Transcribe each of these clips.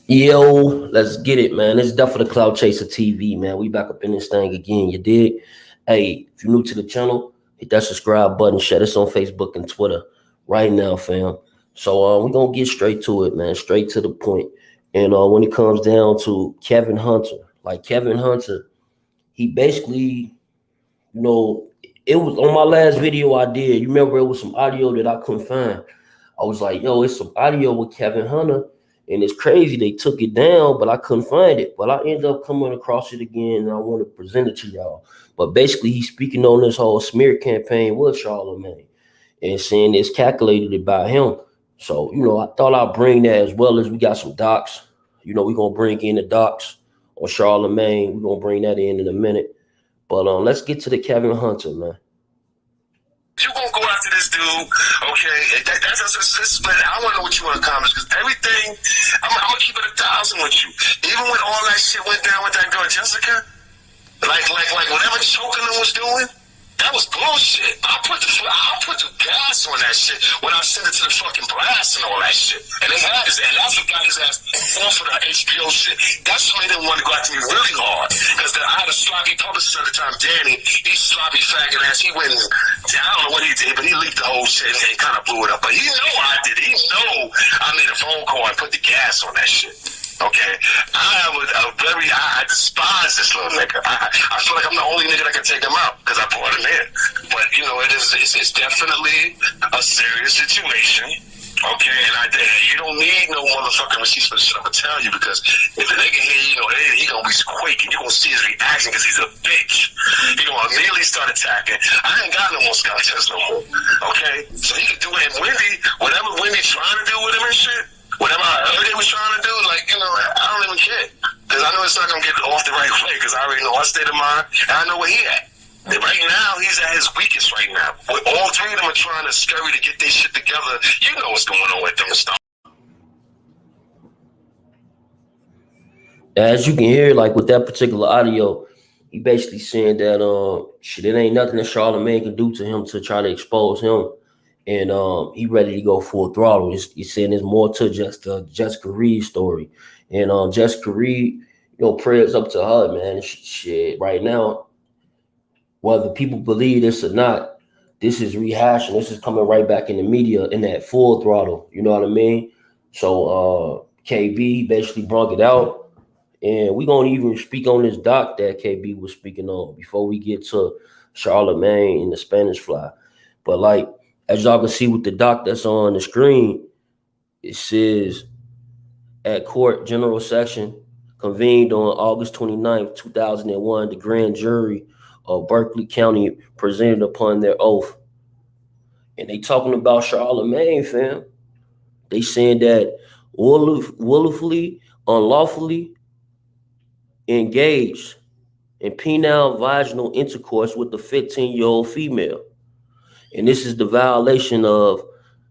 Yo, let's get it, man. It's definitely Cloud Chaser TV, man. We back up in this thing again. You did. Hey, if you're new to the channel, hit that subscribe button. Share this on Facebook and Twitter right now, fam. So we're gonna get straight to it, man. Straight to the point. And when it comes down to Kevin Hunter, like Kevin Hunter, he basically, you know, it was on my last video I did. You remember it was some audio that I couldn't find. I was like, yo, it's some audio with Kevin Hunter, and it's crazy. They took it down, but I couldn't find it. But I ended up coming across it again, and I want to present it to y'all. But basically, he's speaking on this whole smear campaign with Charlamagne and saying it's calculated by him. So, I thought I'd bring that as well as we got some docs. We're going to bring in the docs on Charlamagne. We're going to bring that in a minute. But let's get to the Kevin Hunter, man. You gonna go after this dude, okay? That's but I wanna know what you want to accomplish, because everything, I'm gonna keep it 1,000 with you. Even when all that shit went down with that girl Jessica, like whatever choking them was doing, that was bullshit. I'll put the gas on that shit when I send it to the fucking blast and all that shit. And they had his, and that's what got his ass off of the HBO shit. That's why they didn't want to go after me really hard. Because I had a sloppy publicist at the time, Danny. He's sloppy faggot ass. He went, I don't know what he did, but he leaked the whole shit and he kind of blew it up. But he know I did. He know I made a phone call and put the gas on that shit. Okay, I despise this little nigga. I feel like I'm the only nigga that can take him out because I brought him in. But it's definitely a serious situation. Okay, and you don't need no motherfucking receipts for the shit I'm gonna tell you, because if the nigga here, he gonna be quaking. You gonna see his reaction because he's a bitch. He gonna immediately start attacking. I ain't got no more skeletons no more. Okay, so he can do it. And Wendy, whatever Wendy trying to do with him and shit. Whatever I heard they was trying to do, I don't even care. Because I know it's not going to get off the right way, because I already know our state of mind, and I know where he at. And right now, he's at his weakest right now. All three of them are trying to scurry to get their shit together. You know what's going on with them and stuff. As you can hear, like with that particular audio, he basically saying that shit, it ain't nothing that Charlamagne can do to him to try to expose him. And he ready to go full throttle. He's saying there's more to just Jessica Reed story. And Jessica Reed, prayers up to her, man. Shit, right now, whether people believe this or not, this is rehashing. This is coming right back in the media in that full throttle. You know what I mean? So KB basically brought it out. And we're going to even speak on this doc that KB was speaking on before we get to Charlamagne and the Spanish Fly. But like, as y'all can see with the doc that's on the screen, it says at court general section convened on August 29th, 2001, the grand jury of Berkeley County presented upon their oath. And they talking about Charlamagne, fam. They saying that willfully, unlawfully engaged in penile vaginal intercourse with the 15-year-old female. And this is the violation of,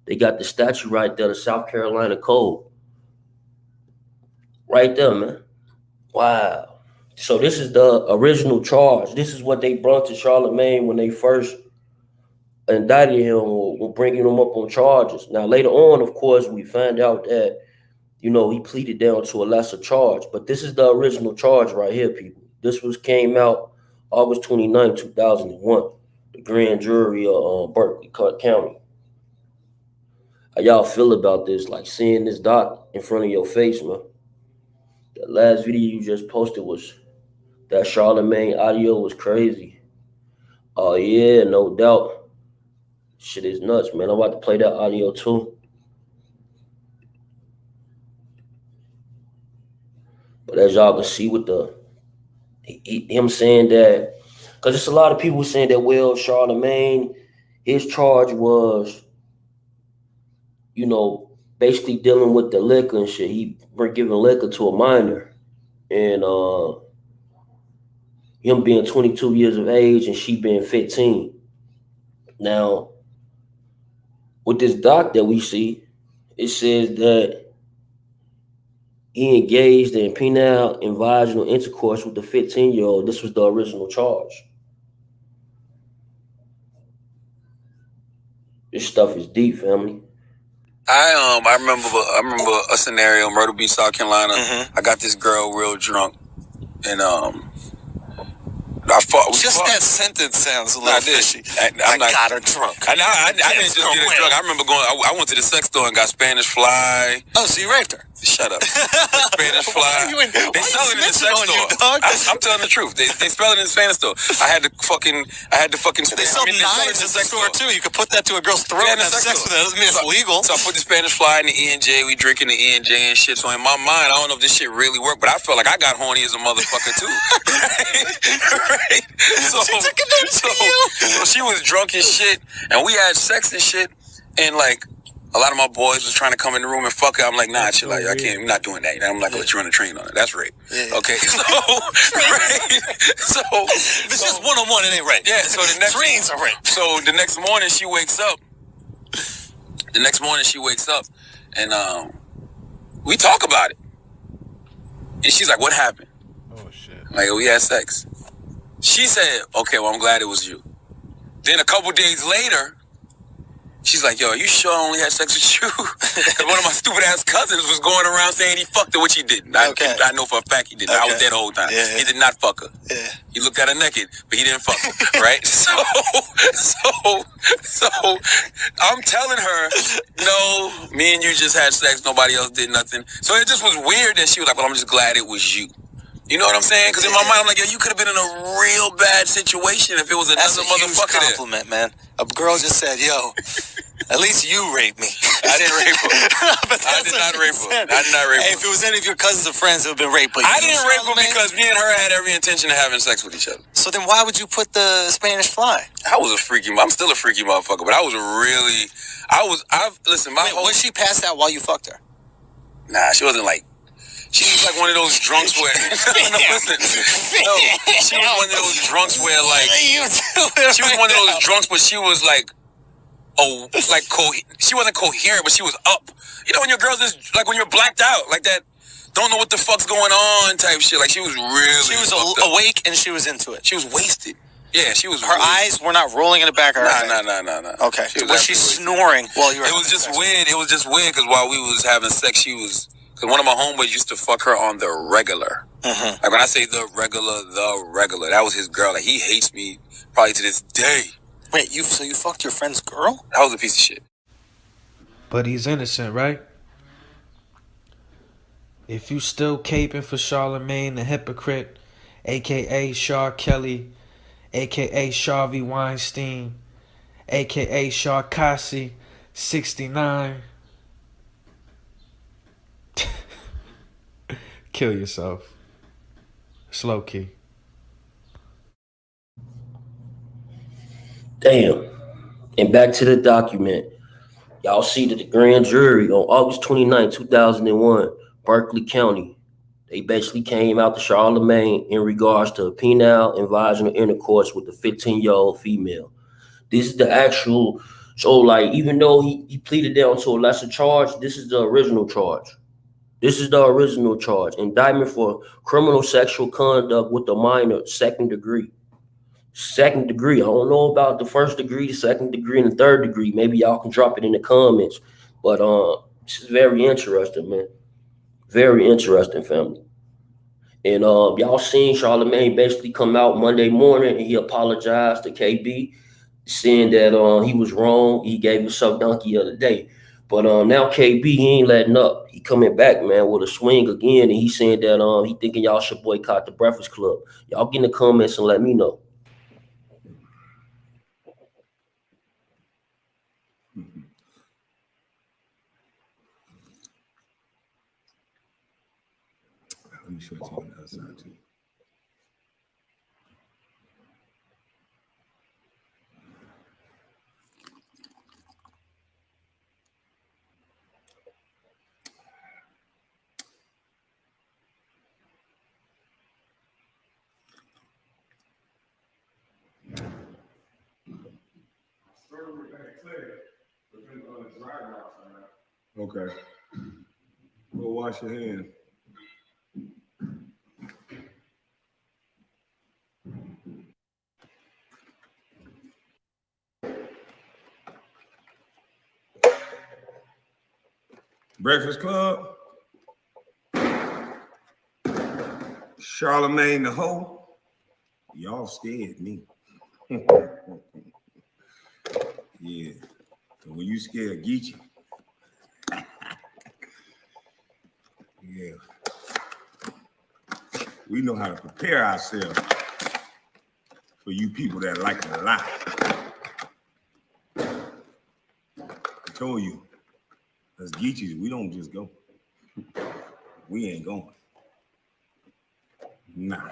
they got the statute right there, the South Carolina Code. Right there, man. Wow. So this is the original charge. This is what they brought to Charlamagne when they first indicted him or bringing him up on charges. Now, later on, of course, we find out that, he pleaded down to a lesser charge. But this is the original charge right here, people. This came out August 29, 2001. The grand jury of Berkeley County. How y'all feel about this? Like seeing this doc in front of your face, man. The last video you just posted was that Charlamagne audio was crazy. Oh yeah, no doubt. Shit is nuts, man. I'm about to play that audio too. But as y'all can see with him saying that, because there's a lot of people saying that, well, Charlamagne, his charge was, basically dealing with the liquor and shit. He been giving liquor to a minor. And him being 22 years of age and she being 15. Now, with this doc that we see, it says that he engaged in penile and vaginal intercourse with the 15-year-old. This was the original charge. This stuff is deep, family. I remember a scenario in Myrtle Beach, South Carolina. I got this girl real drunk, and that sentence sounds a little fishy. I got her drunk. I didn't just get her drunk. I remember I went to the sex store and got Spanish Fly. Oh, so you raped her? Shut up. Spanish Fly. They sell it in the sex store. I'm telling the truth. They spell it in the Spanish store. I had to fucking. They sell knives in the sex store too. You could put that to a girl's throat and have sex with it. That doesn't mean it's legal. So I put the Spanish Fly in the E&J. We drinking the E&J and shit. So in my mind, I don't know if this shit really worked, but I felt like I got horny as a motherfucker too. Right? So she was drunk as shit, and we had sex and shit, and like a lot of my boys was trying to come in the room and fuck her. I'm like, nah, chill, like I can't. I'm not doing that. I'm not gonna let you run a train on it. That's rape. Yeah. Okay, so if it's just one-on-one, it ain't rape. Yeah. So the next trains are rape. So the next morning she wakes up. And we talk about it, and she's like, "What happened?" Oh shit. Like, we had sex. She said, "Okay, well, I'm glad it was you." Then a couple days later, she's like, "Yo, are you sure I only had sex with you?" Because one of my stupid ass cousins was going around saying he fucked her, which he didn't. I know for a fact he didn't. I was there the whole time. Yeah. He did not fuck her. Yeah. He looked at her naked, but he didn't fuck her. Right? So I'm telling her, no, me and you just had sex. Nobody else did nothing. So it just was weird that she was like, "Well, I'm just glad it was you." You know what I'm saying? Because in my mind, I'm like, yo, you could have been in a real bad situation if it was another motherfucker there. That's a huge compliment, man. A girl just said, yo, at least you raped me. I didn't rape her. I did not rape her. Hey, if it was any of your cousins or friends, it would have been rape. But I didn't rape her because me and her had every intention of having sex with each other. So then why would you put the Spanish Fly? I'm still a freaky motherfucker, but was she passed out while you fucked her? Nah, she wasn't like, she was like one of those drunks where she was one of those drunks where like she was like she wasn't coherent, but she was up. You know when your girls just like when you're blacked out like that, don't know what the fuck's going on type shit. Like she was awake and she was into it. She was wasted. Yeah, she was. Her eyes were not rolling in the back of her head. No. Okay. Was she snoring while you were? It was just weird. It was just weird because while we was having sex, she was. Because one of my homeboys used to fuck her on the regular. Like when I say the regular, that was his girl. Like he hates me probably to this day. Wait, so you fucked your friend's girl? That was a piece of shit. But he's innocent, right? If you still caping for Charlamagne the hypocrite, a.k.a. Shaw Kelly, a.k.a. Harvey Weinstein, a.k.a. Sharkasi 69, kill yourself. It's low key. Damn. And back to the document. Y'all see that the grand jury on August 29, 2001, Berkeley County, they basically came out to Charlamagne in regards to penile and vaginal intercourse with the 15-year-old female. This is the actual, so like even though he pleaded down to a lesser charge, this is the original charge. Indictment for criminal sexual conduct with a minor, second degree. I don't know about the first degree, the second degree, and the third degree. Maybe y'all can drop it in the comments. But this is very interesting, man. Very interesting, family. And y'all seen Charlamagne basically come out Monday morning and he apologized to KB, saying that he was wrong. He gave himself donkey the other day. But now KB, he ain't letting up. He coming back, man, with a swing again. And he saying that he thinking y'all should boycott the Breakfast Club. Y'all get in the comments and let me know. Let me show it to you on the other side too. Okay. Go wash your hands. Breakfast Club. Charlamagne the hoe. Y'all scared me. Yeah. So when you scared Geechee. Yeah. We know how to prepare ourselves for you people that like to lie. I told you, as Geechees, we don't just go. We ain't going. Nah.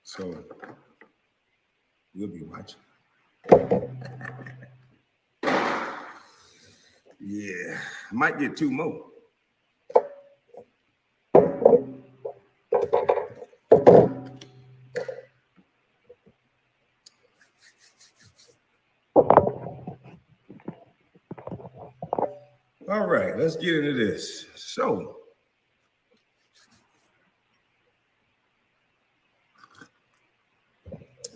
So we'll be watching. Yeah, might get 2 more. All right, let's get into this. So,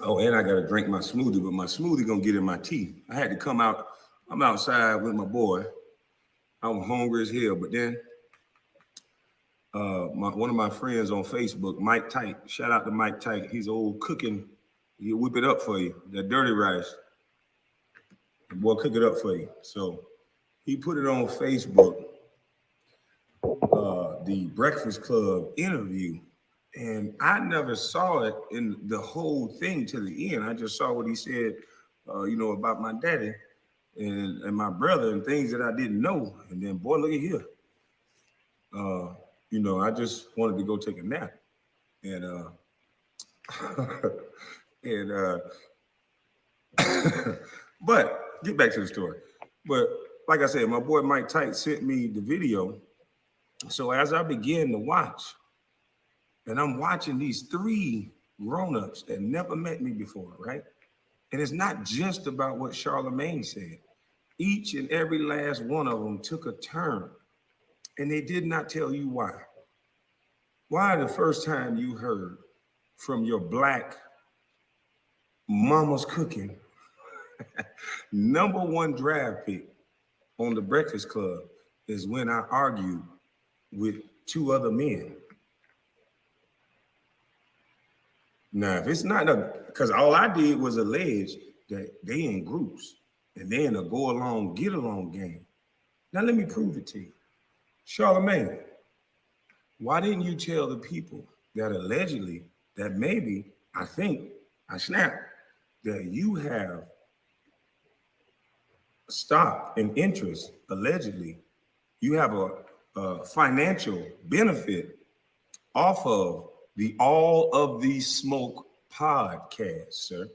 oh, and I gotta drink my smoothie, but my smoothie gonna get in my tea. I had to come out. I'm outside with my boy. I was hungry as hell, but then one of my friends on Facebook, Mike Tight. Shout out to Mike Tight. He's old cooking. He'll whip it up for you. That dirty rice. The boy cook it up for you. So he put it on Facebook. The Breakfast Club interview, and I never saw it in the whole thing to the end. I just saw what he said, about my daddy and my brother and things that I didn't know. And then, boy, look at here. I just wanted to go take a nap, and but get back to the story. But like I said, my boy Mike Tight sent me the video. So as I began to watch, and I'm watching these 3 grown-ups that never met me before, right? And it's not just about what Charlamagne said. Each and every last one of them took a turn, and they did not tell you why. Why the first time you heard from your black mama's cooking, #1 draft pick on the Breakfast Club is when I argued with 2 other men. Now, if it's not because all I did was allege that they in groups and they in a go along, get along game. Now let me prove it to you. Charlamagne, why didn't you tell the people that allegedly, that maybe, I think, I snapped, that you have stock and interest, allegedly, you have a financial benefit off of the All of the Smoke podcast, sir.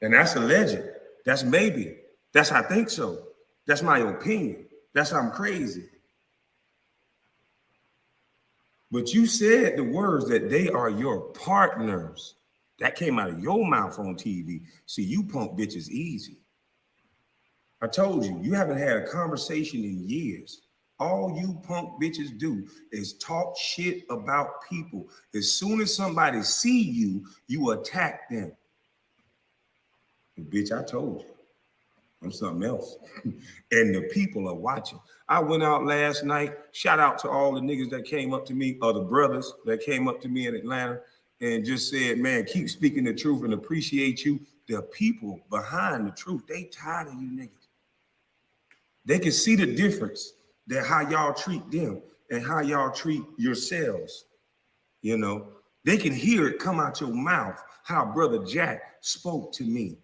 And that's alleged. That's maybe. That's I think so. That's my opinion. That's I'm crazy. But you said the words that they are your partners. That came out of your mouth on TV. See, you punk bitches easy. I told you, you haven't had a conversation in years. All you punk bitches do is talk shit about people. As soon as somebody see you, you attack them. Bitch, I told you. I'm something else. And the people are watching. I went out last night. Shout out to all the niggas that came up to me, or the brothers that came up to me in Atlanta and just said, man, keep speaking the truth and appreciate you. The people behind the truth, they tired of you niggas. They can see the difference that how y'all treat them and how y'all treat yourselves. You know, they can hear it come out your mouth, how Brother Jack spoke to me.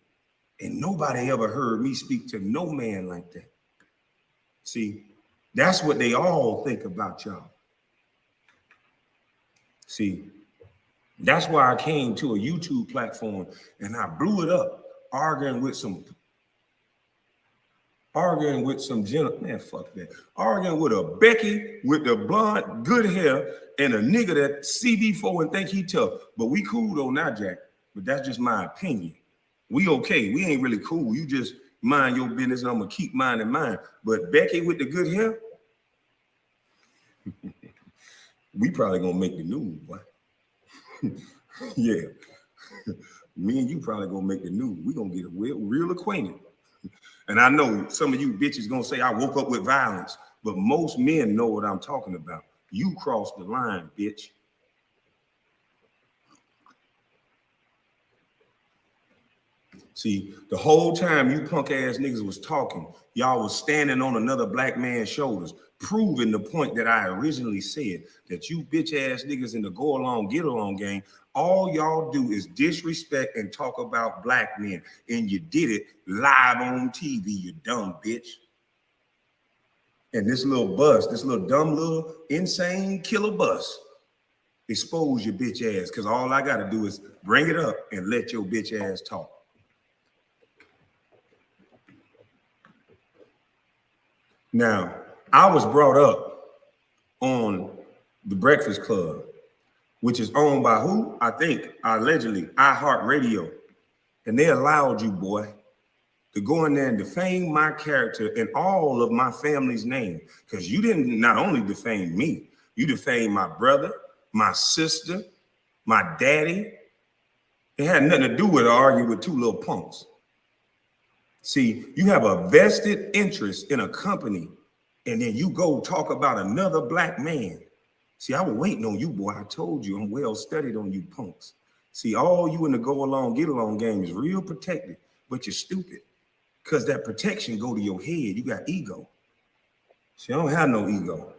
And nobody ever heard me speak to no man like that. See, that's what they all think about y'all. See, that's why I came to a YouTube platform and I blew it up, arguing with some gentleman, man, fuck that. Arguing with a Becky with the blonde, good hair, and a nigga that CD4 and think he tough. But we cool though now, Jack. But that's just my opinion. We okay. We ain't really cool. You just mind your business and I'm gonna keep minding mine. But Becky with the good hair, we probably gonna make the news, boy. Yeah. Me and you probably gonna make the news. We gonna get real acquainted. And I know some of you bitches gonna say I woke up with violence, but most men know what I'm talking about. You crossed the line, bitch. See, the whole time you punk ass niggas was talking, y'all was standing on another black man's shoulders, proving the point that I originally said, that you bitch ass niggas in the go along, get along game, all y'all do is disrespect and talk about black men. And you did it live on TV, you dumb bitch. And this little bus, this little dumb little insane killer bus, expose your bitch ass, because all I gotta do is bring it up and let your bitch ass talk. Now, I was brought up on the Breakfast Club, which is owned by who? I think, allegedly, iHeartRadio. And they allowed you, boy, to go in there and defame my character and all of my family's name. Because you didn't not only defame me, you defamed my brother, my sister, my daddy. It had nothing to do with arguing with two little punks. See, you have a vested interest in a company, and then you go talk about another black man. See, I was waiting on you, boy. I told you I'm well studied on you punks. See, all you in the go along, get along game is real protected, but you're stupid. Because that protection go to your head. You got ego. See, I don't have no ego.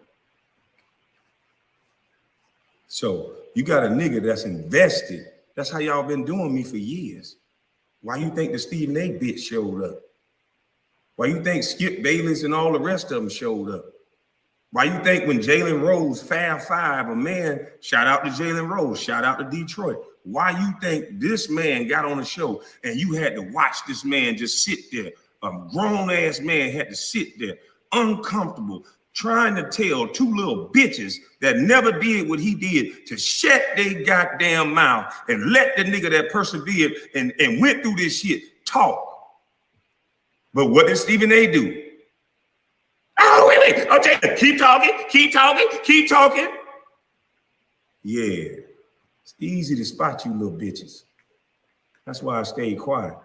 So you got a nigga that's invested. That's how y'all been doing me for years. Why you think the Stephen A. bitch showed up? Why you think Skip Bayless and all the rest of them showed up? Why you think when Jalen Rose, Fab Five, a man, shout out to Jalen Rose, shout out to Detroit. Why you think this man got on the show and you had to watch this man just sit there? A grown-ass man had to sit there, uncomfortable, trying to tell two little bitches that never did what he did to shut their goddamn mouth and let the nigga that persevered and went through this shit talk. But what did Stephen A. do? Oh, wait. Okay, keep talking. Yeah, it's easy to spot you little bitches. That's why I stayed quiet.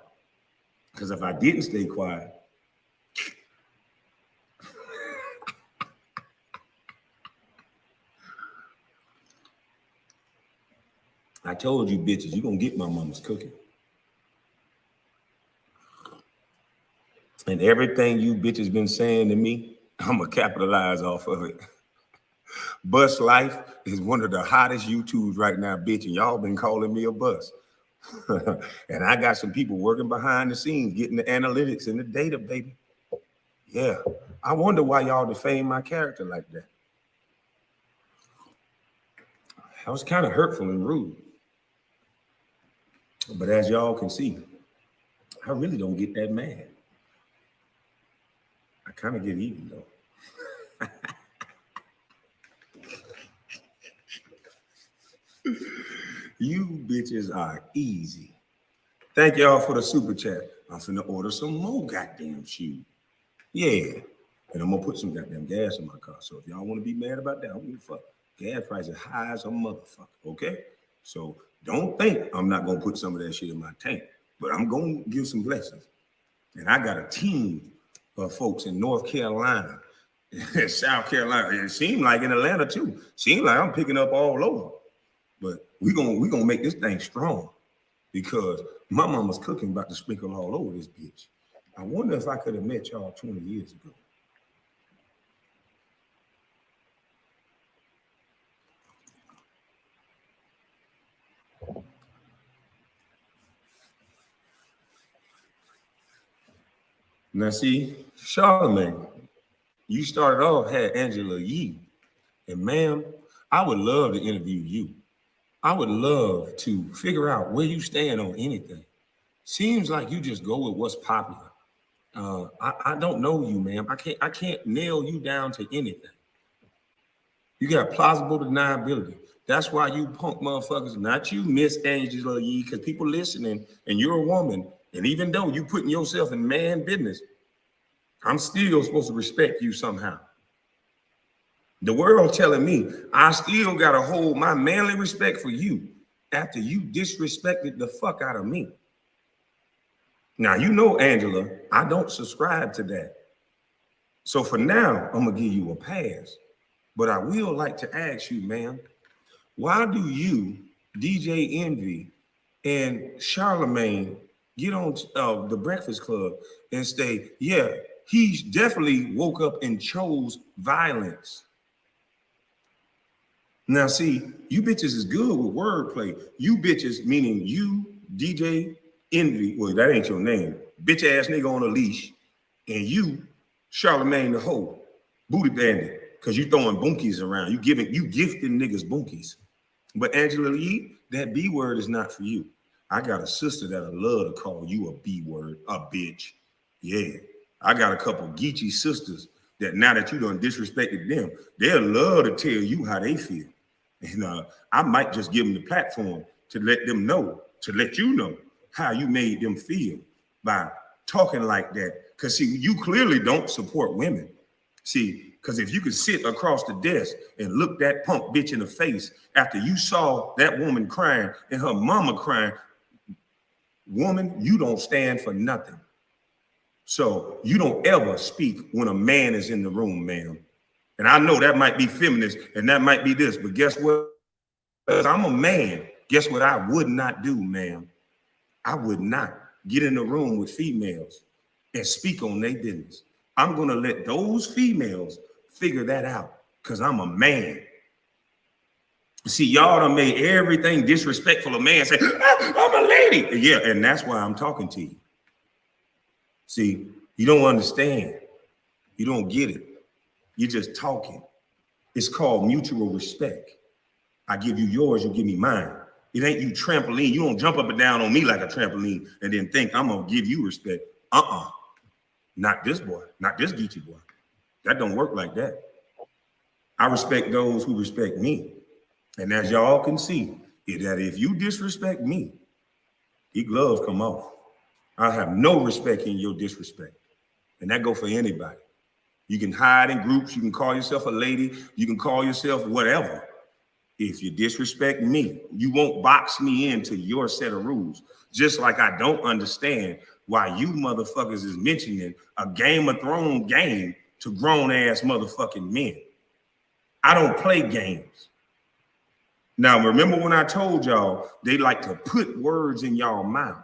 Because if I didn't stay quiet, I told you bitches, you're gonna get my mama's cooking. And everything you bitches been saying to me, I'm gonna capitalize off of it. Bus Life is one of the hottest YouTubes right now, bitch, and y'all been calling me a bus. And I got some people working behind the scenes, getting the analytics and the data, baby. Yeah, I wonder why y'all defame my character like that. That was kind of hurtful and rude. But as y'all can see, I really don't get that mad. I kind of get even though. You bitches are easy. Thank y'all for the super chat. I'm finna order some more goddamn shoes. Yeah. And I'm gonna put some goddamn gas in my car. So if y'all want to be mad about that, I don't give a fuck. Gas prices high as a motherfucker, okay? So don't think I'm not gonna put some of that shit in my tank, but I'm gonna give some blessings. And I got a team of folks in North Carolina, South Carolina. It seemed like in Atlanta too. Seemed like I'm picking up all over. But we gonna make this thing strong because my mama's cooking about to sprinkle all over this bitch. I wonder if I could have met y'all 20 years ago. Now see, Charlamagne, you started off, had Angela Yee. And ma'am, I would love to interview you. I would love to figure out where you stand on anything. Seems like you just go with what's popular. I don't know you, ma'am. I can't nail you down to anything. You got plausible deniability. That's why you punk motherfuckers, not you, Miss Angela Yee, because people listening and you're a woman. And even though you putting yourself in man business, I'm still supposed to respect you somehow. The world telling me I still got to hold my manly respect for you after you disrespected the fuck out of me. Now, you know, Angela, I don't subscribe to that. So for now, I'm going to give you a pass. But I will like to ask you, ma'am, why do you, DJ Envy, and Charlamagne get on the Breakfast Club and say, yeah, he definitely woke up and chose violence? Now, see, you bitches is good with wordplay. You bitches, meaning you, DJ Envy, well, that ain't your name, bitch ass nigga on a leash, and you, Charlamagne the hoe, booty bandit, because you throwing bunkies around. You gifting niggas bunkies. But Angela Lee, that B word is not for you. I got a sister that'll love to call you a B word, a bitch. Yeah, I got a couple geeky sisters that now that you done disrespected them, they'll love to tell you how they feel. And I might just give them the platform to let them know, to let you know how you made them feel by talking like that. Because see, you clearly don't support women. See, because if you could sit across the desk and look that punk bitch in the face after you saw that woman crying and her mama crying, woman, you don't stand for nothing. So you don't ever speak when a man is in the room, ma'am. And I know that might be feminist and that might be this, but guess what? Because I'm a man, guess what I would not do, ma'am? I would not get in the room with females and speak on their business. I'm going to let those females figure that out because I'm a man. See, y'all done made everything disrespectful. A man say, I'm a lady. Yeah, and that's why I'm talking to you. See, you don't understand. You don't get it. You're just talking. It's called mutual respect. I give you yours, you give me mine. It ain't you trampoline. You don't jump up and down on me like a trampoline and then think I'm going to give you respect. Not this boy, not this geeky boy. That don't work like that. I respect those who respect me. And as y'all can see, that if you disrespect me, the gloves come off. I have no respect in your disrespect. And that go for anybody. You can hide in groups. You can call yourself a lady. You can call yourself whatever. If you disrespect me, you won't box me into your set of rules. Just like I don't understand why you motherfuckers is mentioning a Game of Thrones game to grown-ass motherfucking men. I don't play games. Now, remember when I told y'all they like to put words in y'all mouth,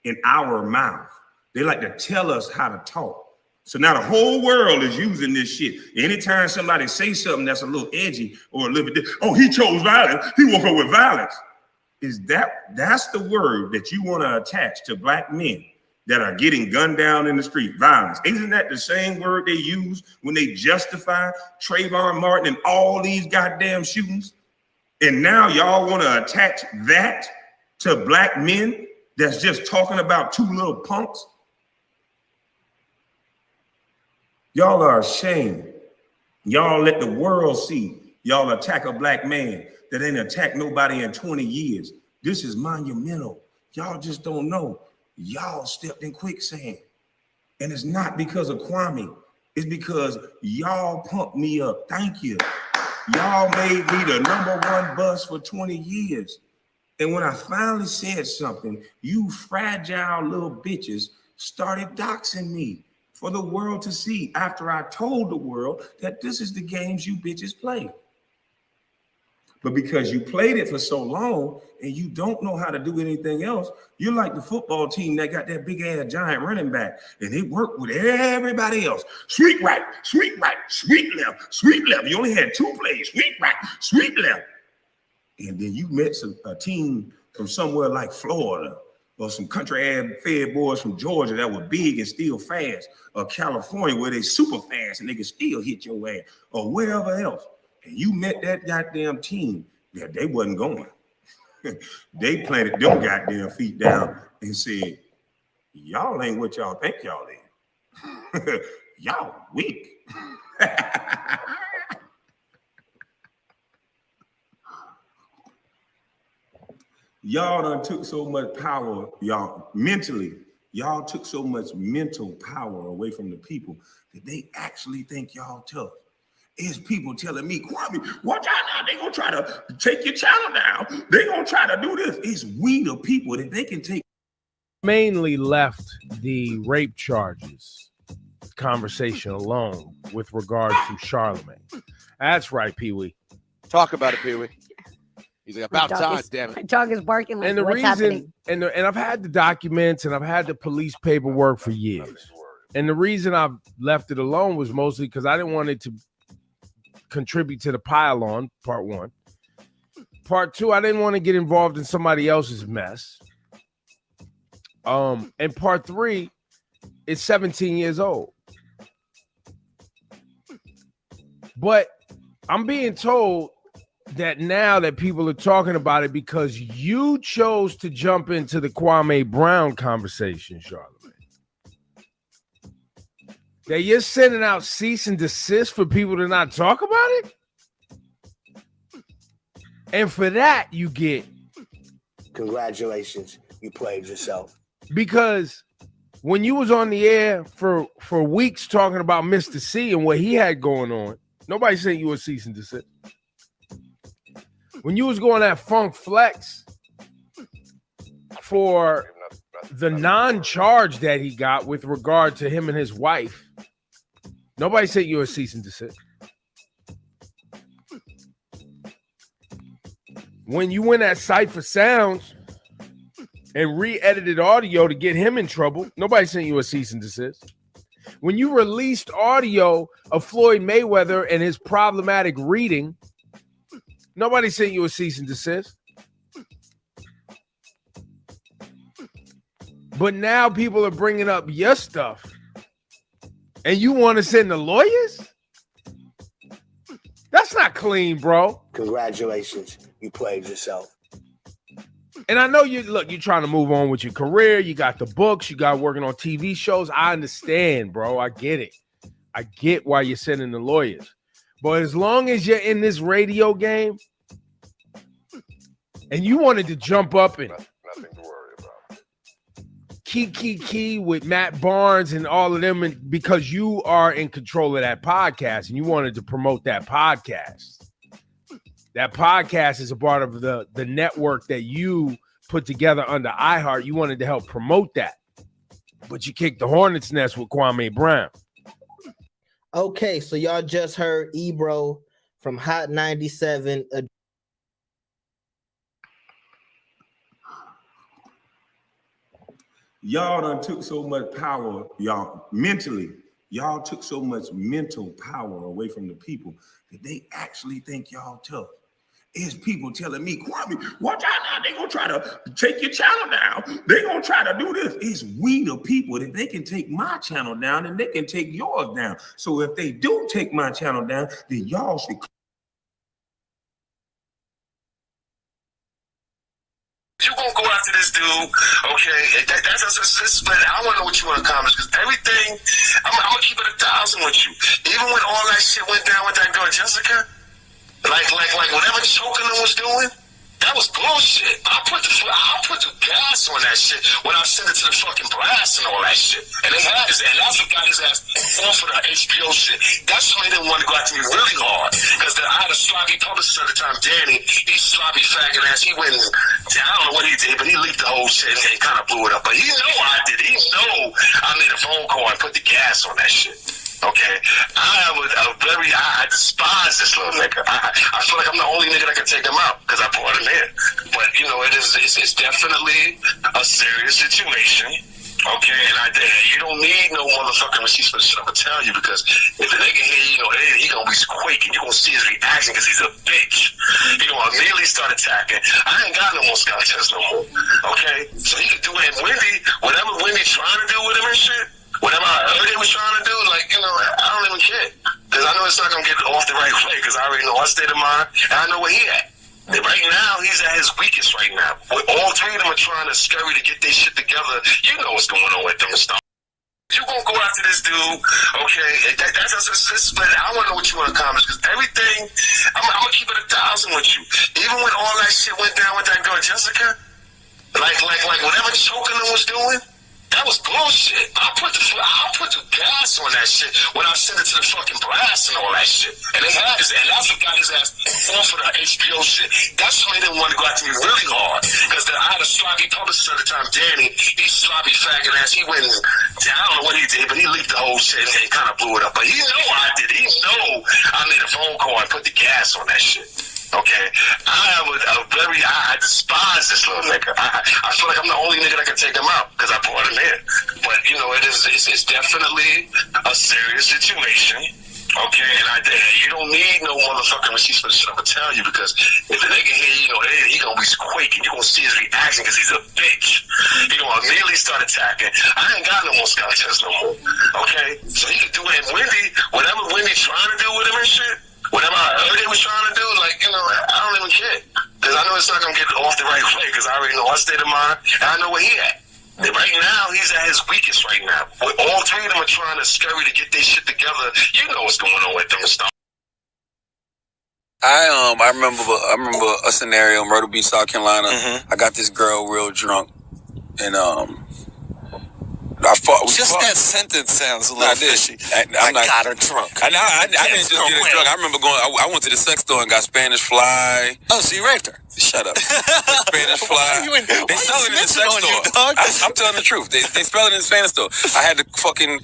in our mouth. They like to tell us how to talk. So now the whole world is using this shit. Anytime somebody say something that's a little edgy or a little bit, oh, he chose violence. He woke up with violence. That's the word that you want to attach to black men that are getting gunned down in the street, violence. Isn't that the same word they use when they justify Trayvon Martin and all these goddamn shootings? And now y'all want to attach that to black men that's just talking about two little punks? Y'all are ashamed. Y'all let the world see y'all attack a black man that ain't attacked nobody in 20 years. This is monumental. Y'all just don't know. Y'all stepped in quicksand. And it's not because of Kwame. It's because y'all pumped me up. Thank you. Y'all made me the #1 bust for 20 years. And when I finally said something, you fragile little bitches started doxing me for the world to see after I told the world that this is the games you bitches play. But because you played it for so long and you don't know how to do anything else, you're like the football team that got that big ass giant running back and they work with everybody else. Sweep right, sweep left, sweep left. You only had 2 plays, sweep right, sweep left. And then you met a team from somewhere like Florida or some country-ass fed boys from Georgia that were big and still fast, or California where they super fast and they can still hit your ass, or wherever else. And you met that goddamn team that they wasn't going. They planted them goddamn feet down and said, y'all ain't what y'all think y'all is. Y'all weak. Y'all done took so much power, y'all mentally, y'all took so much mental power away from the people that they actually think y'all tough. is people telling me, Kwame, watch out now. They gonna try to take your channel down. They gonna try to do this. It's we the people that they can take. Mainly left the rape charges conversation alone with regard to Charlamagne. That's right, Pee-wee. Talk about it, Pee-wee. He's like, about time, damn it. My dog is barking like, And the what's reason, happening? and I've had the documents and I've had the police paperwork for years. And the reason I've left it alone was mostly because I didn't want it to contribute to the pile-on, part one. Part two, I didn't want to get involved in somebody else's mess. And part three, it's 17 years old. But I'm being told that now that people are talking about it because you chose to jump into the Kwame Brown conversation, Charlamagne. That you're sending out cease and desist for people to not talk about it? And for that, you get... Congratulations, you played yourself. Because when you was on the air for weeks talking about Mr. C and what he had going on, nobody sent you a cease and desist. When you was going at Funk Flex for the non-charge that he got with regard to him and his wife, nobody sent you a cease and desist. When you went at Cypher Sounds and re-edited audio to get him in trouble, nobody sent you a cease and desist. When you released audio of Floyd Mayweather and his problematic reading, nobody sent you a cease and desist. But now people are bringing up your stuff and you want to send the lawyers? That's not clean, bro. Congratulations, you played yourself. And I know you're trying to move on with your career. You got the books. You got working on TV shows. I understand, bro. I get it. I get why you're sending the lawyers. But as long as you're in this radio game and you wanted to jump up and nothing to worry about. Key with Matt Barnes and all of them, and because you are in control of that podcast and you wanted to promote that podcast. That podcast is a part of the network that you put together under iHeart. You wanted to help promote that. But you kicked the hornet's nest with Kwame Brown. Okay, so y'all just heard Ebro from Hot 97. Y'all done took so much power, y'all, mentally. Y'all took so much mental power away from the people that they actually think y'all tough. It's people telling me, Kwame, watch out now. They gonna try to take your channel down. They gonna try to do this. It's we the people that they can take my channel down and they can take yours down. So if they do take my channel down, then y'all should. You gonna go after this dude, okay? That's but I wanna know what you wanna accomplish because everything, I'm gonna keep it 1,000 with you. Even when all that shit went down with that girl Jessica. Like whatever choking them was doing, that was bullshit. I'll put the gas on that shit when I send it to the fucking blast and all that shit. And they had his, and that's what got his ass off of the HBO shit. That's why they didn't want to go after me really hard. Because I had a sloppy publicist at the time, Danny. He's sloppy faggot ass. He went and, I don't know what he did, but he leaked the whole shit and kind of blew it up. But he know I did. He know I made a phone call and put the gas on that shit. Okay, I despise this little nigga. I feel like I'm the only nigga that can take him out because I brought him in. But you know, it's definitely a serious situation. Okay, and you don't need no motherfucking receipts for the shit I'm gonna tell you because if the nigga hear you know, he gonna be quaking. You gonna see his reaction because he's a bitch. He gonna immediately start attacking. I ain't got no more skeletons no more. Okay, so he can do it. And whatever Wendy trying to do with him and shit. Whatever I heard he was trying to do, like, you know, I don't even care. Because I know it's not going to get off the right way because I already know our state of mind and I know where he at. And right now, he's at his weakest right now. All three of them are trying to scurry to get their shit together. You know what's going on with them and stuff. You going to go after this dude, okay? But I want to know what you want to accomplish because everything, I'm going to keep it 1,000 with you. Even when all that shit went down with that girl Jessica, like whatever choking them was doing, That was bullshit. I'll put the gas on that shit when I send it to the fucking blast and all that shit. And they had his, and that's what got his ass off of the HBO shit. That's what made him want to go after me really hard. Because I had a sloppy publicist at the time, Danny. He sloppy faggot ass. He went, I don't know what he did, but he leaked the whole shit and kind of blew it up. But he know I did. He know I made a phone call and put the gas on that shit. Okay, I despise this little nigga. I feel like I'm the only nigga that can take him out because I brought him in. But you know, it's definitely a serious situation. Okay, and you don't need no motherfucking receipts for the shit I'm gonna tell you, because if the nigga here, you know, he gonna be quaking. You gonna see his reaction because he's a bitch. He gonna immediately start attacking. I ain't got no more skeletons no more. Okay, so he can do it. And Wendy, whatever Wendy trying to do with him and shit. Whatever I heard they was trying to do, like, you know, I don't even care. Because I know it's not going to get off the right way, because I already know our state of mind, and I know where he at. And right now, he's at his weakest right now. All three of them are trying to scurry to get their shit together. You know what's going on with them and stuff. I remember a scenario in Myrtle Beach, South Carolina. I got this girl real drunk, and that sentence sounds a little fishy. I got her drunk. I didn't just get her drunk. I remember I went to the sex store and got Spanish Fly. Oh, so you raped her? Shut up. Spanish Fly. They sell it in the sex store. I'm telling the truth. They sell it in the Spanish store. I had to fucking.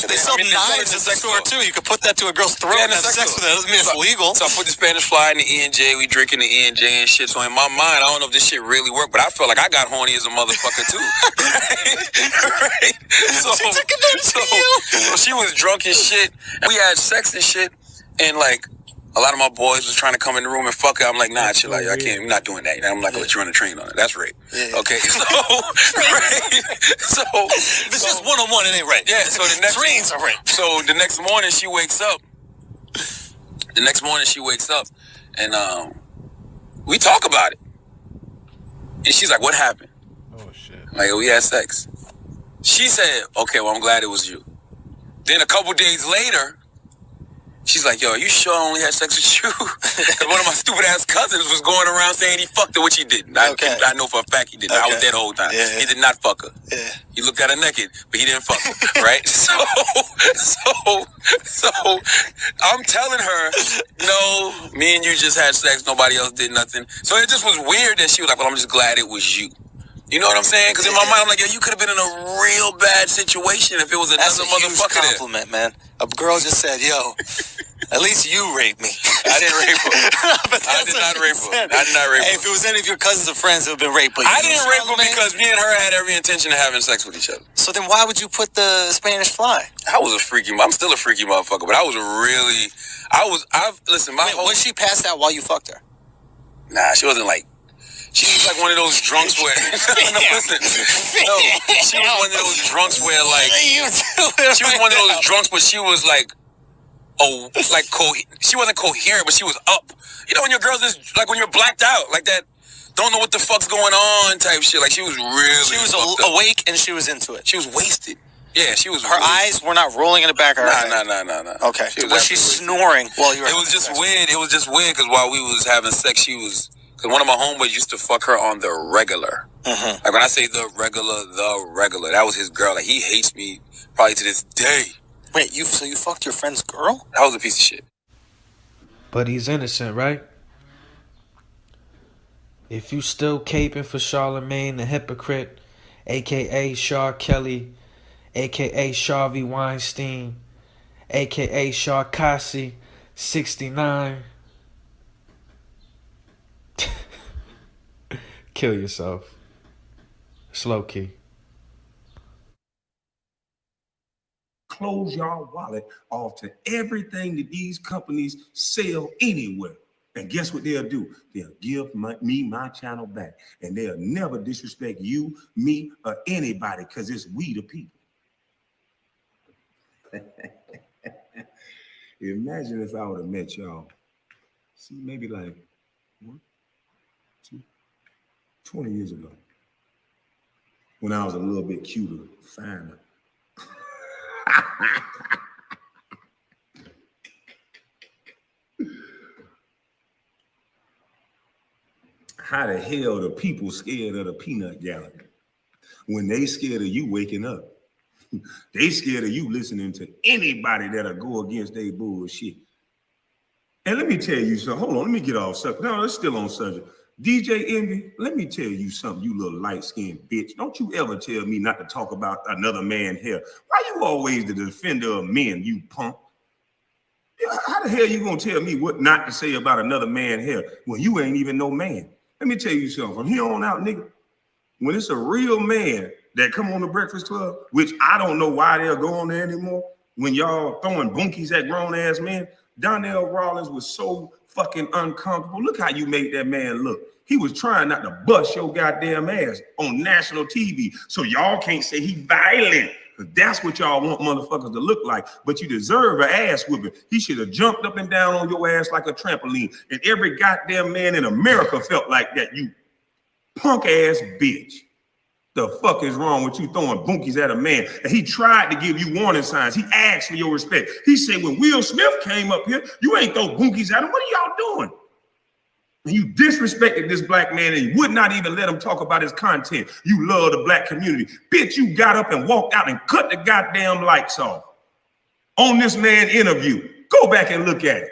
They sell knives in the store too. You could put that to a girl's throat and have sex with it. That doesn't mean it's legal. So I put the Spanish Fly in the E&J. We drinking the E&J and shit. So in my mind, I don't know if this shit really worked, but I felt like I got horny as a motherfucker too. Right? So she was drunk as shit. We had sex and shit, and like a lot of my boys was trying to come in the room and fuck her. I'm like, nah, chill, like, I can't. I'm not doing that. I'm not gonna let you run a train on it. That's rape. Okay, so right. So if it's just one-on-one, it ain't rape. Yeah. So the next trains are rape. So the next morning she wakes up. And we talk about it, and she's like, "What happened?" Oh shit. Like, we had sex. She said, "Okay, well, I'm glad it was you." Then a couple days later, she's like, "Yo, are you sure I only had sex with you?" Because one of my stupid ass cousins was going around saying he fucked her, which he didn't. I know for a fact he didn't. I was there the whole time. He did not fuck her. He looked at her naked, but he didn't fuck her. Right? So I'm telling her, no, me and you just had sex. Nobody else did nothing. So it just was weird that she was like, "Well, I'm just glad it was you." You know what I'm saying? Because in my mind, I'm like, yo, you could have been in a real bad situation if it was another motherfucker there. That's a huge compliment, man. A girl just said, yo, at least you raped me. I didn't rape her. I did not rape her. Hey, if it was any of your cousins or friends, it would have been rape. But I didn't rape her because me and her had every intention of having sex with each other. So then why would you put the Spanish Fly? I'm still a freaky motherfucker, but listen, was she passed out while you fucked her? Nah, she wasn't like, she was like one of those drunks where, listen, no, she was one of those drunks where like, she was one of those drunks where she was like, she wasn't coherent, but she was up. You know when your girls is, like when you're blacked out, like that, don't know what the fuck's going on type shit. Like she was awake and she was into it. She was wasted. Yeah, she was. Her eyes were not rolling in the back of her head. Nah. Okay. Was she snoring while you were? It was just weird. It was just weird because while we was having sex, because one of my homeboys used to fuck her on the regular. Like when I say the regular, that was his girl. Like he hates me probably to this day. Wait, so you fucked your friend's girl? That was a piece of shit. But he's innocent, right? If you still caping for Charlamagne the hypocrite, a.k.a. Shaw Kelly, a.k.a. Harvey Weinstein, a.k.a. Sharkasi 69, kill yourself. It's low key. Close your wallet off to everything that these companies sell anywhere. And guess what they'll do? They'll give me my channel back. And they'll never disrespect you, me, or anybody, because it's we the people. Imagine if I would have met y'all, see, maybe like 20 years ago, when I was a little bit cuter, finer. How the hell the people scared of the peanut gallery? When they scared of you waking up. They scared of you listening to anybody that'll go against their bullshit. And let me tell you something. Hold on, let me get off subject. No, it's still on subject. DJ Envy, let me tell you something, you little light-skinned bitch. Don't you ever tell me not to talk about another man's hair. Why you always the defender of men, you punk? How the hell you gonna tell me what not to say about another man's hair when you ain't even no man? Let me tell you something. From here on out, nigga, when it's a real man that come on the Breakfast Club, which I don't know why they'll go on there anymore, when y'all throwing bunkies at grown-ass men, Donnell Rawlings was so fucking uncomfortable. Look how you made that man look. He was trying not to bust your goddamn ass on national TV. So y'all can't say he violent. Because that's what y'all want motherfuckers to look like. But you deserve an ass whipping. He should have jumped up and down on your ass like a trampoline. And every goddamn man in America felt like that, you punk ass bitch. The fuck is wrong with you throwing bunkies at a man? And he tried to give you warning signs. He asked for your respect. He said, when Will Smith came up here, you ain't throw bunkies at him. What are y'all doing? And you disrespected this black man and you would not even let him talk about his content. You love the black community. Bitch, you got up and walked out and cut the goddamn lights off on this man interview. Go back and look at it.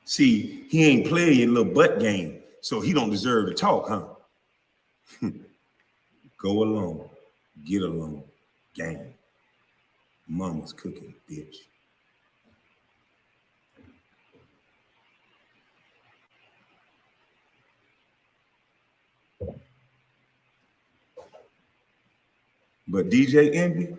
See, he ain't playing your little butt game, so he don't deserve to talk, huh? Go along, get along, gang. Mama's cooking, bitch. But DJ Envy,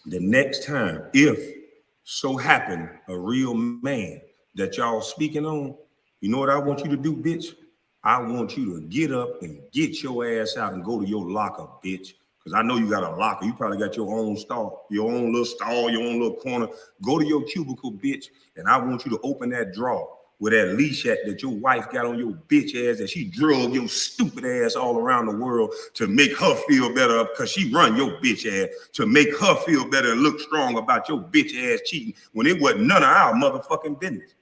the next time, if so happen a real man that y'all speaking on, you know what I want you to do, bitch? I want you to get up and get your ass out and go to your locker, bitch. Because I know you got a locker. You probably got your own stall, your own little stall, your own little corner. Go to your cubicle, bitch, and I want you to open that drawer with that leash at that your wife got on your bitch ass that she drug your stupid ass all around the world to make her feel better because she run your bitch ass to make her feel better and look strong about your bitch ass cheating when it wasn't none of our motherfucking business.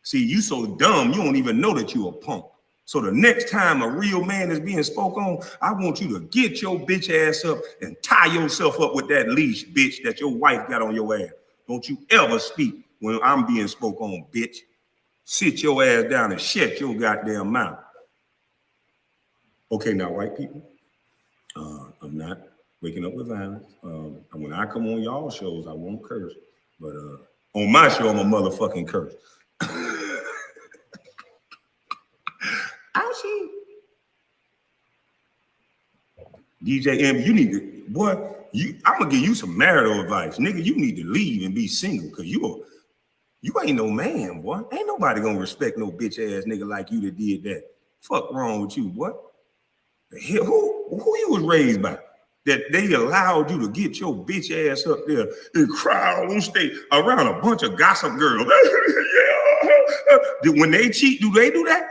See, you so dumb, you don't even know that you a punk. So the next time a real man is being spoke on, I want you to get your bitch ass up and tie yourself up with that leash, bitch, that your wife got on your ass. Don't you ever speak when I'm being spoke on, bitch. Sit your ass down and shut your goddamn mouth. Okay, now, white people, I'm not waking up with violence. When I come on y'all shows, I won't curse. But on my show, I'm a motherfucking curse. Ouchie. DJ M, you need to, boy, I'm gonna give you some marital advice. Nigga, you need to leave and be single because you ain't no man, boy. Ain't nobody gonna respect no bitch ass nigga like you that did that. Fuck wrong with you, boy? The hell, who you was raised by? That they allowed you to get your bitch ass up there and cry on stage around a bunch of gossip girls. Yeah. When they cheat, do they do that?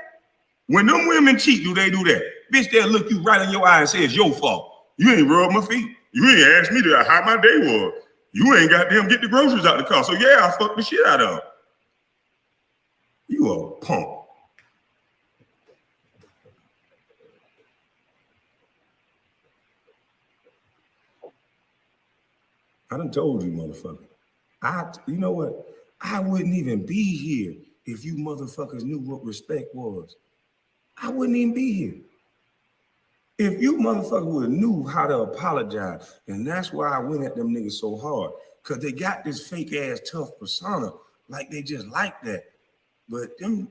When them women cheat, do they do that? Bitch, they'll look you right in your eye and say it's your fault. You ain't rubbed my feet. You ain't asked me to how my day was. You ain't got them get the groceries out the car. So yeah, I fucked the shit out of them. You a punk. I done told you, motherfucker. You know what? I wouldn't even be here if you motherfuckers knew what respect was. I wouldn't even be here. If you motherfuckers would have knew how to apologize, and that's why I went at them niggas so hard, because they got this fake ass tough persona, like they just like that. But them,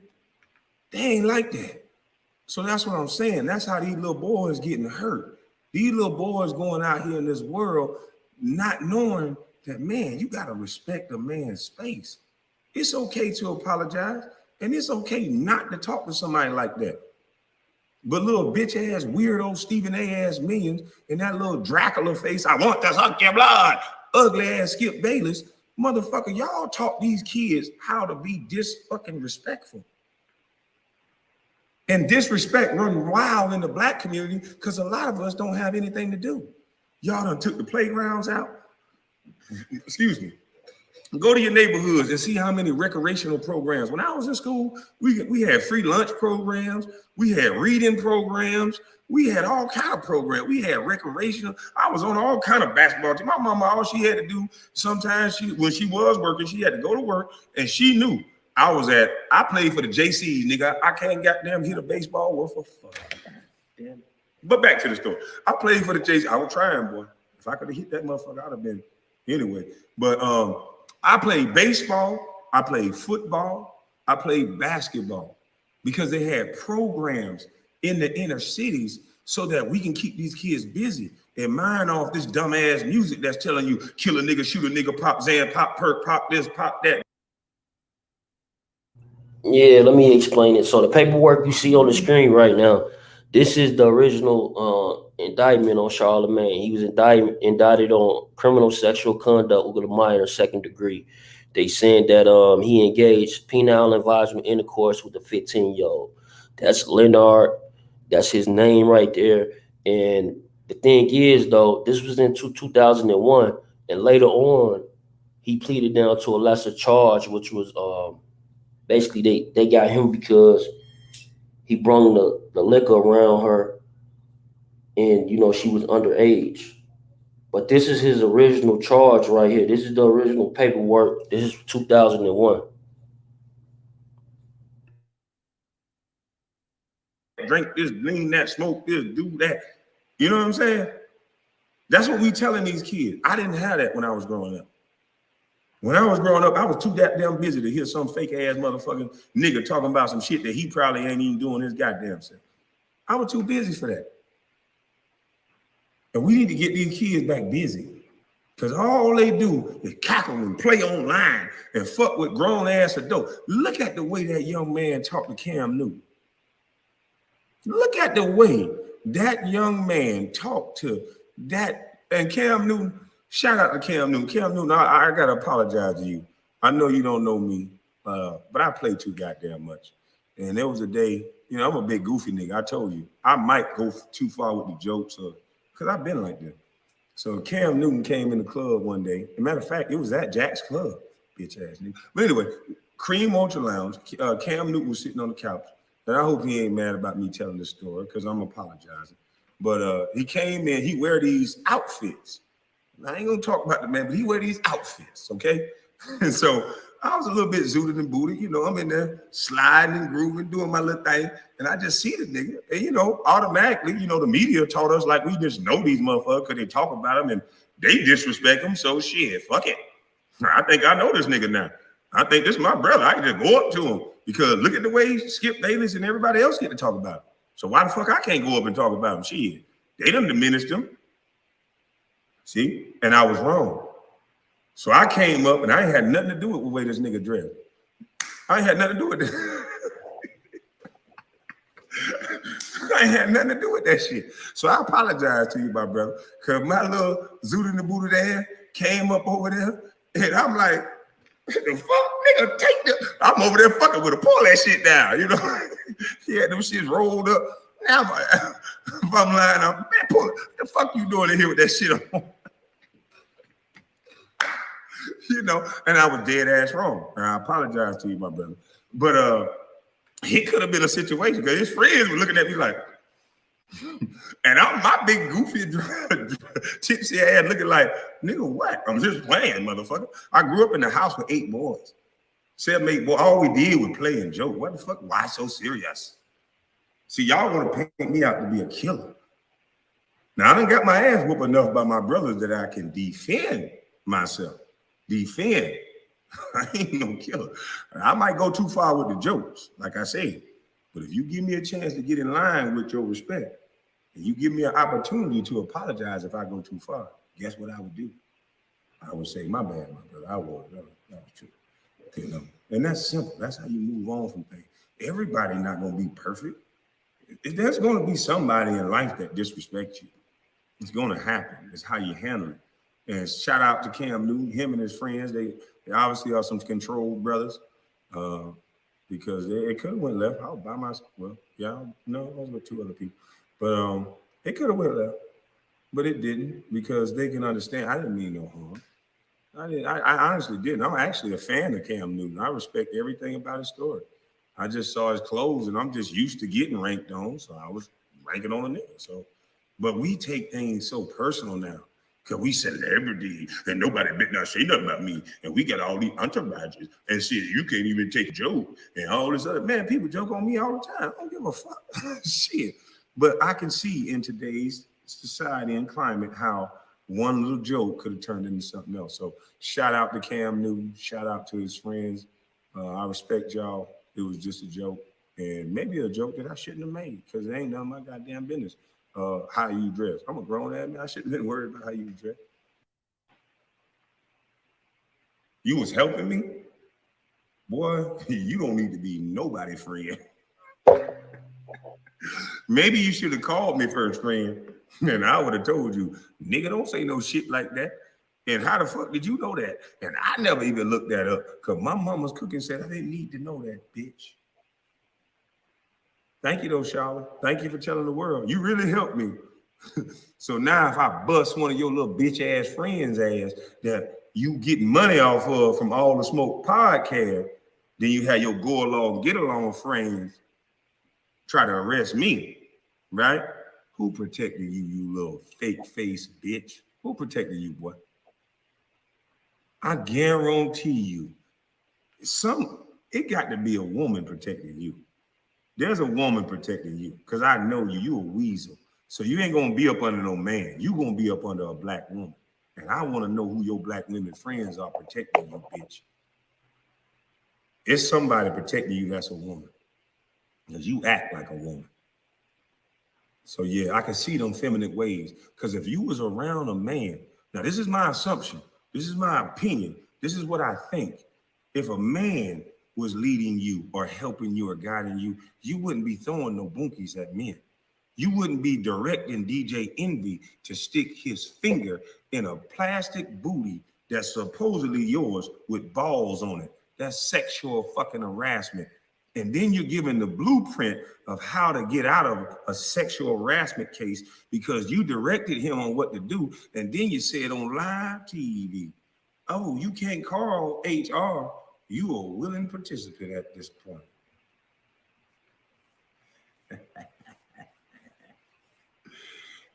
they ain't like that. So that's what I'm saying. That's how these little boys getting hurt. These little boys going out here in this world not knowing that, man, you got to respect a man's space. It's okay to apologize, and it's okay not to talk to somebody like that. But little bitch ass, weirdo Stephen A ass millions and that little Dracula face, I want to suck your blood, ugly ass Skip Bayless, motherfucker, y'all taught these kids how to be fucking respectful. And disrespect run wild in the black community because a lot of us don't have anything to do. Y'all done took the playgrounds out. Excuse me. Go to your neighborhoods and see how many recreational programs. When I was in school, we had free lunch programs. We had reading programs. We had all kind of programs. We had recreational. I was on all kind of basketball team. My mama, all she had to do, sometimes when she was working, she had to go to work, and she knew I played for the JCs, nigga. I can't goddamn hit a baseball worth a fuck. Damn. But back to the story. I played for the JCs. I was trying, boy. If I could have hit that motherfucker, I'd have been anyway. But I played baseball, I played football, I played basketball because they had programs in the inner cities so that we can keep these kids busy and mind off this dumbass music that's telling you kill a nigga, shoot a nigga, pop Zan, pop perk, pop this, pop that. Yeah, let me explain it. So the paperwork you see on the screen right now, this is the original indictment on Charlamagne. He was indicted on criminal sexual conduct with a minor, second degree. They saying that he engaged penile advisement intercourse with a 15-year-old. That's Leonard. That's his name right there. And the thing is, though, this was in 2001, and later on, he pleaded down to a lesser charge, which was basically they got him because he brung the liquor around her, and she was underage. But this is his original charge right here. This is the original paperwork. This is 2001. Drink this, lean that, smoke this, do that. You know what I'm saying? That's what we telling these kids. I didn't have that when I was growing up. When I was growing up, I was too goddamn busy to hear some fake ass motherfucking nigga talking about some shit that he probably ain't even doing his goddamn self. I was too busy for that. And we need to get these kids back busy. Because all they do is cackle and play online and fuck with grown ass adults. Look at the way that young man talked to Cam Newton. Look at the way that young man talked to that. And Cam Newton, shout out to Cam Newton. Cam Newton, I got to apologize to you. I know you don't know me, but I play too goddamn much. And there was a day, I'm a big goofy nigga. I told you, I might go too far with the jokes because I've been like that. So Cam Newton came in the club one day. As a matter of fact, it was at Jack's club, bitch ass nigga. But anyway, Cream Ultra Lounge, Cam Newton was sitting on the couch. And I hope he ain't mad about me telling this story because I'm apologizing. But he came in, he wear these outfits. I ain't gonna talk about the man, but he wear these outfits, okay? And so I was a little bit zooted and booted, I'm in there sliding and grooving, doing my little thing, and I just see the nigga, and automatically, the media taught us like we just know these motherfuckers because they talk about them and they disrespect them, so shit, fuck it. I think I know this nigga now. I think this is my brother. I can just go up to him because look at the way Skip Bayless and everybody else get to talk about him. So why the fuck I can't go up and talk about him? Shit, they done diminished him. See, and I was wrong. So I came up and I ain't had nothing to do with the way this nigga dressed. I ain't had nothing to do with that. I ain't had nothing to do with that shit. So I apologize to you, my brother, because my little zoot in the booted ass came up over there, and I'm like, what the fuck, nigga, take the. I'm over there fucking with her, pull that shit down, He had them shits rolled up. Now, if I'm lying, man, pull it. What the fuck you doing in here with that shit on? And I was dead ass wrong. And I apologize to you, my brother. But it could have been a situation because his friends were looking at me like, and I'm my big goofy tipsy ass looking like, nigga, what? I'm just playing, motherfucker. I grew up in the house with 8 boys. 7, 8 boys. All we did was play and joke. What the fuck? Why so serious? See, y'all want to paint me out to be a killer. Now, I done got my ass whooped enough by my brothers that I can defend myself. Defend. I ain't no killer. I might go too far with the jokes, like I said. But if you give me a chance to get in line with your respect, and you give me an opportunity to apologize if I go too far, guess what I would do? I would say, my bad, my brother. I would. That was true. And that's simple. That's how you move on from things. Everybody not going to be perfect. There's going to be somebody in life that disrespects you. It's going to happen. It's how you handle it. And shout out to Cam Newton, him and his friends. They obviously are some controlled brothers because it could have went left. I was by myself. Well, yeah, no, I was with 2 other people. But it could have went left. But it didn't because they can understand. I didn't mean no harm. I honestly didn't. I'm actually a fan of Cam Newton. I respect everything about his story. I just saw his clothes, and I'm just used to getting ranked on, so I was ranking on a nigga. So, but we take things so personal now because we celebrity, and nobody better not say nothing about me, and we got all these entourages, and shit, you can't even take a joke, and all this other. Man, people joke on me all the time. I don't give a fuck. Shit. But I can see in today's society and climate how one little joke could have turned into something else. So shout out to Cam Newton. Shout out to his friends. I respect y'all. It was just a joke, and maybe a joke that I shouldn't have made because it ain't none of my goddamn business how you dress. I'm a grown ass man. I shouldn't have been worried about how you dress. You was helping me? Boy, you don't need to be nobody's friend. Maybe you should have called me first, friend. And I would have told you, nigga, don't say no shit like that. And how the fuck did you know that? And I never even looked that up because my mama's cooking said I didn't need to know that, bitch. Thank you, though, Charlotte. Thank you for telling the world. You really helped me. So now if I bust one of your little bitch-ass friends' ass that you get money off of from All the Smoke podcast, then you have your go-along, get-along friends try to arrest me, right? Who protected you, you little fake face bitch? Who protected you, boy? I guarantee you, it got to be a woman protecting you. There's a woman protecting you because I know you a weasel. So you ain't gonna be up under no man. You gonna be up under a black woman. And I want to know who your black women friends are protecting you, bitch. It's somebody protecting you that's a woman. Because you act like a woman. So yeah, I can see them feminine ways. Because if you was around a man, now this is my assumption, this is my opinion, this is what I think. If a man was leading you or helping you or guiding you, you wouldn't be throwing no bunkies at men. You wouldn't be directing DJ Envy to stick his finger in a plastic booty that's supposedly yours with balls on it. That's sexual fucking harassment. And then you're given the blueprint of how to get out of a sexual harassment case because you directed him on what to do. And then you said on live TV, oh, you can't call HR. You are a willing participant at this point.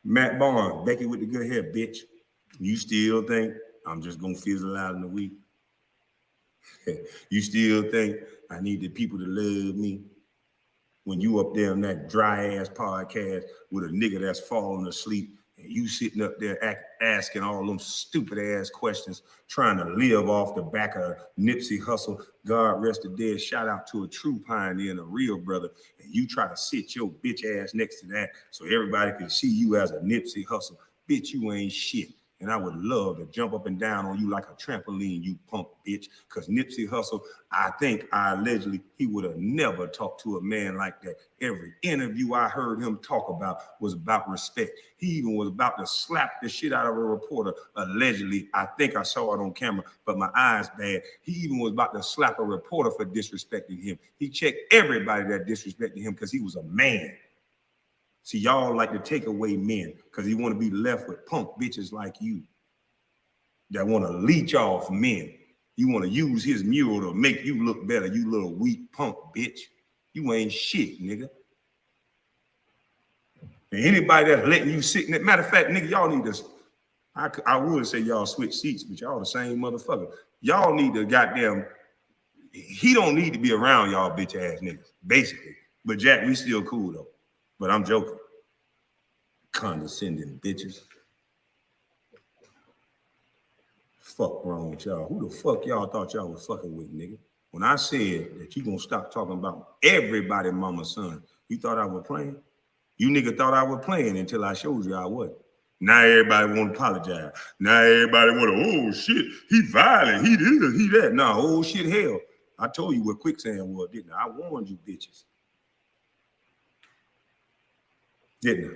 Matt Barnes, Becky with the good hair, bitch. You still think I'm just going to fizzle out in a week? You still think I need the people to love me? When you up there on that dry ass podcast with a nigga that's falling asleep and you sitting up there asking all them stupid ass questions, trying to live off the back of Nipsey Hussle. God rest the dead. Shout out to a true pioneer and a real brother. And you try to sit your bitch ass next to that so everybody can see you as a Nipsey Hussle. Bitch, you ain't shit. And I would love to jump up and down on you like a trampoline, you punk bitch. Because Nipsey Hussle, allegedly, he would have never talked to a man like that. Every interview I heard him talk about was about respect. He even was about to slap the shit out of a reporter, allegedly. I think I saw it on camera, but my eyes bad. He even was about to slap a reporter for disrespecting him. He checked everybody that disrespected him because he was a man. See, y'all like to take away men because you want to be left with punk bitches like you that want to leech off men. You want to use his mural to make you look better, you little weak punk bitch. You ain't shit, nigga. And anybody that's letting you sit in that, matter of fact, nigga, y'all need to, I would say y'all switch seats, but y'all the same motherfucker. Y'all need to goddamn, he don't need to be around y'all bitch ass niggas, basically. But Jack, we still cool though. But I'm joking. Condescending bitches. Fuck wrong with y'all. Who the fuck y'all thought y'all was fucking with, nigga? When I said that you gonna stop talking about everybody mama's son, you thought I was playing? You nigga thought I was playing until I showed you I wasn't. Now everybody want to apologize. Now everybody want to, oh shit, he violent, he this, he that. Nah, oh shit, hell. I told you what quicksand was, didn't I? I warned you bitches. Didn't I?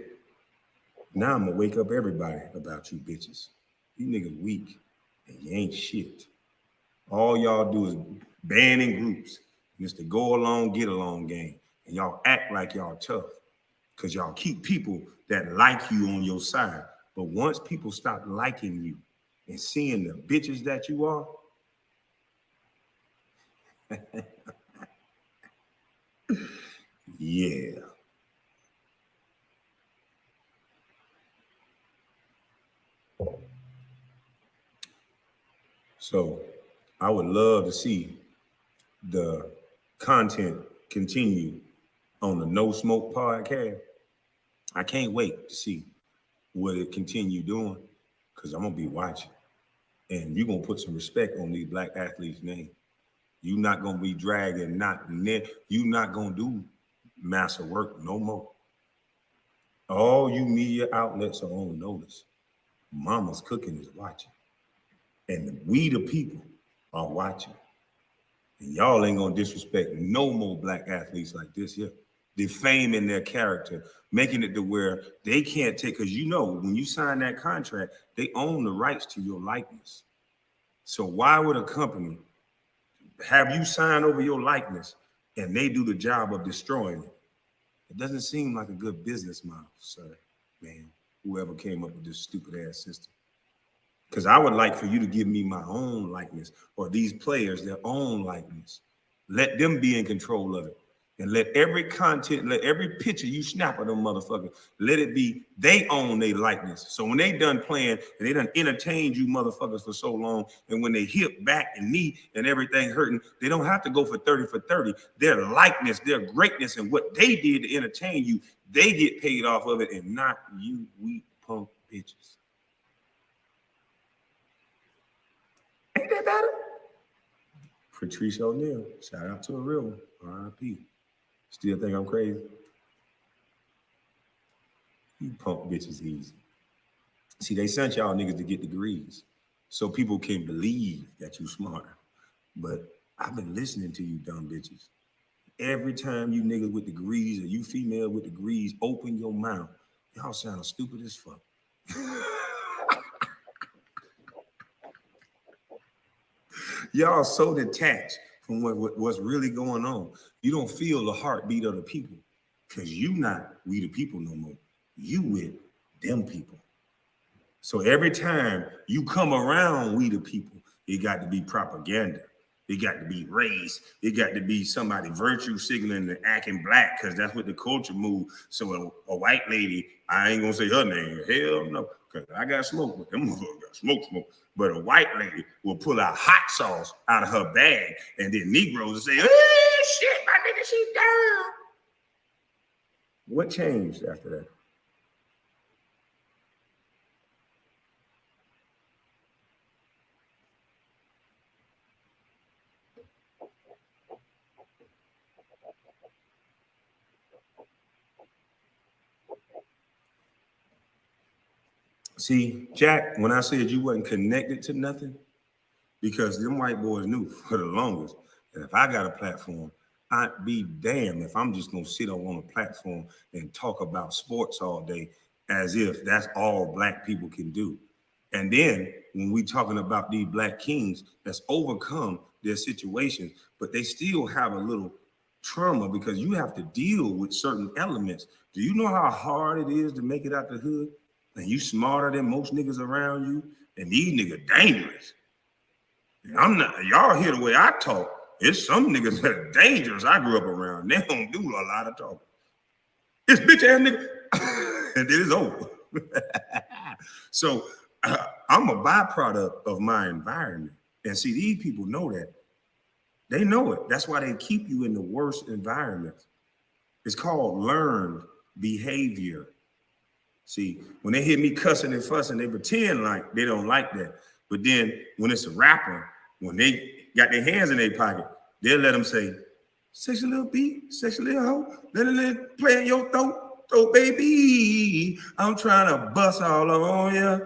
Now I'm gonna wake up everybody about you bitches. You niggas weak and you ain't shit. All y'all do is band in groups. And it's the go along, get along game. And y'all act like y'all tough because y'all keep people that like you on your side. But once people stop liking you, and seeing the bitches that you are. Yeah. So I would love to see the content continue on the No Smoke podcast. I can't wait to see what it continue doing, because I'm gonna be watching. And you're gonna put some respect on these black athletes' name. You're not gonna be dragging you're not gonna do massive work no more. All you media outlets are on notice. Mama's Cooking is watching. And we the people are watching. And y'all ain't gonna disrespect no more black athletes like this here. Defaming their character, making it to where they can't take, because you know, when you sign that contract, they own the rights to your likeness. So why would a company have you sign over your likeness and they do the job of destroying it? It doesn't seem like a good business model, sir, man, whoever came up with this stupid ass system. Because I would like for you to give me my own likeness, or these players their own likeness. Let them be in control of it. And let every content, let every picture you snap of them motherfuckers, let it be they own their likeness. So when they done playing and they done entertained you motherfuckers for so long, and when they hip, back, and knee and everything hurting, they don't have to go for 30 for 30. Their likeness, their greatness, and what they did to entertain you, they get paid off of it, and not you weak punk bitches. Ain't that better? Patrice O'Neal, shout out to a real one, R.I.P. Still think I'm crazy? You punk bitches easy. See, they sent y'all niggas to get degrees so people can believe that you smarter. But I've been listening to you dumb bitches. Every time you niggas with degrees or you female with degrees open your mouth, y'all sound stupid as fuck. Y'all so detached from what's really going on. You don't feel the heartbeat of the people, because you not we the people no more. You with them people. So every time you come around we the people, it got to be propaganda. It got to be race. It got to be somebody virtue signaling and acting black, because that's what the culture move. So a white lady, I ain't gonna say her name. Hell no, because I got smoke, but them motherfuckers got smoke. But a white lady will pull out hot sauce out of her bag, and then Negroes will say, "Oh shit, my nigga, she down." What changed after that? See, Jack, when I said you wasn't connected to nothing, because them white boys knew for the longest that if I got a platform, I'd be damned if I'm just gonna sit on a platform and talk about sports all day as if that's all black people can do. And then when we talking about these black kings that's overcome their situations, but they still have a little trauma, because you have to deal with certain elements. Do you know how hard it is to make it out the hood? And you smarter than most niggas around you, and these niggas dangerous. And I'm not, y'all hear the way I talk. It's some niggas that are dangerous I grew up around. They don't do a lot of talking. It's bitch ass nigga. And then it's over. So I'm a byproduct of my environment. And see, these people know that. They know it. That's why they keep you in the worst environments. It's called learned behavior. See, when they hear me cussing and fussing, they pretend like they don't like that. But then when it's a rapper, when they got their hands in their pocket, they'll let them say, "Sexy little beat, sexy little hoe, let it play in your throat, baby. I'm trying to bust all on ya."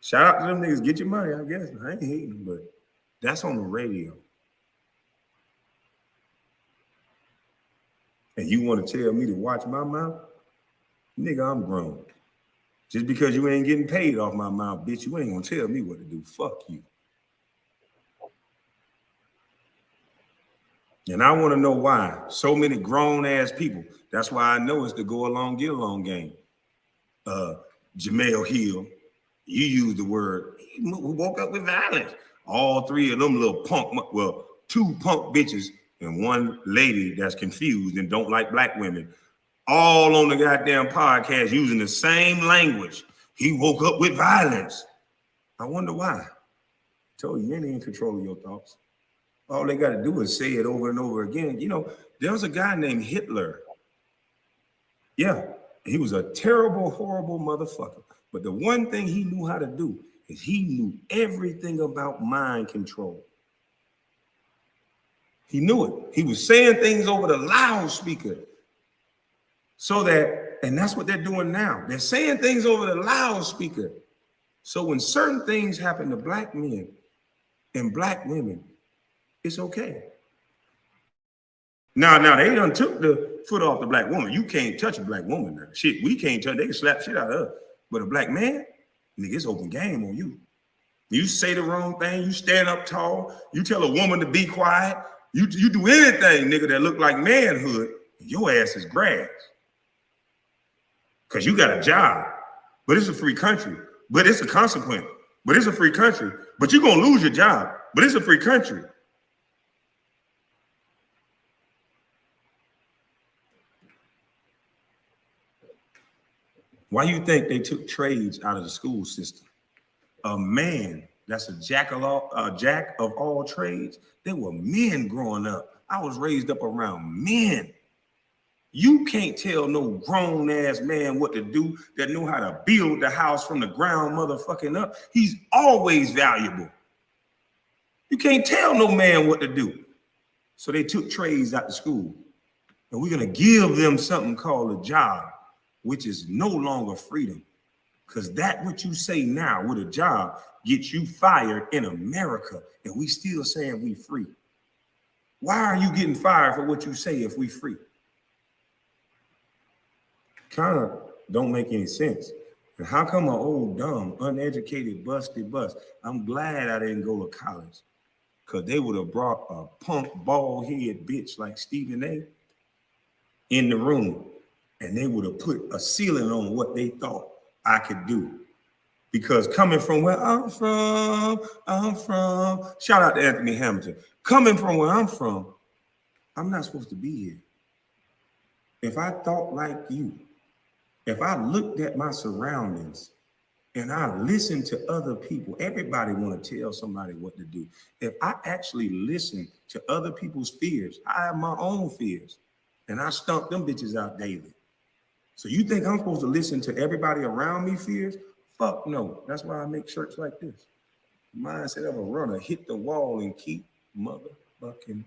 Shout out to them niggas, get your money, I guess. I ain't hating them, but that's on the radio. And you want to tell me to watch my mouth? Nigga, I'm grown. Just because you ain't getting paid off my mouth, bitch, you ain't gonna tell me what to do. Fuck you. And I want to know why so many grown ass people. That's why I know it's the go along, get along game. Jamel Hill, You use the word, he woke up with violence. All three of them little punk, well, two punk bitches and one lady that's confused and don't like black women, all on the goddamn podcast using the same language. He woke up with violence. I wonder why. I told you ain't in control of your thoughts. All they got to do is say it over and over again. You know, there was a guy named Hitler. Yeah, he was a terrible, horrible motherfucker. But the one thing he knew how to do is he knew everything about mind control. He knew it. He was saying things over the loudspeaker so that, and that's what they're doing now. They're saying things over the loudspeaker. So when certain things happen to black men and black women, it's okay. Now they done took the foot off the black woman. You can't touch a black woman now. Shit, we can't touch. They can slap shit out of us. But a black man, nigga, it's open game on you. You say the wrong thing. You stand up tall. You tell a woman to be quiet. You do anything, nigga, that look like manhood. Your ass is grass. Because you got a job. But it's a free country. But it's a consequence. But it's a free country. But you're going to lose your job. But it's a free country. Why you think they took trades out of the school system? A man that's a jack of all trades. They were men growing up. I was raised up around men. You can't tell no grown ass man what to do that know how to build the house from the ground motherfucking up. He's always valuable. You can't tell no man what to do. So they took trades out of school. And we're going to give them something called a job, which is no longer freedom. Because that what you say now with a job gets you fired in America. And we still saying we free. Why are you getting fired for what you say if we free? Kind of don't make any sense. And how come an old, dumb, uneducated, busted bus? I'm glad I didn't go to college. Because they would have brought a punk, bald-head bitch like Stephen A. in the room. And they would have put a ceiling on what they thought I could do. Because coming from where I'm from, shout out to Anthony Hamilton. Coming from where I'm from, I'm not supposed to be here. If I thought like you, if I looked at my surroundings and I listened to other people, everybody want to tell somebody what to do. If I actually listen to other people's fears, I have my own fears and I stomp them bitches out daily. So you think I'm supposed to listen to everybody around me fears? Fuck no. That's why I make shirts like this. Mindset of a runner, hit the wall and keep motherfucking running.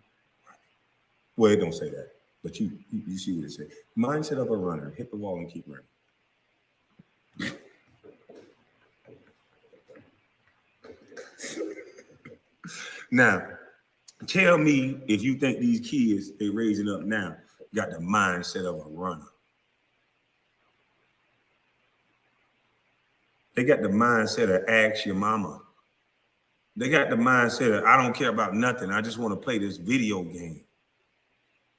Well, it don't say that, but you see what it says. Mindset of a runner, hit the wall and keep running. Now, tell me if you think these kids they raising up now got the mindset of a runner. They got the mindset of ask your mama. They got the mindset of I don't care about nothing. I just want to play this video game.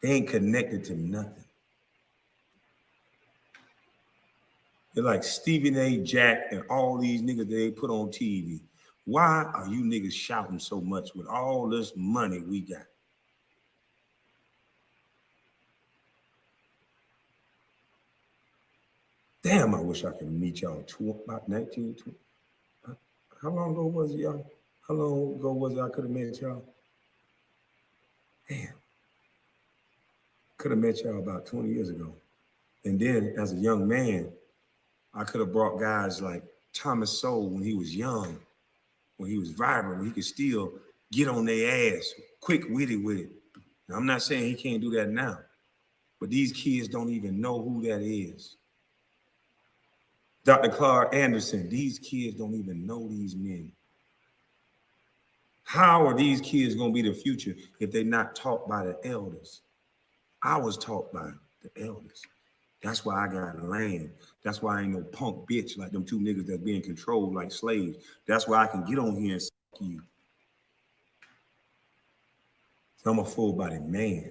They ain't connected to nothing. They're like Stephen A, Jack, and all these niggas that they put on TV. Why are you niggas shouting so much with all this money we got? Damn, I wish I could meet y'all about 1920. How long ago was it, y'all? How long ago was it I could have met y'all? Damn. Could have met y'all about 20 years ago. And then as a young man, I could have brought guys like Thomas Sowell when he was young, when he was vibrant, when he could still get on their ass, quick witty with it. Now, I'm not saying he can't do that now, but these kids don't even know who that is. Dr. Clark Anderson, these kids don't even know these men. How are these kids going to be the future if they're not taught by the elders? I was taught by the elders. That's why I got land. That's why I ain't no punk bitch like them two niggas that's being controlled like slaves. That's why I can get on here and suck you. I'm a full-bodied man.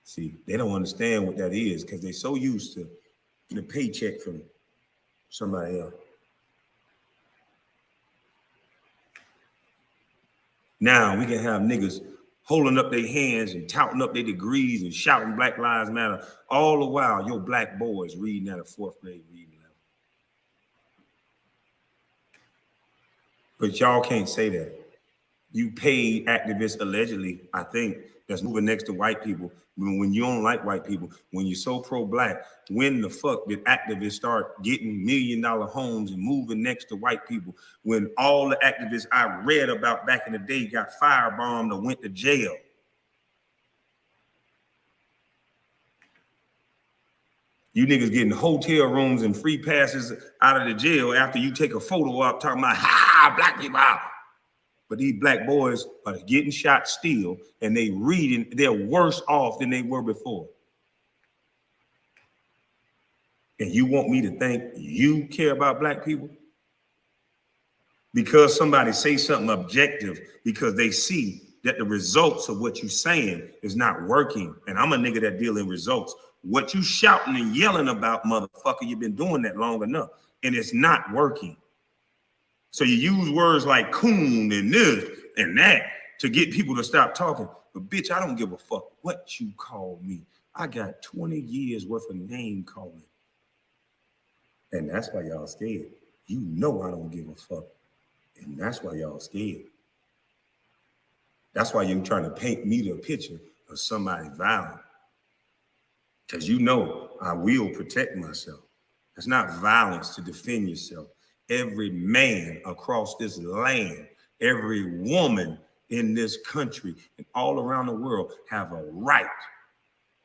See, they don't understand what that is because they're so used to getting a paycheck from somebody else. Now we can have niggas holding up their hands and touting up their degrees and shouting Black Lives Matter, all the while your black boys reading at a 4th grade reading level. But y'all can't say that. You paid activists allegedly, I think, that's moving next to white people. When you don't like white people, when you're so pro-black, when the fuck did activists start getting $1 million homes and moving next to white people? When all the activists I read about back in the day got firebombed or went to jail. You niggas getting hotel rooms and free passes out of the jail after you take a photo up talking about, ha, black people out. But these black boys are getting shot still, and they're worse off than they were before. And you want me to think you care about black people? Because somebody say something objective, because they see that the results of what you're saying is not working. And I'm a nigga that deal in results. What you shouting and yelling about, motherfucker, you've been doing that long enough, and it's not working. So you use words like coon and this and that to get people to stop talking. But bitch, I don't give a fuck what you call me. I got 20 years worth of name calling. And that's why y'all scared. You know I don't give a fuck. And that's why y'all scared. That's why you're trying to paint me the picture of somebody violent. Because you know I will protect myself. It's not violence to defend yourself. Every man across this land, every woman in this country and all around the world have a right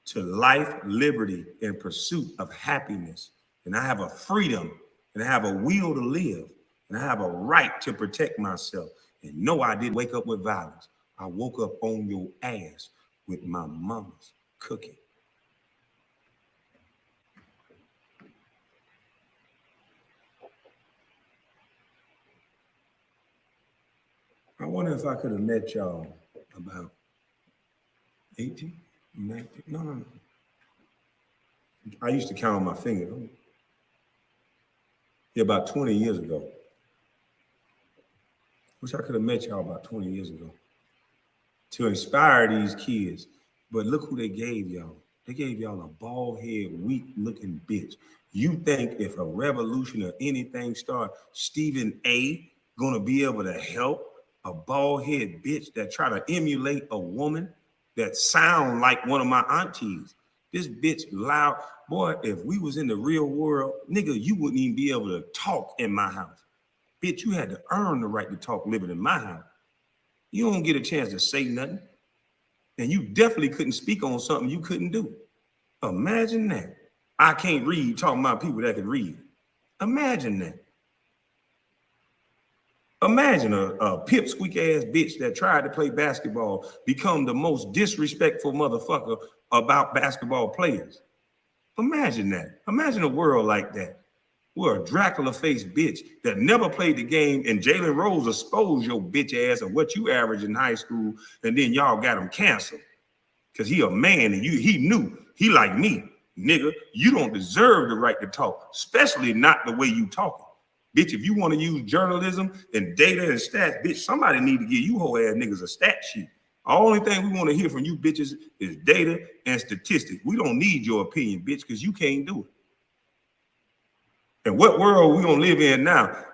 to life, liberty, and pursuit of happiness. And I have a freedom and I have a will to live and I have a right to protect myself. And no, I didn't wake up with violence. I woke up on your ass with my mama's cooking. I wonder if I could have met y'all about 18, 19, no. I used to count on my finger. Yeah, about 20 years ago. Wish I could have met y'all about 20 years ago to inspire these kids. But look who they gave y'all. They gave y'all a bald head, weak looking bitch. You think if a revolution or anything start, Stephen A. gonna be able to help a bald head bitch that try to emulate a woman that sound like one of my aunties? This bitch loud. Boy, if we was in the real world, nigga, you wouldn't even be able to talk in my house. Bitch, you had to earn the right to talk living in my house. You don't get a chance to say nothing. And you definitely couldn't speak on something you couldn't do. Imagine that. I can't read talking about people that can read. Imagine that. Imagine a pipsqueak ass bitch that tried to play basketball become the most disrespectful motherfucker about basketball players. Imagine that. Imagine a world like that. We're a Dracula-faced bitch that never played the game, and Jalen Rose exposed your bitch ass of what you averaged in high school, and then y'all got him canceled. Because he a man, and he knew. He like me, nigga. You don't deserve the right to talk, especially not the way you talking. Bitch, if you want to use journalism and data and stats, bitch, somebody need to give you whole ass niggas a stat sheet. The only thing we want to hear from you bitches is data and statistics. We don't need your opinion, bitch, because you can't do it. And what world we gonna live in now?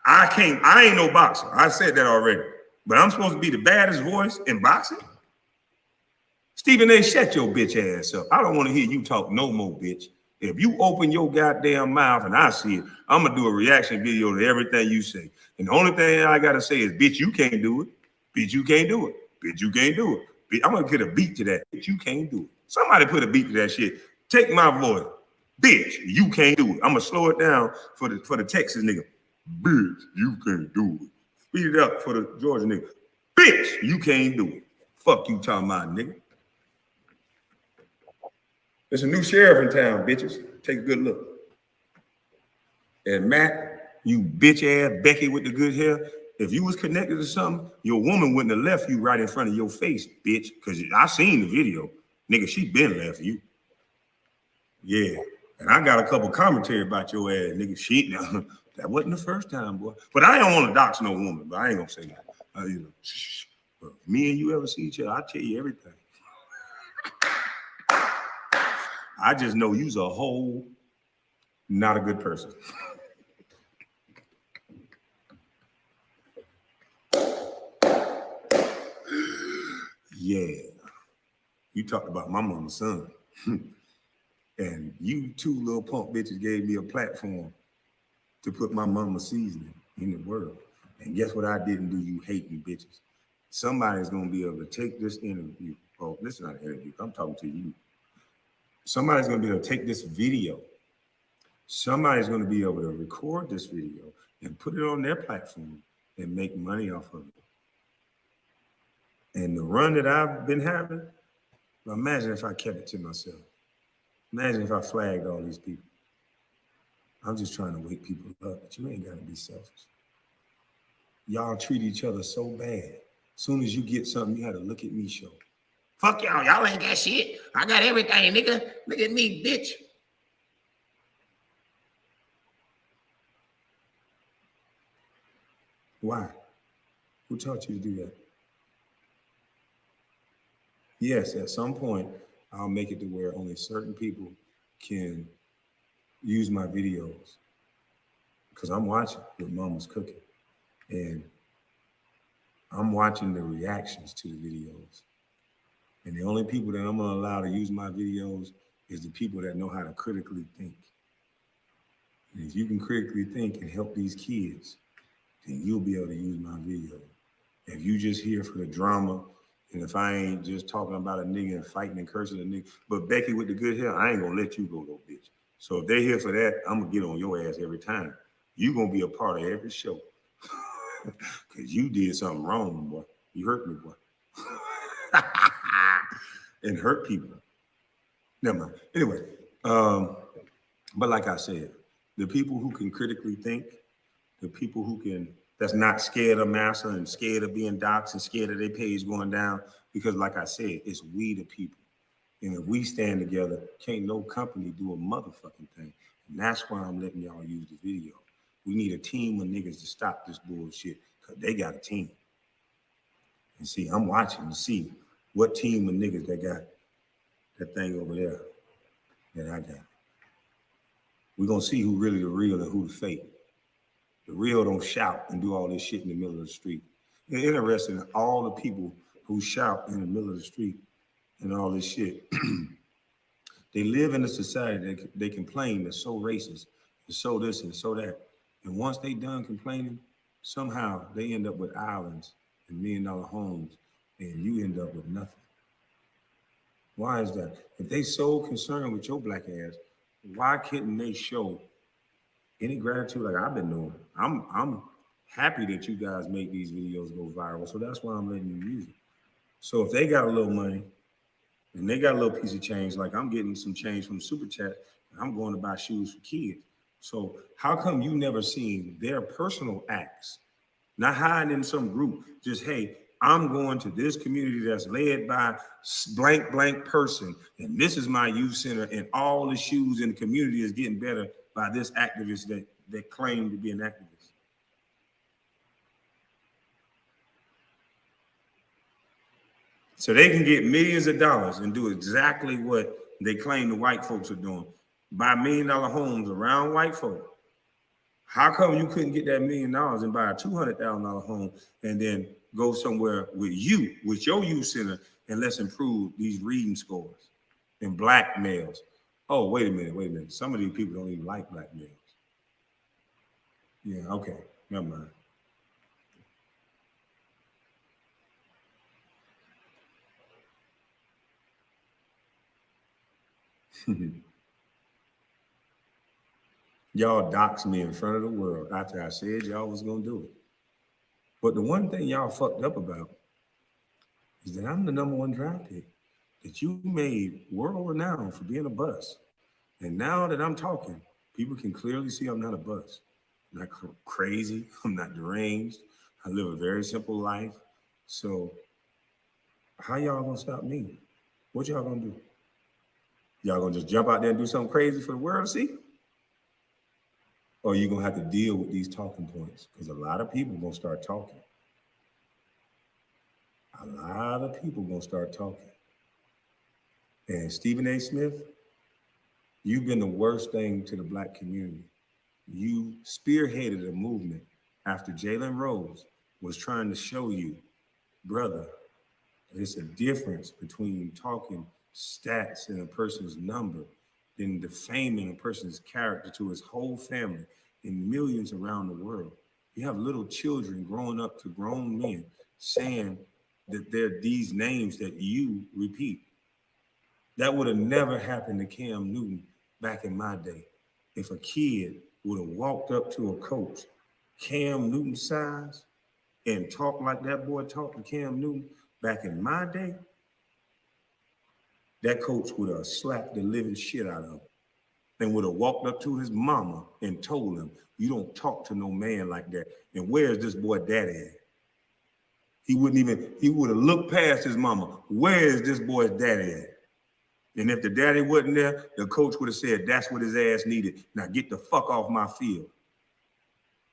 I ain't no boxer. I said that already. But I'm supposed to be the baddest voice in boxing? Stephen A., shut your bitch ass up. I don't want to hear you talk no more, bitch. If you open your goddamn mouth and I see it, I'm gonna do a reaction video to everything you say. And the only thing I gotta say is, bitch, you can't do it. Bitch, you can't do it. Bitch, you can't do it. Bitch, I'm gonna get a beat to that. Bitch, you can't do it. Somebody put a beat to that shit. Take my voice. Bitch, you can't do it. I'm gonna slow it down for the Texas nigga. Bitch, you can't do it. Speed it up for the Georgia nigga. Bitch, you can't do it. Fuck you talking about, nigga. There's a new sheriff in town, bitches. Take a good look. And Matt, you bitch ass Becky with the good hair, if you was connected to something, your woman wouldn't have left you right in front of your face, bitch. Because I seen the video. Nigga, she been left you. Yeah. And I got a couple commentary about your ass, nigga. She, that wasn't the first time, boy. But I don't want to dox no woman, but I ain't gonna say that. But if me and you ever see each other, I'll tell you everything. I just know you's a whole, not a good person. Yeah. You talked about my mama's son. And you two little punk bitches gave me a platform to put my mama's seasoning in the world. And guess what I didn't do, you hating bitches? Somebody's gonna be able to take this interview. Oh, this is not an interview, I'm talking to you. Somebody's gonna be able to take this video. Somebody's gonna be able to record this video and put it on their platform and make money off of it. And the run that I've been having, well, imagine if I kept it to myself. Imagine if I flagged all these people. I'm just trying to wake people up, but you ain't gotta be selfish. Y'all treat each other so bad. As soon as you get something, you had to look at me show. Fuck y'all, y'all ain't got shit. I got everything, nigga. Look at me, bitch. Why? Who taught you to do that? Yes, at some point, I'll make it to where only certain people can use my videos. Because I'm watching what mama's cooking. And I'm watching the reactions to the videos. And the only people that I'm gonna allow to use my videos is the people that know how to critically think. And if you can critically think and help these kids, then you'll be able to use my video. If you just here for the drama, and if I ain't just talking about a nigga and fighting and cursing a nigga, but Becky with the good hair, I ain't gonna let you go, no bitch. So if they're here for that, I'm gonna get on your ass every time. You gonna be a part of every show. Cause you did something wrong, boy. You hurt me, boy. And hurt people. Never mind. Anyway, but like I said, the people who can critically think, the people who can, that's not scared of massa and scared of being doxxed and scared of their page going down, because like I said, it's we the people. And if we stand together, can't no company do a motherfucking thing. And that's why I'm letting y'all use the video. We need a team of niggas to stop this bullshit, because they got a team. And see, I'm watching to see what team of niggas that got that thing over there that I got. We're gonna see who really the real and who the fake. The real don't shout and do all this shit in the middle of the street. It's interesting, all the people who shout in the middle of the street and all this shit, they live in a society that they complain that's so racist, and so this and so that. And once they done complaining, somehow they end up with islands and $1 million homes, and you end up with nothing. Why is that? If they so concerned with your black ass, why couldn't they show any gratitude like I've been doing? I'm happy that you guys make these videos go viral, so that's why I'm letting you use it. So if they got a little money and they got a little piece of change, like I'm getting some change from Super Chat, I'm going to buy shoes for kids. So how come you never seen their personal acts, not hiding in some group, just, hey, I'm going to this community that's led by blank, blank person, and this is my youth center, and all the shoes in the community is getting better by this activist that claimed to be an activist. So they can get millions of dollars and do exactly what they claim the white folks are doing. Buy $1 million homes around white folk. How come you couldn't get that $1 million and buy a $200,000 home and then go somewhere with you, with your youth center, and let's improve these reading scores and black males? Oh, wait a minute. Some of these people don't even like black males. Yeah, okay, never mind. Y'all doxed me in front of the world after I said y'all was gonna do it. But the one thing y'all fucked up about is that I'm the #1 draft pick, that you made world renowned for being a bust. And now that I'm talking, people can clearly see I'm not a bust. I'm not crazy, I'm not deranged. I live a very simple life. So how y'all gonna stop me? What y'all gonna do? Y'all gonna just jump out there and do something crazy for the world to see? Or you're gonna have to deal with these talking points, because a lot of people gonna start talking. a lot of people gonna start talking. And Stephen A. Smith, you've been the worst thing to the black community. You spearheaded a movement after Jalen Rose was trying to show you, brother, there's a difference between talking stats in a person's number than defaming a person's character to his whole family and millions around the world. You have little children growing up to grown men saying that they're these names that you repeat. That would have never happened to Cam Newton back in my day. If a kid would have walked up to a coach, Cam Newton size, and talked like that boy talked to Cam Newton back in my day, that coach would have slapped the living shit out of him and would have walked up to his mama and told him, you don't talk to no man like that. And where's this boy daddy at? He would have looked past his mama. Where is this boy's daddy at? And if the daddy wasn't there, the coach would have said, that's what his ass needed. Now get the fuck off my field.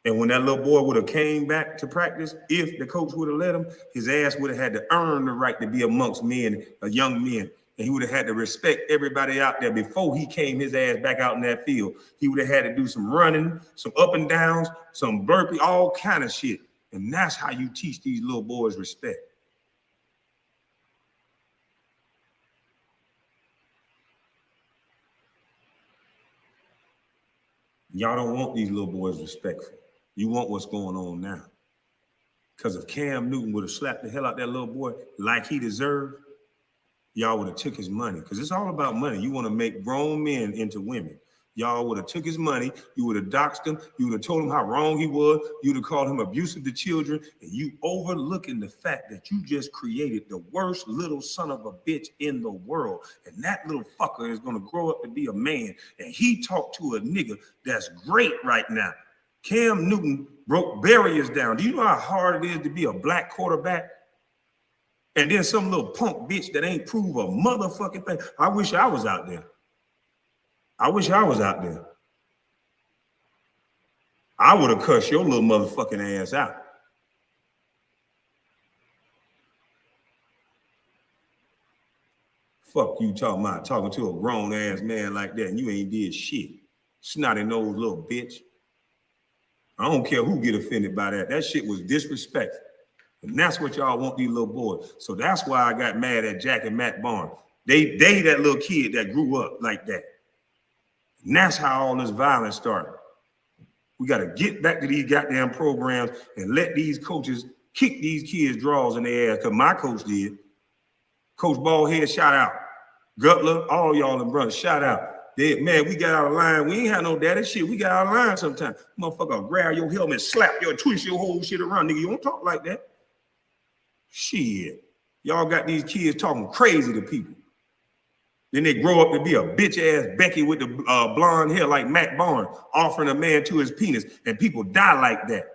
And when that little boy would have came back to practice, if the coach would have let him, his ass would have had to earn the right to be amongst men, young men. And he would have had to respect everybody out there before he came his ass back out in that field. He would have had to do some running, some up and downs, some burpee, all kind of shit. And that's how you teach these little boys respect. Y'all don't want these little boys respectful. You want what's going on now. Because if Cam Newton would have slapped the hell out that little boy like he deserved, y'all would have took his money. Because it's all about money. You want to make grown men into women. Y'all would have took his money. You would have doxed him. You would have told him how wrong he was. You would have called him abusive to children. And you overlooking the fact that you just created the worst little son of a bitch in the world. And that little fucker is going to grow up to be a man. And he talked to a nigga that's great right now. Cam Newton broke barriers down. Do you know how hard it is to be a black quarterback? And then some little punk bitch that ain't prove a motherfucking thing. I wish I was out there. I wish I was out there. I would have cussed your little motherfucking ass out. Fuck you talking about talking to a grown ass man like that and you ain't did shit. Snotty nose little bitch. I don't care who get offended by that. That shit was disrespectful. And that's what y'all want these little boys. So that's why I got mad at Jack and Matt Barnes. They that little kid that grew up like that. And that's how all this violence started. We got to get back to these goddamn programs and let these coaches kick these kids' draws in their ass, because my coach did. Coach Ballhead, shout out. Gutler, all y'all and brothers, shout out. Man, we got out of line. We ain't had no daddy shit. We got out of line sometimes. Motherfucker, grab your helmet, slap your, twist your whole shit around. Nigga, you don't talk like that. Shit. Y'all got these kids talking crazy to people. Then they grow up to be a bitch-ass Becky with the blonde hair like Matt Barnes, offering a man to his penis, and people die like that.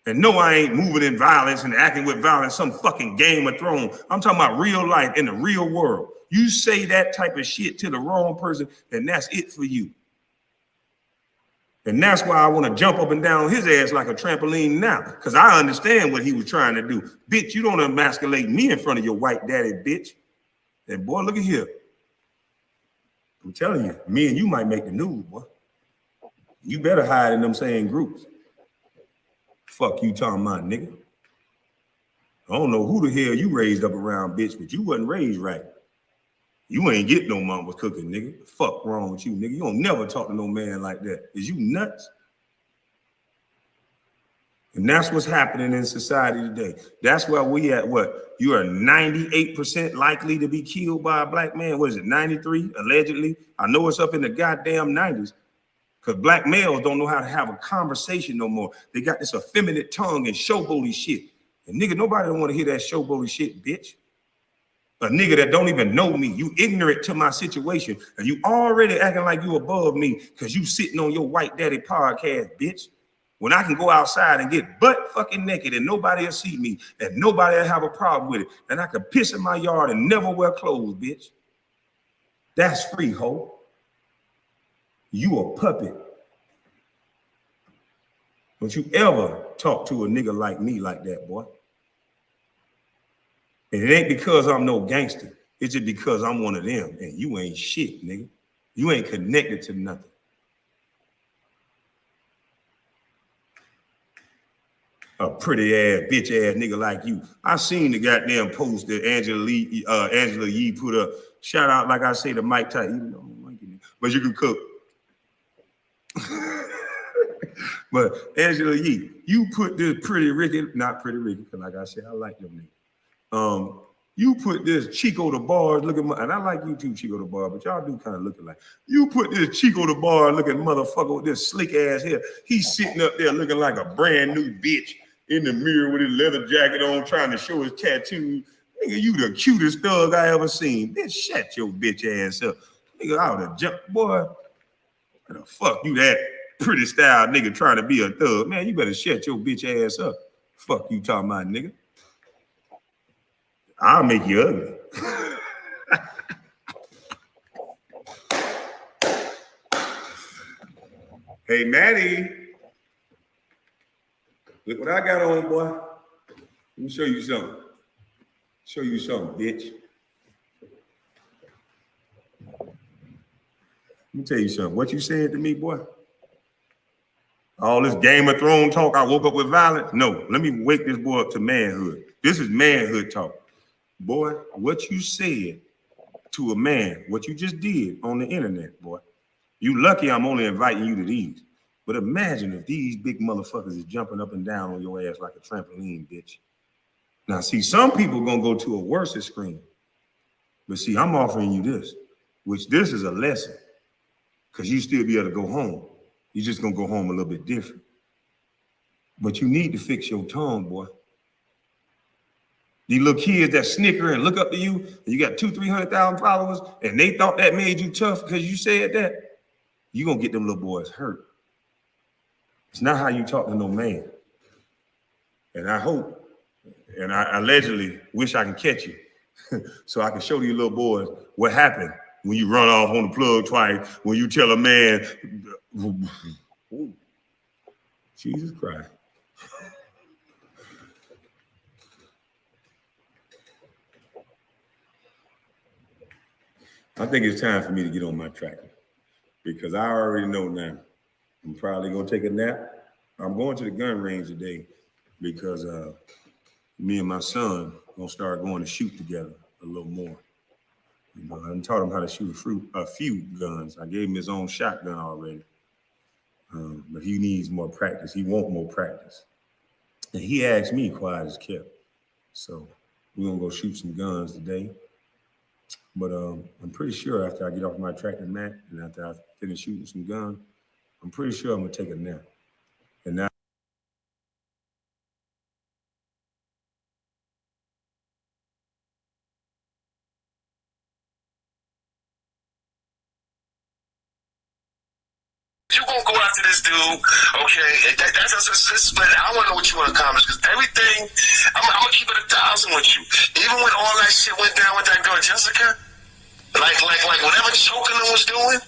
And no, I ain't moving in violence and acting with violence, some fucking Game of Thrones. I'm talking about real life in the real world. You say that type of shit to the wrong person, and that's it for you. And that's why I want to jump up and down his ass like a trampoline now, because I understand what he was trying to do. Bitch, you don't emasculate me in front of your white daddy, bitch. And boy, look at here. I'm telling you, me and you might make the news, boy. You better hide in them same groups. Fuck you talking about, nigga. I don't know who the hell you raised up around, bitch, but you wasn't raised right. You ain't get no mama's cooking, nigga. The fuck wrong with you, nigga? You don't never talk to no man like that. Is you nuts? And that's what's happening in society today. That's why we at what? You are 98% likely to be killed by a black man. What is it, 93, allegedly? I know it's up in the goddamn 90s. Because black males don't know how to have a conversation no more. They got this effeminate tongue and showboaty shit. And nigga, nobody don't want to hear that showboaty shit, bitch. A nigga that don't even know me. You ignorant to my situation. And you already acting like you above me because you sitting on your white daddy podcast, bitch. When I can go outside and get butt fucking naked and nobody will see me and nobody will have a problem with it. And I can piss in my yard and never wear clothes, bitch. That's free, ho. You a puppet. Don't you ever talk to a nigga like me like that, boy. And it ain't because I'm no gangster. It's just because I'm one of them. And you ain't shit, nigga. You ain't connected to nothing. A pretty ass, bitch ass nigga like you. I seen the goddamn post that Angela Yee put up. Shout out, like I say, to Mike Tyson. Even though I don't like it, but you can cook. But Angela Yee, you put this Pretty Ricky, not Pretty Ricky, because like I said, I like them niggas. You put this Chico the Bar looking, and I like you too, Chico the Bar, but y'all do kind of look alike. You put this Chico the Bar looking motherfucker with this slick ass hair. He's sitting up there looking like a brand new bitch in the mirror with his leather jacket on, trying to show his tattoo. Nigga, you the cutest thug I ever seen. Bitch, shut your bitch ass up. Nigga, I would have jumped, boy. What the fuck you that pretty style nigga trying to be a thug? Man, you better shut your bitch ass up. Fuck you talking about, nigga. I'll make you ugly. Hey, Maddie. Look what I got on, boy. Let me show you something. Show you something, bitch. Let me tell you something. What you said to me, boy? All this Game of Thrones talk, I woke up with violence? No, let me wake this boy up to manhood. This is manhood talk. Boy, what you said to a man, what you just did on the internet, boy. You lucky I'm only inviting you to these. But imagine if these big motherfuckers is jumping up and down on your ass like a trampoline, bitch. Now, see, some people gonna go to a worse extreme. But see, I'm offering you this, which this is a lesson. Because you still be able to go home. You're just gonna go home a little bit different. But you need to fix your tongue, boy. These little kids that snicker and look up to you, and you got 200,000-300,000 followers, and they thought that made you tough because you said that, you're gonna get them little boys hurt. It's not how you talk to no man. And I hope, and I allegedly wish I can catch you so I can show these little boys what happened when you run off on the plug twice, when you tell a man, ooh, Jesus Christ. I think it's time for me to get on my tractor because I already know now I'm probably going to take a nap. I'm going to the gun range today because me and my son going to start going to shoot together a little more. You know, I taught him how to shoot a few guns. I gave him his own shotgun already, but he needs more practice. He wants more practice. And he asked me quiet as kept. So we're going to go shoot some guns today. But I'm pretty sure after I get off my tractor mat and after I finish shooting some guns, I'm pretty sure I'm going to take a nap. And now you gonna go after this dude, okay? But I want to know what you want to accomplish because everything, I'm gonna keep it 1,000 with you. Even when all that shit went down with that girl Jessica, like whatever choking them was doing,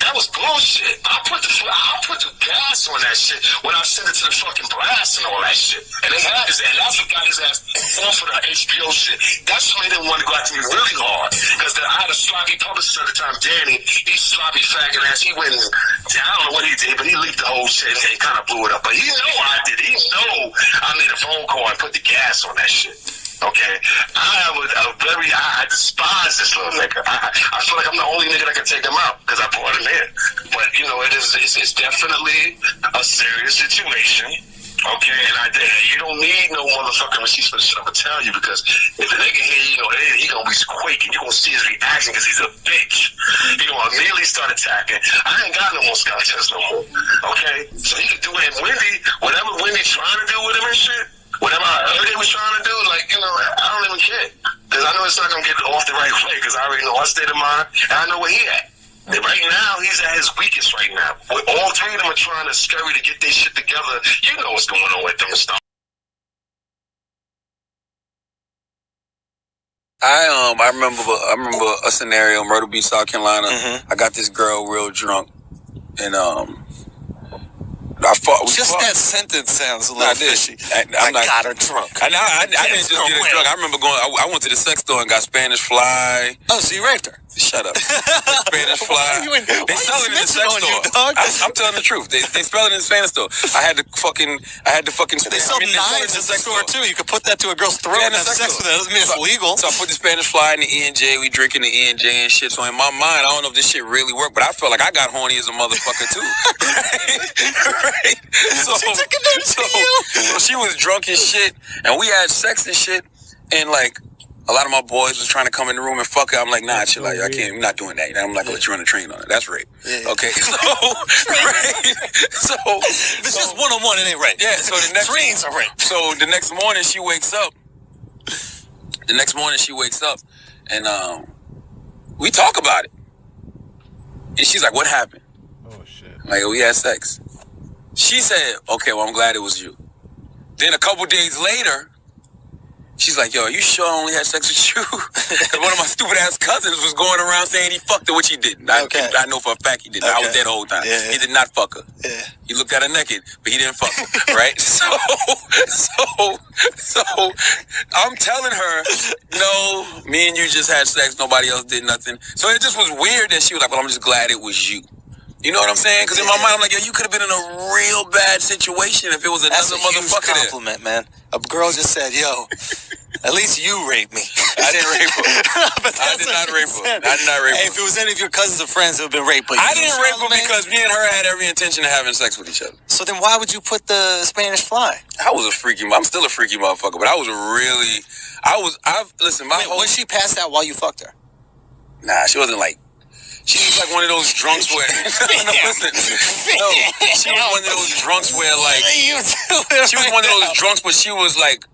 that was bullshit. I'll put the gas on that shit when I send it to the fucking blast and all that shit. And they had his, and that's what got his ass off of the HBO shit. That's why they didn't want to go after me really hard. Because I had a sloppy publicist at the time, Danny. He's sloppy faggot ass. He went, I don't know what he did, but he leaked the whole shit and kind of blew it up. But he know I did. He know I made a phone call and put the gas on that shit. Okay, I despise this little nigga. I feel like I'm the only nigga that can take him out because I brought him in. But you know, it's definitely a serious situation. Okay, and you don't need no motherfucking receipts for the shit I'm gonna tell you because if the nigga here, you know, he gonna be quaking. You gonna see his reaction because he's a bitch. He gonna immediately start attacking. I ain't got no more skeletons no more. Okay, so he can do it. And Wendy, whatever Wendy trying to do with him and shit. Whatever I heard they was trying to do, like, you know, I don't even care. Because I know it's not going to get off the right way because I already know our state of mind and I know where he at. And right now, he's at his weakest right now. With all three of them are trying to scurry to get their shit together. You know what's going on with them and stuff. I remember a scenario in Myrtle Beach, South Carolina. I got this girl real drunk and I That sentence sounds a little fishy. I got her drunk. I didn't just get her drunk. I remember going. I went to the sex store and got Spanish Fly. Oh, so you raped her? Shut up. Spanish Fly. They sell it in the sex store. I'm telling the truth. They spell it in the Spanish store. I had to fucking. They sell knives in the store too. You could put that to a girl's throat and have sex with it. That doesn't mean it's illegal. So I put the Spanish Fly in the E&J. We drinking the E&J and shit. So in my mind, I don't know if this shit really worked, but I felt like I got horny as a motherfucker too. Right? So she was drunk as shit, and we had sex and shit, and like a lot of my boys was trying to come in the room and fuck her. I'm like, nah, chill, like I can't. I'm not doing that. I'm not gonna let you run a train on it. That's rape. Yeah. Okay, so right. So if it's just one-on-one, it ain't rape. Yeah. So the next trains are rape. So the next morning she wakes up. And we talk about it, and she's like, "What happened?" Oh shit. Like, we had sex. She said, "Okay, well, I'm glad it was you." Then a couple days later, she's like, "Yo, are you sure I only had sex with you?" And one of my stupid ass cousins was going around saying he fucked her, which he didn't. I know for a fact he didn't. I was there the whole time. Yeah. He did not fuck her. Yeah. He looked at her naked, but he didn't fuck her. Right? So I'm telling her, no, me and you just had sex. Nobody else did nothing. So it just was weird that she was like, "Well, I'm just glad it was you." You know what I'm saying? Because in my mind, I'm like, yo, you could have been in a real bad situation if it was another motherfucker there. Compliment, man. A girl just said, yo, at least you raped me. I didn't rape her. I did not rape her. Hey, if it was any of your cousins or friends, it would have been rape. But I didn't rape her because me and her had every intention of having sex with each other. So then why would you put the Spanish Fly? I'm still a freaky motherfucker, but Was she passed out while you fucked her? Nah, she wasn't like, she was like one of those drunks where, she was one of those drunks where like, she was one of those drunks where she was like,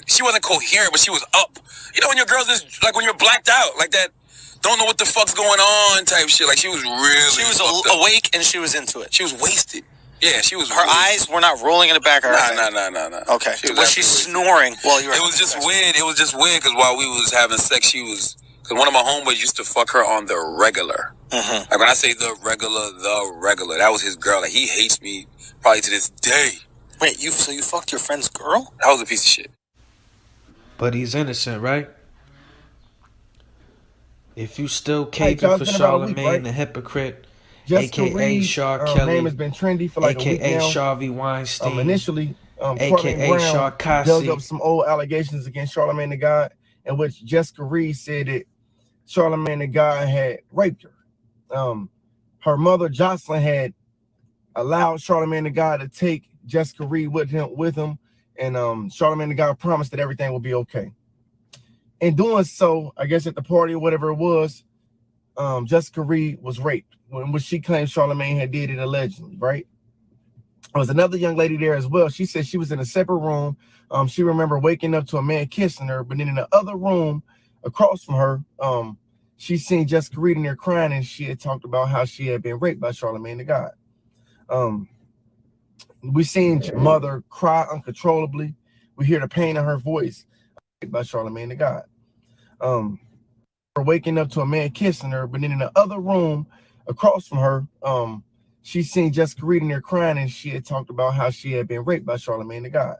she wasn't coherent, but she was up. You know when your girl's just, like when you're blacked out, like that, don't know what the fuck's going on type shit. Like she was awake and she was into it. She was wasted. Yeah, she was. Her eyes were not rolling in the back of her head. No. Okay. Was she snoring while you were? It was just weird. It was just weird because while we was having sex, because one of my homeboys used to fuck her on the regular. Mm-hmm. Like when I say the regular, that was his girl. Like he hates me probably to this day. Wait, so you fucked your friend's girl? That was a piece of shit. But he's innocent, right? If you still caping for Charlamagne, the hypocrite, aka Shaw Kelly, name has been trendy for like aka a week now. Harvey Weinstein, Initially, aka Shaw Cassie, dug up some old allegations against Charlamagne the God, in which Jessica Reed said that Charlamagne the God had raped her. Her mother Jocelyn had allowed Charlamagne the God to take Jessica Reed with him, and Charlamagne the God promised that everything would be okay. In doing so, I guess at the party or whatever it was, Jessica Reed was raped, which she claimed Charlamagne had did it allegedly, right? There was another young lady there as well. She said she was in a separate room. She remembered waking up to a man kissing her, but then in the other room across from her, she seen Jessica Reed in there crying, and she had talked about how she had been raped by Charlamagne the God. We seen mother cry uncontrollably. We hear the pain in her voice by Charlamagne the God. Waking up to a man kissing her, but then in the other room across from her, she seen Jessica Reed in there crying, and she had talked about how she had been raped by Charlamagne the God.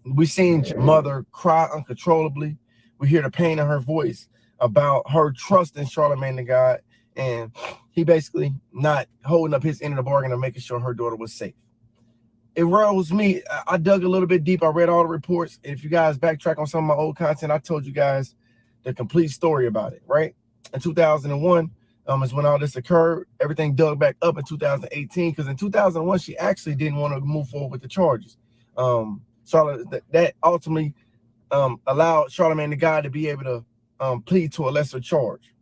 We seen mother cry uncontrollably. We hear the pain in her voice about her trusting Charlamagne the God, and he basically not holding up his end of the bargain and making sure her daughter was safe. It rose me. I dug a little bit deep. I read all the reports. If you guys backtrack on some of my old content, I told you guys the complete story about it, right? In 2001 is when all this occurred. Everything dug back up in 2018 because in 2001, she actually didn't want to move forward with the charges. That ultimately allowed Charlamagne the God to be able to plead to a lesser charge.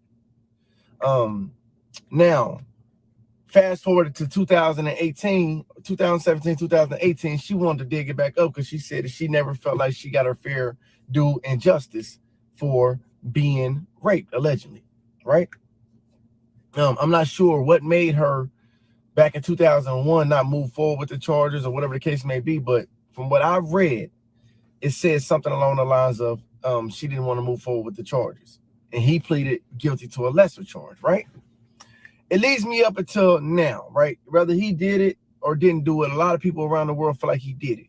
Now, fast forward to 2017, 2018, she wanted to dig it back up because she said that she never felt like she got her fair due and justice for being raped, allegedly, right? I'm not sure what made her back in 2001 not move forward with the charges or whatever the case may be, but from what I've read, it says something along the lines of she didn't want to move forward with the charges, and he pleaded guilty to a lesser charge, right? it leads me up until now, right? Whether he did it or didn't do it, a lot of people around the world feel like he did it.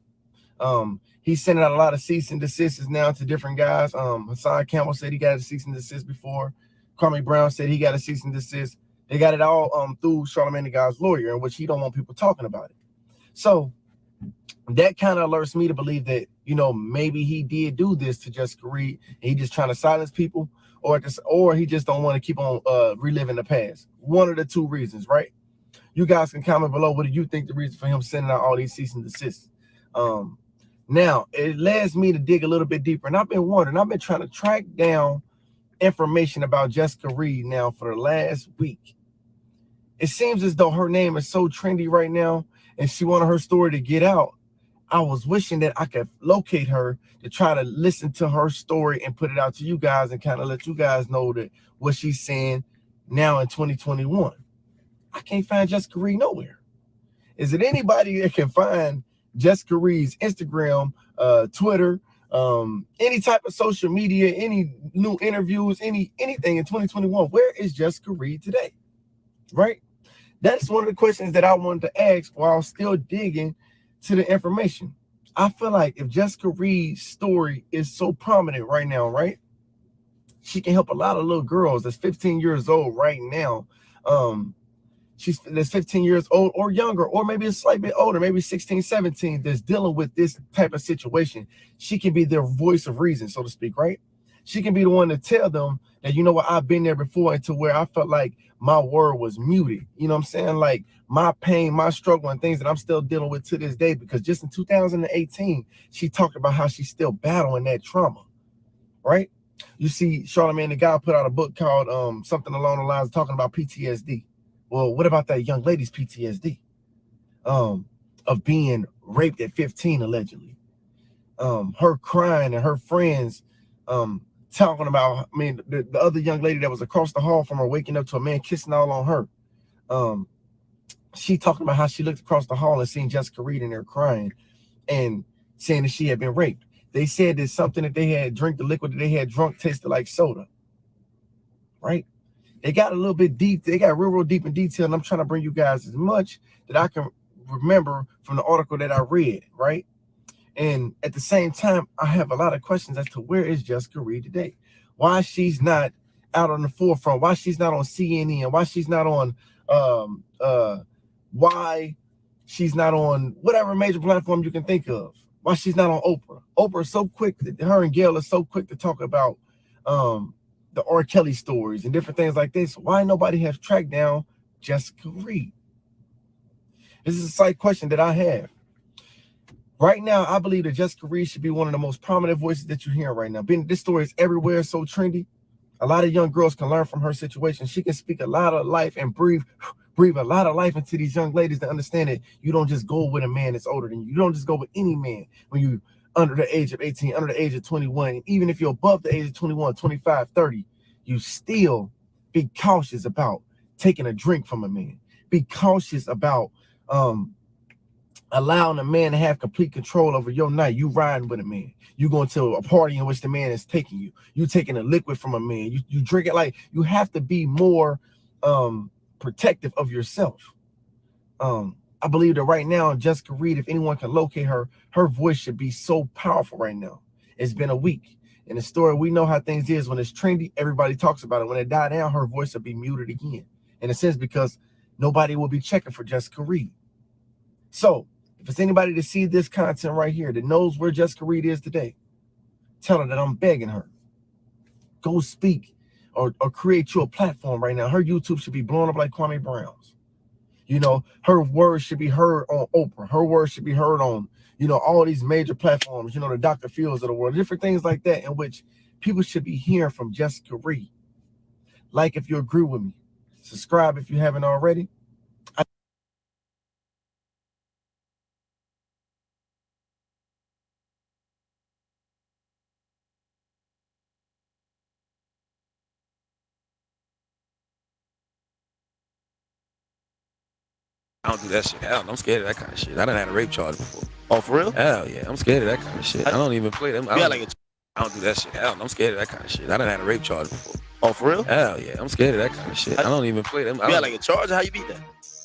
He's sending out a lot of cease and desists now to different guys. Hassan Campbell said he got a cease and desist before. Kwame Brown said he got a cease and desist. They got it all through Charlamagne the God's lawyer, in which he don't want people talking about it. So that kind of alerts me to believe that, you know, maybe he did do this to Jessica Reed, and he just trying to silence people, or he just don't want to keep on reliving the past. One of the two reasons, right? You guys can comment below. What do you think the reason for him sending out all these cease and desists? Now, it leads me to dig a little bit deeper, and I've been wondering, I've been trying to track down information about Jessica Reed now for the last week. It seems as though her name is so trendy right now, and she wanted her story to get out. I was wishing that I could locate her to try to listen to her story and put it out to you guys and kind of let you guys know that what she's saying now in 2021. I can't find Jessica Reed nowhere. Is it anybody that can find Jessica Reed's Instagram, Twitter, any type of social media, any new interviews, anything in 2021? Where is Jessica Reed today? Right? That's one of the questions that I wanted to ask while still digging to the information. I feel like if Jessica Reed's story is so prominent right now, right, she can help a lot of little girls that's 15 years old right now. That's 15 years old or younger, or maybe a slight bit older, maybe 16, 17, that's dealing with this type of situation. She can be their voice of reason, so to speak, right? She can be the one to tell them that, you know what, I've been there before, and to where I felt like my word was muted. You know what I'm saying? Like my pain, my struggle, and things that I'm still dealing with to this day, because just in 2018, she talked about how she's still battling that trauma, right? You see, Charlamagne the God put out a book called something along the lines of talking about PTSD. Well, what about that young lady's PTSD of being raped at 15, allegedly? Her crying and her friends talking about, I mean, the other young lady that was across the hall from her waking up to a man kissing all on her. She talking about how she looked across the hall and seen Jessica Reed in there crying and saying that she had been raped. They said that something that they had drank, the liquid that they had drunk, tasted like soda, right? They got a little bit deep. They got real deep in detail, and I'm trying to bring you guys as much that I can remember from the article that I read, right? And at the same time, I have a lot of questions as to where is Jessica Reed today? Why she's not out on the forefront? Why she's not on CNN? Why she's not on why she's not on whatever major platform you can think of? Why she's not on Oprah? Oprah is so quick, her and Gail are so quick to talk about the R. Kelly stories and different things like this. Why nobody has tracked down Jessica Reed? This is a side question that I have. Right now, I believe that Jessica Reed should be one of the most prominent voices that you're hearing right now. This story is everywhere, so trendy. A lot of young girls can learn from her situation. She can speak a lot of life and breathe a lot of life into these young ladies to understand that you don't just go with a man that's older than you. You don't just go with any man when you under the age of 18, under the age of 21. And even if you're above the age of 21, 25, 30, you still be cautious about taking a drink from a man. Be cautious about allowing a man to have complete control over your night. You riding with a man. You going to a party in which the man is taking you. You taking a liquid from a man. You drink it. Like, you have to be more protective of yourself. I believe that right now, Jessica Reed, if anyone can locate her, her voice should be so powerful right now. It's been a week. In the story, we know how things is. When it's trendy, everybody talks about it. When it died down, her voice will be muted again. In a sense, because nobody will be checking for Jessica Reed. So, if it's anybody to see this content right here that knows where Jessica Reed is today, tell her that I'm begging her. Go speak or create you a platform right now. Her YouTube should be blown up like Kwame Brown's. You know, her words should be heard on Oprah. Her words should be heard on, you know, all these major platforms, you know, the Dr. Phil's of the world, different things like that, in which people should be hearing from Jessica Reed. Like if you agree with me. Subscribe if you haven't already. I don't do that shit. Hell, I'm scared of that kind of shit. I done had a rape charge before. Oh, for real? Hell yeah, I'm scared of that kind of shit. I don't even play them. I don't do that shit. Hell, I'm scared of that kind of shit. I done had a rape charge before. Oh, for real? Hell yeah, I'm scared of that kind of shit. Shit, I don't even play them. You got like a charge? How you beat that?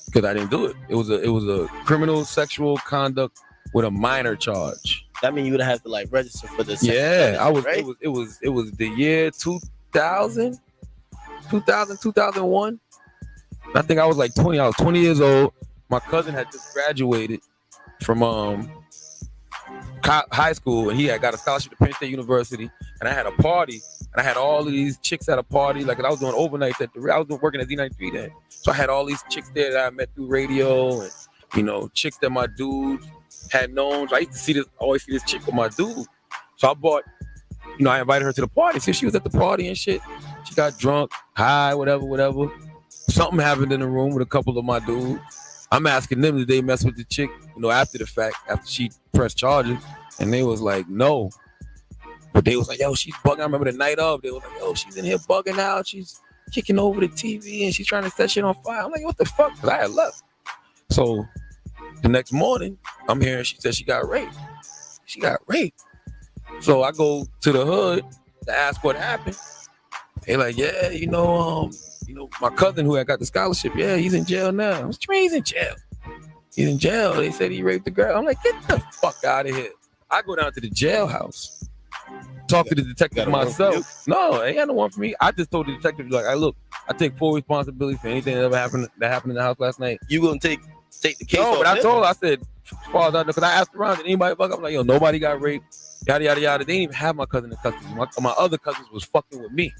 Because I didn't do it. It was a criminal sexual conduct with a minor charge. That means you would have to like register for this. Yeah, I was. Right? It was the year 2000, 2001. I think I was like 20. I was 20 years old. My cousin had just graduated from high school, and he had got a scholarship to Penn State University. And I had a party, and I had all of these chicks at a party. Like I was doing overnights I was working at Z93 then, so I had all these chicks there that I met through radio, and chicks that my dude had known. So I used to always see this chick with my dude. So I bought, I invited her to the party. So she was at the party and shit. She got drunk, high, whatever. Something happened in the room with a couple of my dudes. I'm asking them, did they mess with the chick, after the fact, after she pressed charges? And they was like, no. But they was like, yo, she's bugging. I remember the night of, they was like, yo, she's in here bugging out. She's kicking over the TV and she's trying to set shit on fire. I'm like, what the fuck? Because I had left. So the next morning, I'm hearing she said she got raped. She got raped. So I go to the hood to ask what happened. They like, yeah, my cousin who had got the scholarship, yeah, he's in jail now. What you mean he's in jail? He's in jail. They said he raped the girl. I'm like, get the fuck out of here. I go down to the jailhouse, talk to the detective myself. No, it ain't no one for me. I just told the detective, like, look, I take full responsibility for anything that happened in the house last night. You gonna take the case? No, but I told her, I said, as far as I know, because I asked around, did anybody fuck up? I'm like, yo, nobody got raped. Yada yada yada. They didn't even have my cousin in custody. My other cousins was fucking with me.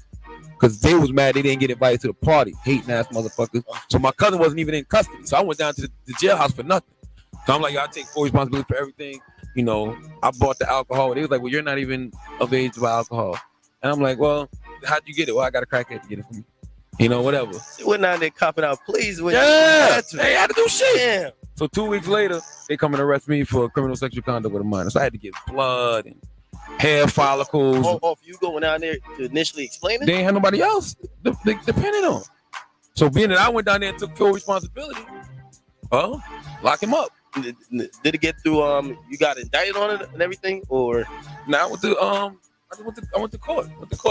Because they was mad they didn't get invited to the party. Hating ass motherfuckers. So my cousin wasn't even in custody. So I went down to the jailhouse for nothing. So I'm like, I take full responsibility for everything. I bought the alcohol. They was like, well, you're not even of age to buy alcohol. And I'm like, well, how'd you get it? Well, I got a crackhead to get it for me. Whatever. They went down there copping out pleas. Yeah. They had to do shit. Damn. So 2 weeks later, they come and arrest me for criminal sexual conduct with a minor. So I had to get blood and hair follicles. Oh, you going down there to initially explain it? They ain't had nobody else depending on. So being that I went down there and took full responsibility, lock him up. Did it get through? You got indicted on it and everything, or? Now I went to court.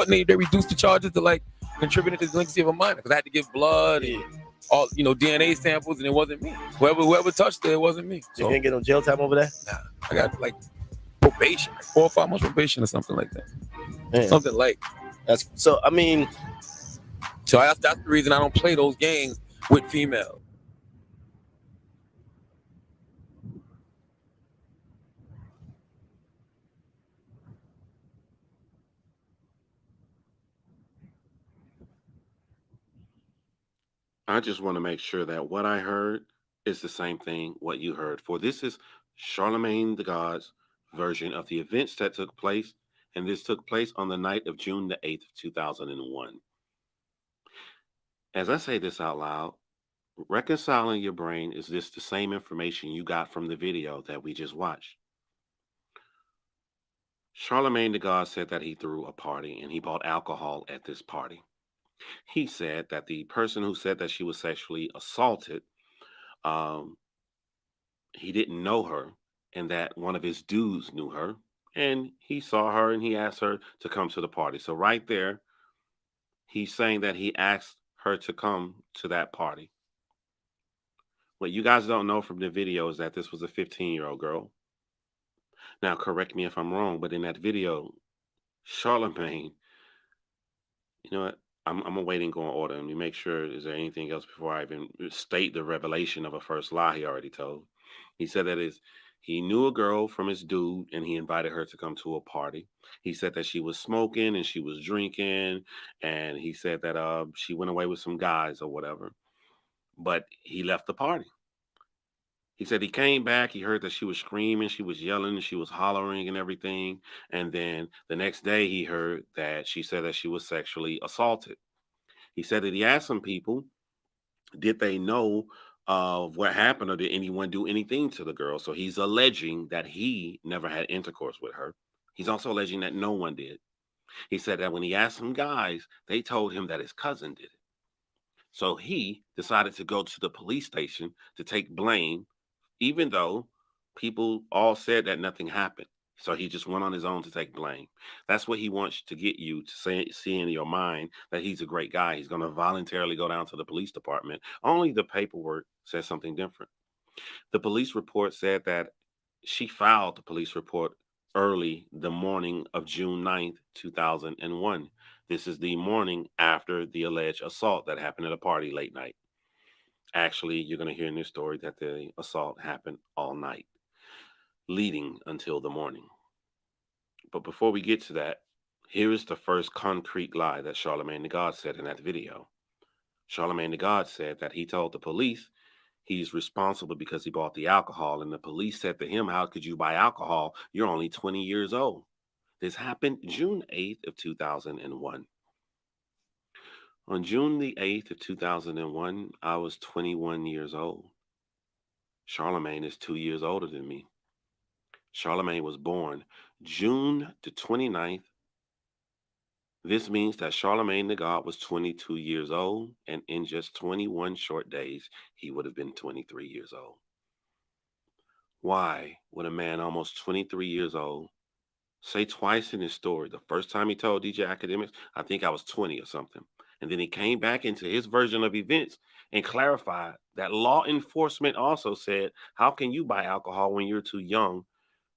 And they reduced the charges to like contributing to the delinquency of a minor because I had to give blood and all DNA samples, and it wasn't me. Whoever touched it wasn't me. So you didn't get no jail time over that? Nah, I got like probation, like 4 or 5 months probation or something like that. Man. Something like that's so. I mean, so that's the reason I don't play those games with females. I just want to make sure that what I heard is the same thing what you heard. For this is Charlamagne the God's version of the events that took place, and this took place on the night of June the 8th, 2001. As I say this out loud, reconciling your brain, is this the same information you got from the video that we just watched? Charlamagne the God said that he threw a party and he bought alcohol at this party. He said that the person who said that she was sexually assaulted, he didn't know her, and that one of his dudes knew her, and he saw her and he asked her to come to the party. So right there, he's saying that he asked her to come to that party. What you guys don't know from the video is that this was a 15-year-old girl. Now, correct me if I'm wrong, but in that video, Charlamagne, you know what? I'm gonna wait and go in order. Let me make sure, is there anything else before I even state the revelation of a first lie he already told? He said that he knew a girl from his dude and he invited her to come to a party. He said that she was smoking and she was drinking, and he said that she went away with some guys or whatever, but he left the party. He said he came back, he heard that she was screaming, she was yelling, she was hollering and everything. And then the next day he heard that she said that she was sexually assaulted. He said that he asked some people, did they know what happened, or did anyone do anything to the girl? So he's alleging that he never had intercourse with her. He's also alleging that no one did. He said that when he asked some guys, they told him that his cousin did it. So he decided to go to the police station to take blame, even though people all said that nothing happened. So he just went on his own to take blame. That's what he wants to get you to see in your mind, that he's a great guy. He's going to voluntarily go down to the police department. Only the paperwork says something different. The police report said that she filed the police report early the morning of June 9th, 2001. This is the morning after the alleged assault that happened at a party late night. Actually, you're going to hear in this story that the assault happened all night, leading until the morning. But before we get to that, here is the first concrete lie that Charlamagne the God said in that video. Charlamagne the God said that he told the police he's responsible because he bought the alcohol, and the police said to him, how could you buy alcohol? You're only 20 years old. This happened June 8th of 2001. On June the 8th of 2001, I was 21 years old. Charlamagne is 2 years older than me. Charlamagne was born June the 29th. This means that Charlamagne the God was 22 years old, and in just 21 short days, he would have been 23 years old. Why would a man almost 23 years old say twice in his story? The first time he told DJ Academics, I think I was 20 or something. And then he came back into his version of events and clarified that law enforcement also said, how can you buy alcohol when you're too young,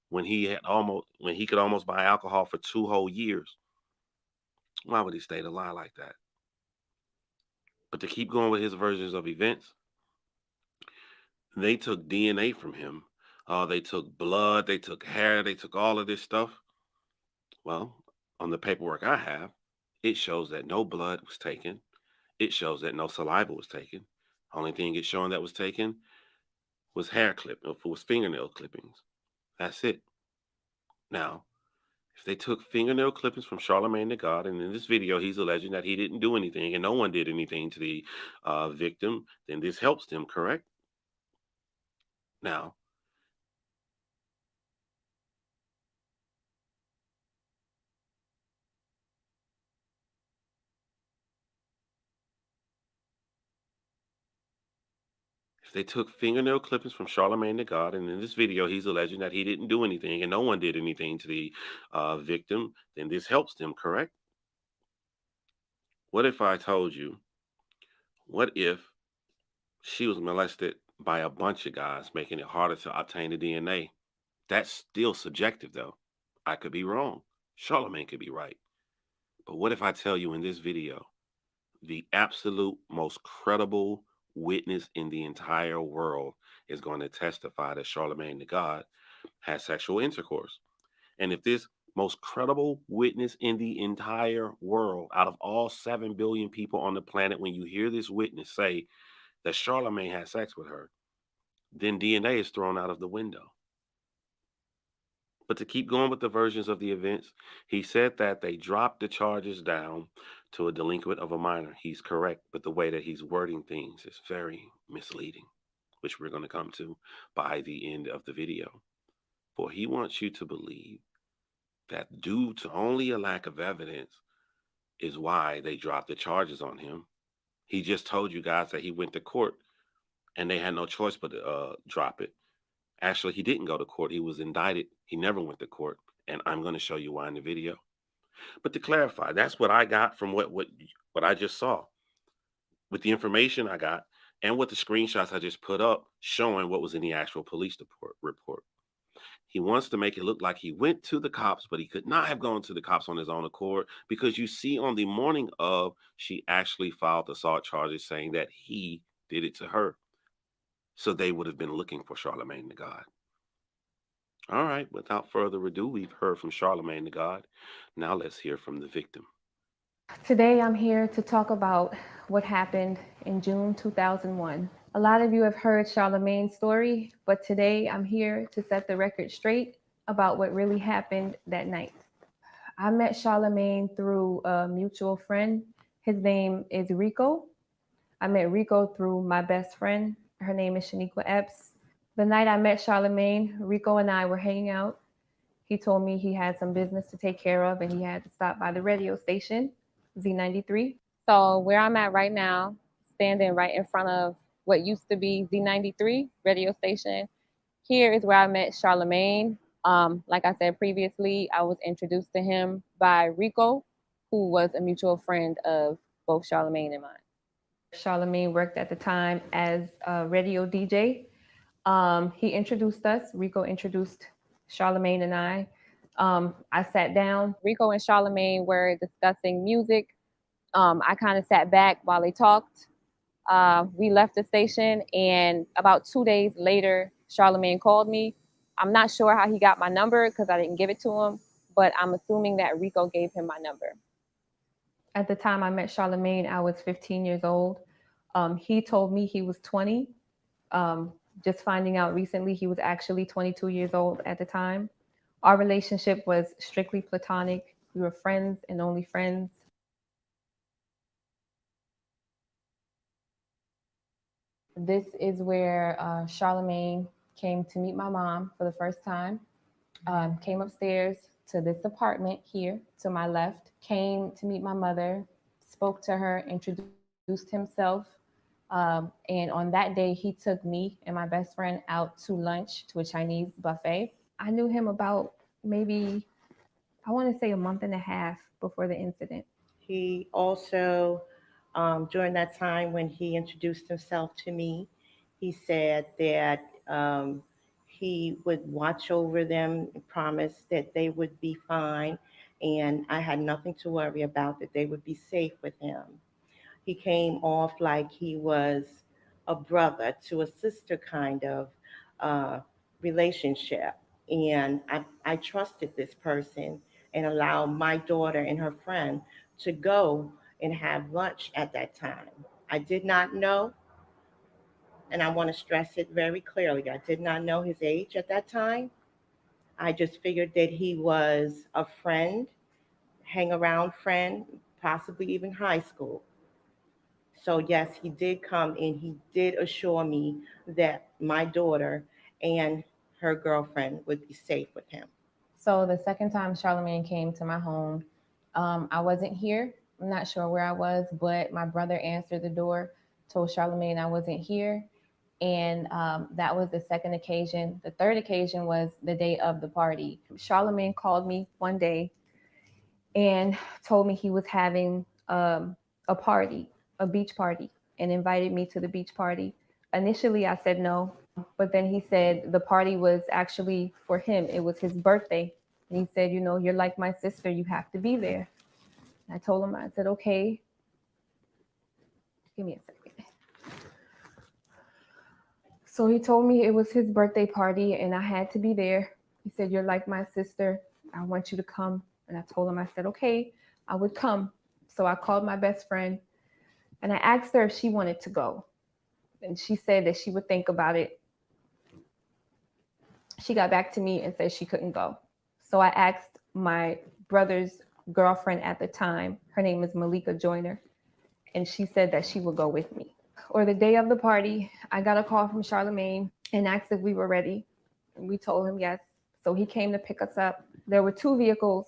when he could almost buy alcohol for 2 whole years? Why would he state a lie like that? But to keep going with his versions of events, they took DNA from him. They took blood, they took hair, they took all of this stuff. Well, on the paperwork I have, it shows that no blood was taken. It shows that no saliva was taken. Only thing it's showing that was taken was fingernail clippings. That's it. Now, if they took fingernail clippings from Charlamagne the God, and in this video he's alleging that he didn't do anything and no one did anything to the victim, then this helps them, correct? Now, if they took fingernail clippings from Charlamagne the God, and in this video he's alleging that he didn't do anything and no one did anything to the victim, then this helps them, correct? What if I told you, what if she was molested by a bunch of guys, making it harder to obtain the DNA? That's still subjective, though. I could be wrong. Charlamagne could be right. But what if I tell you in this video, the absolute most credible witness in the entire world is going to testify that Charlamagne the God had sexual intercourse? And if this most credible witness in the entire world, out of all 7 billion people on the planet, when you hear this witness say that Charlamagne had sex with her, then DNA is thrown out of the window. But to keep going with the versions of the events, he said that they dropped the charges down to a delinquent of a minor. He's correct, but the way that he's wording things is very misleading, which we're going to come to by the end of the video. For he wants you to believe that due to only a lack of evidence is why they dropped the charges on him. He just told you guys that he went to court and they had no choice but to drop it. Actually, he didn't go to court. He was indicted. He never went to court. And I'm going to show you why in the video. But to clarify, that's what I got from what I just saw. With the information I got and with the screenshots I just put up showing what was in the actual police report. He wants to make it look like he went to the cops, but he could not have gone to the cops on his own accord, because you see on the morning of, she actually filed assault charges saying that he did it to her. So they would have been looking for Charlamagne the God. All right, without further ado, we've heard from Charlamagne the God. Now let's hear from the victim. Today I'm here to talk about what happened in June 2001. A lot of you have heard Charlamagne's story, but today I'm here to set the record straight about what really happened that night. I met Charlamagne through a mutual friend. His name is Rico. I met Rico through my best friend. Her name is Shaniqua Epps. The night I met Charlamagne, Rico and I were hanging out. He told me he had some business to take care of and he had to stop by the radio station, Z93. So where I'm at right now, standing right in front of what used to be Z93 radio station, here is where I met Charlamagne. Like I said previously, I was introduced to him by Rico, who was a mutual friend of both Charlamagne and mine. Charlamagne worked at the time as a radio DJ. He introduced us. Rico introduced Charlamagne and I sat down. Rico and Charlamagne were discussing music. I kind of sat back while they talked. We left the station, and about 2 days later, Charlamagne called me. I'm not sure how he got my number because I didn't give it to him, but I'm assuming that Rico gave him my number. At the time I met Charlamagne, I was 15 years old. He told me he was 20. Just finding out recently, he was actually 22 years old at the time. Our relationship was strictly platonic. We were friends and only friends. This is where Charlamagne came to meet my mom for the first time. Came upstairs to this apartment here to my left, came to meet my mother, spoke to her, introduced himself. And on that day, he took me and my best friend out to lunch to a Chinese buffet. I knew him about maybe, I want to say a month and a half before the incident. He also, during that time when he introduced himself to me, he said that he would watch over them and promise that they would be fine, and I had nothing to worry about, that they would be safe with him. He came off like he was a brother to a sister kind of relationship. And I trusted this person and allowed my daughter and her friend to go and have lunch at that time. I did not know, and I want to stress it very clearly, I did not know his age at that time. I just figured that he was a friend, hang around friend, possibly even high school. So yes, he did come and he did assure me that my daughter and her girlfriend would be safe with him. So the second time Charlamagne came to my home, I wasn't here. I'm not sure where I was, but my brother answered the door, told Charlamagne I wasn't here. And that was the second occasion. The third occasion was the day of the party. Charlamagne called me one day and told me he was having a party, a beach party, and invited me to the beach party. Initially, I said no, but then he said the party was actually for him. It was his birthday. And he said, you know, you're like my sister, you have to be there. And I told him, I said, okay. Give me a second. So he told me it was his birthday party and I had to be there. He said, you're like my sister, I want you to come. And I told him, I said, okay, I would come. So I called my best friend and I asked her if she wanted to go. And she said that she would think about it. She got back to me and said she couldn't go. So I asked my brother's girlfriend at the time, her name is Malika Joyner, and she said that she would go with me. Or the day of the party, I got a call from Charlamagne and asked if we were ready. And we told him yes. So he came to pick us up. There were two vehicles.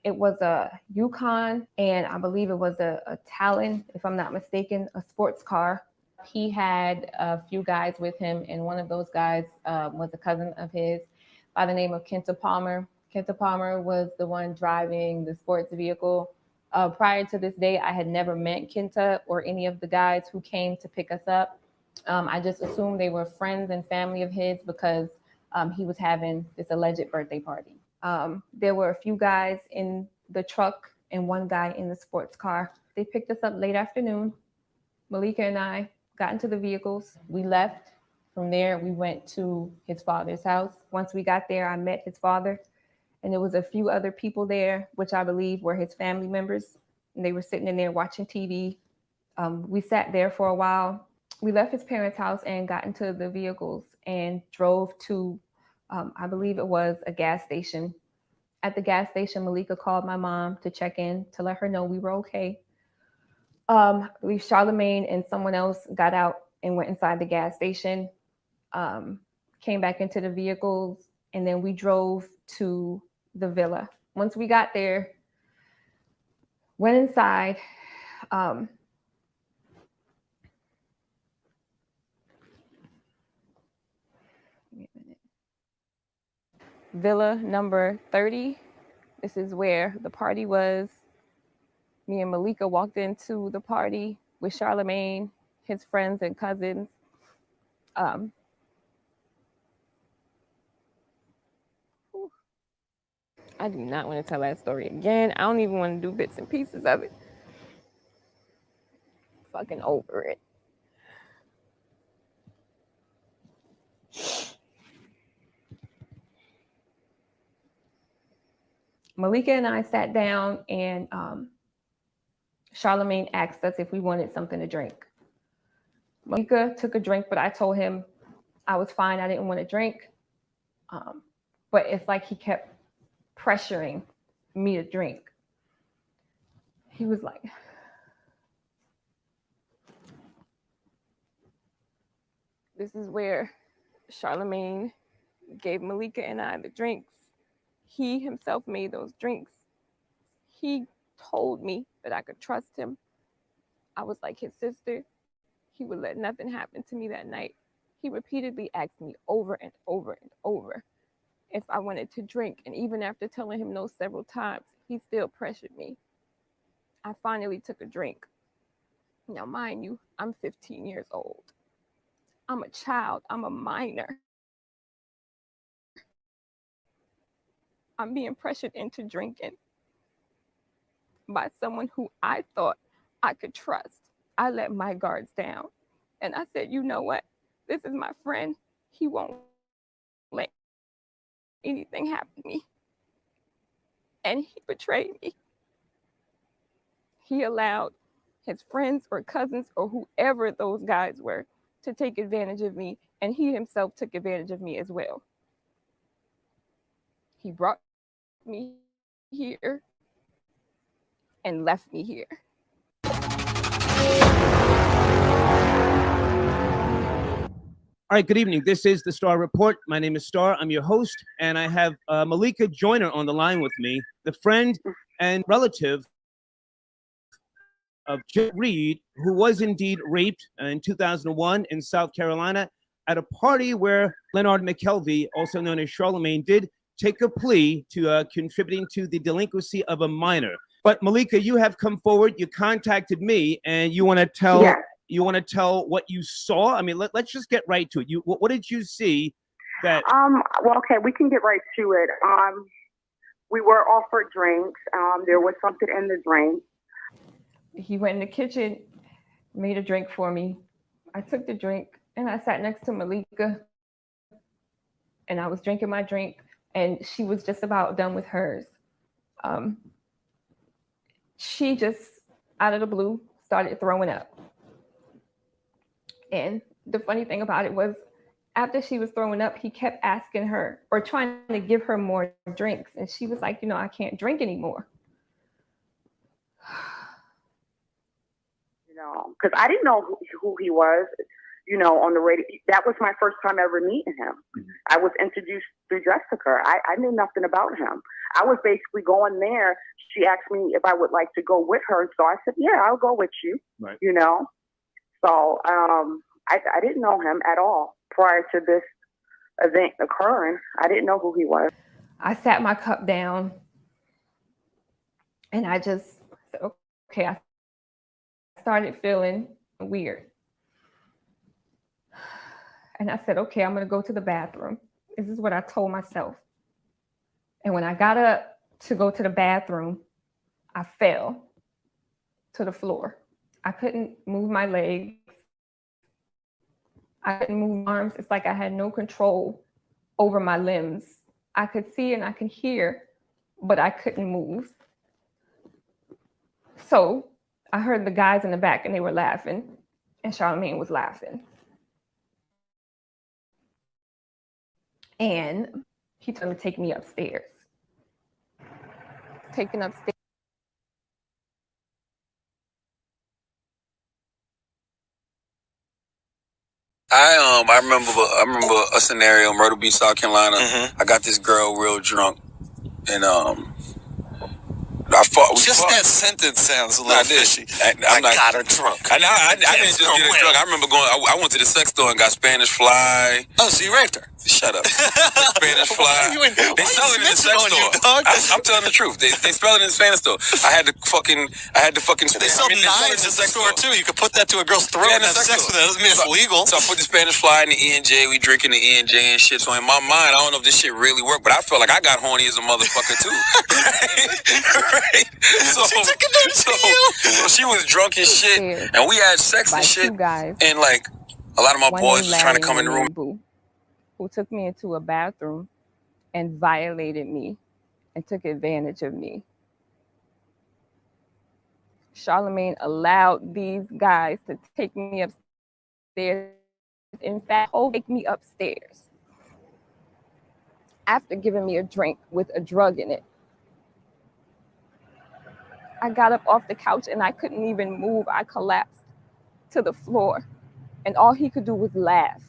It was a Yukon and I believe it was a Talon, if I'm not mistaken, a sports car. He had a few guys with him, and one of those guys was a cousin of his by the name of Kenta Palmer. Kenta Palmer was the one driving the sports vehicle. Prior to this day, I had never met Kenta or any of the guys who came to pick us up. I just assumed they were friends and family of his because he was having this alleged birthday party. There were a few guys in the truck and one guy in the sports car. They picked us up late afternoon. Malika and I got into the vehicles. We left. From there, we went to his father's house. Once we got there, I met his father. And there was a few other people there, which I believe were his family members. And they were sitting in there watching TV. We sat there for a while. We left his parents' house and got into the vehicles and drove to, I believe it was a gas station. At the gas station, Malika called my mom to check in to let her know we were okay. I believe Charlamagne and someone else got out and went inside the gas station, came back into the vehicles, and then we drove to the villa. Once we got there, went inside. Villa number 30. This is where the party was. Me and Malika walked into the party with Charlamagne, his friends and cousins. I do not want to tell that story again. I don't even want to do bits and pieces of it. Fucking over it. Malika and I sat down and Charlamagne asked us if we wanted something to drink. Malika took a drink, but I told him I was fine. I didn't want to drink. But it's like he kept pressuring me to drink. He was like, this is where Charlamagne gave Malika and I the drinks. He himself made those drinks. He told me that I could trust him. I was like his sister. He would let nothing happen to me that night. He repeatedly asked me over and over and over if I wanted to drink. And even after telling him no several times, he still pressured me. I finally took a drink. Now, mind you, I'm 15 years old. I'm a child. I'm a minor. I'm being pressured into drinking by someone who I thought I could trust. I let my guards down. And I said, you know what? This is my friend. He won't let anything happen to me. And he betrayed me. He allowed his friends or cousins or whoever those guys were to take advantage of me. And he himself took advantage of me as well. He brought me here and left me here. All right, good evening. This is the Star Report. My name is Star. I'm your host, and I have Malika Joyner on the line with me, the friend and relative of Jim Reed, who was indeed raped in 2001 in South Carolina at a party where Leonard McKelvey, also known as Charlamagne, did take a plea to contributing to the delinquency of a minor. But Malika, you have come forward, you contacted me, and you want to tell what you saw? I mean, let's just get right to it. What did you see that well, okay, we can get right to it. We were offered drinks. There was something in the drink. He went in the kitchen, made a drink for me. I took the drink and I sat next to Malika and I was drinking my drink and she was just about done with hers. She just, out of the blue, started throwing up. And the funny thing about it was, after she was throwing up, he kept asking her or trying to give her more drinks. And she was like, I can't drink anymore. Because I didn't know who he was, on the radio. That was my first time ever meeting him. I was introduced through Jessica. I knew nothing about him. I was basically going there. She asked me if I would like to go with her. So I said, yeah, I'll go with you, right. So I didn't know him at all prior to this event occurring. I didn't know who he was. I sat my cup down and I just said, okay, I started feeling weird. And I said, okay, I'm going to go to the bathroom. This is what I told myself. And when I got up to go to the bathroom, I fell to the floor. I couldn't move my legs. I couldn't move my arms. It's like I had no control over my limbs. I could see and I could hear, but I couldn't move. So I heard the guys in the back and they were laughing and Charlamagne was laughing. And he told me to take me upstairs. Taken upstairs. I remember a scenario in Myrtle Beach, South Carolina. I got this girl real drunk, and I Just that sentence sounds a little fishy. I got her drunk. I didn't just get her drunk. I remember going. I went to the sex store and got Spanish Fly. Oh, so you raped her? Shut up. Spanish Fly. They sell it in the sex store. I'm telling the truth. They sell it in the Spanish store. I had to fucking. They sell knives in the sex store too. You could put that to a girl's throat and have sex with it. That doesn't mean it's legal. So I put the Spanish Fly in the E&J. We drinking the E&J and shit. So in my mind, I don't know if this shit really worked, but I felt like I got horny as a motherfucker too. Right? So she was drunk as shit, and we had sex and shit. And like a lot of my boys was trying to come in the room. Who took me into a bathroom and violated me and took advantage of me. Charlamagne allowed these guys to take me upstairs. In fact, take me upstairs after giving me a drink with a drug in it. I got up off the couch and I couldn't even move. I collapsed to the floor, and all he could do was laugh.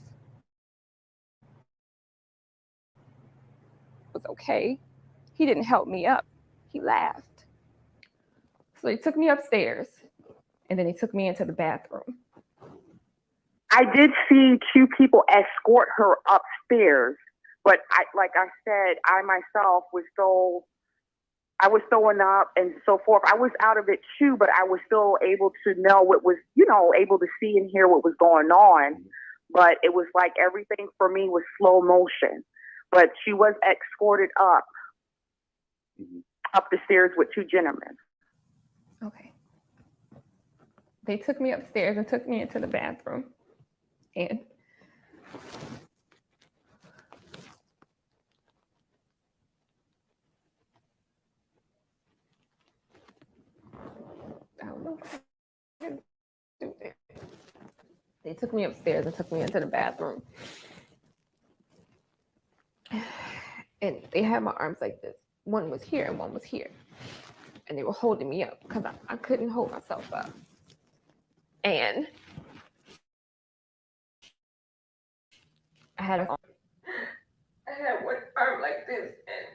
It was okay. He didn't help me up. He laughed. So he took me upstairs, and then he took me into the bathroom. I did see two people escort her upstairs, but like I said, I myself was I was throwing up and so forth. I was out of it too, but I was still able to know what was, able to see and hear what was going on. But it was like everything for me was slow motion. But she was escorted up the stairs with two gentlemen. Okay. They took me upstairs and took me into the bathroom. And I don't know. They took me upstairs and took me into the bathroom. And they had my arms like this. One was here and one was here. And they were holding me up because I couldn't hold myself up. And I had one arm like this, and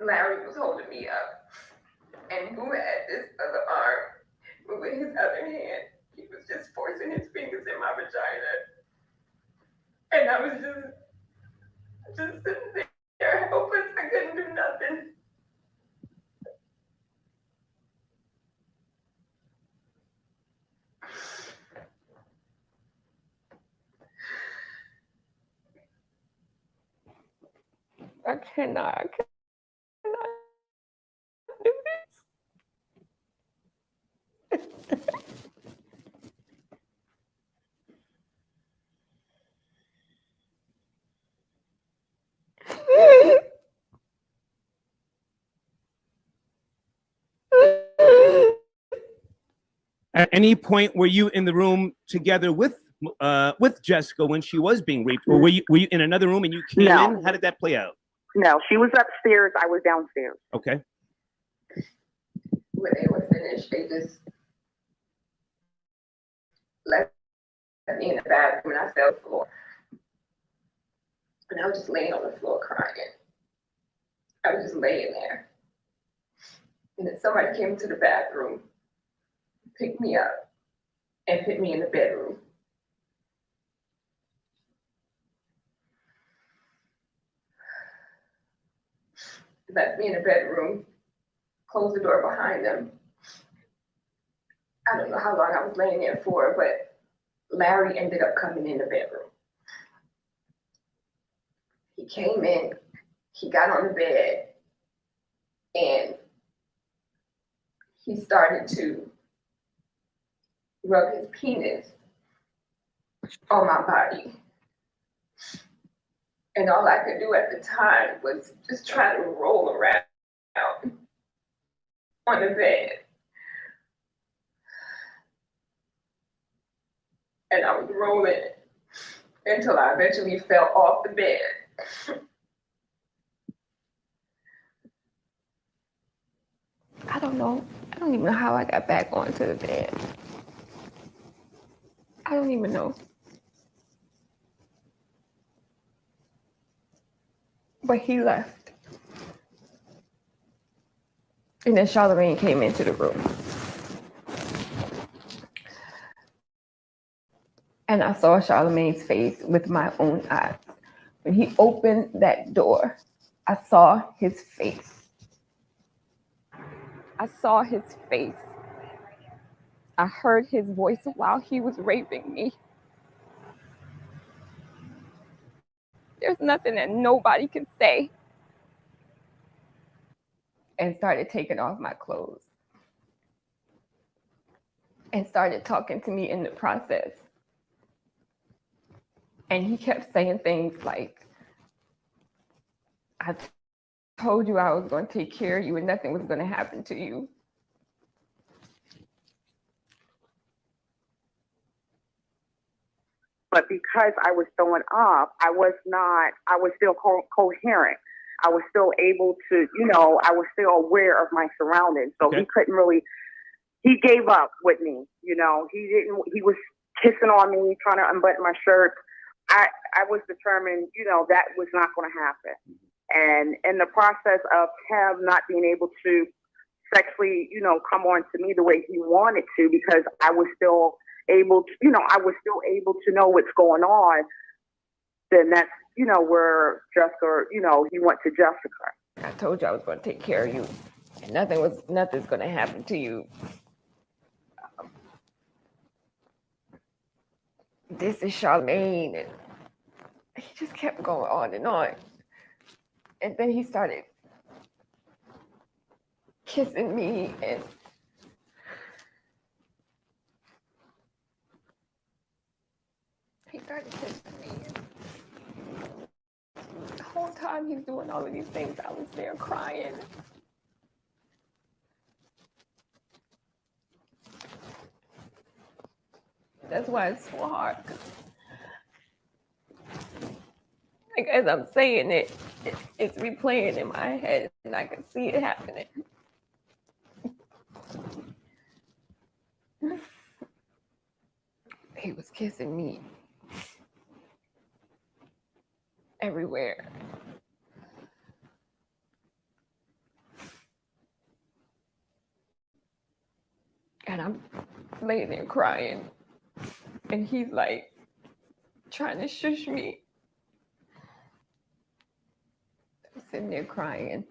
Larry was holding me up. And Boo had this other arm, but with his other hand, he was just forcing his fingers in my vagina. And I was just sitting there helpless. I couldn't do nothing. I cannot do this. At any point were you in the room together with Jessica when she was being raped, or were you in another room and you came in? How did that play out? No, she was upstairs. I was downstairs. Okay. When they were finished, they just left me in the bathroom and I fell to the floor. And I was just laying on the floor crying. I was just laying there. And then somebody came to the bathroom, picked me up, and put me in the bedroom. Left me in the bedroom, closed the door behind them. I don't know how long I was laying there for, but Larry ended up coming in the bedroom. He came in, he got on the bed, and he started to rub his penis on my body. And all I could do at the time was just try to roll around on the bed. And I was rolling until I eventually fell off the bed. I don't know. I don't even know how I got back onto the bed. I don't even know. But he left. And then Charlamagne came into the room. And I saw Charlamagne's face with my own eyes. When he opened that door, I saw his face. I saw his face. I heard his voice while he was raping me. There's nothing that nobody can say. And started taking off my clothes. And started talking to me in the process. And he kept saying things like, I told you I was going to take care of you and nothing was going to happen to you. But because I was throwing up, I was still coherent. I was still able to, I was still aware of my surroundings. So he couldn't really, he gave up with me, he was kissing on me, trying to unbutton my shirt. I was determined, that was not going to happen. And in the process of him not being able to sexually, come on to me the way he wanted to, because I was still able to, to know what's going on, then that's, where Jessica, he went to Jessica. I told you I was going to take care of you and nothing's going to happen to you. This is Charlamagne. And he just kept going on and on. And then he started kissing me and he started kissing me. The whole time he's doing all of these things, I was there crying. That's why it's so hard. Like, as I'm saying it, it's replaying in my head and I can see it happening. He was kissing me everywhere. And I'm laying there crying. And he's like trying to shush me. I'm sitting there crying.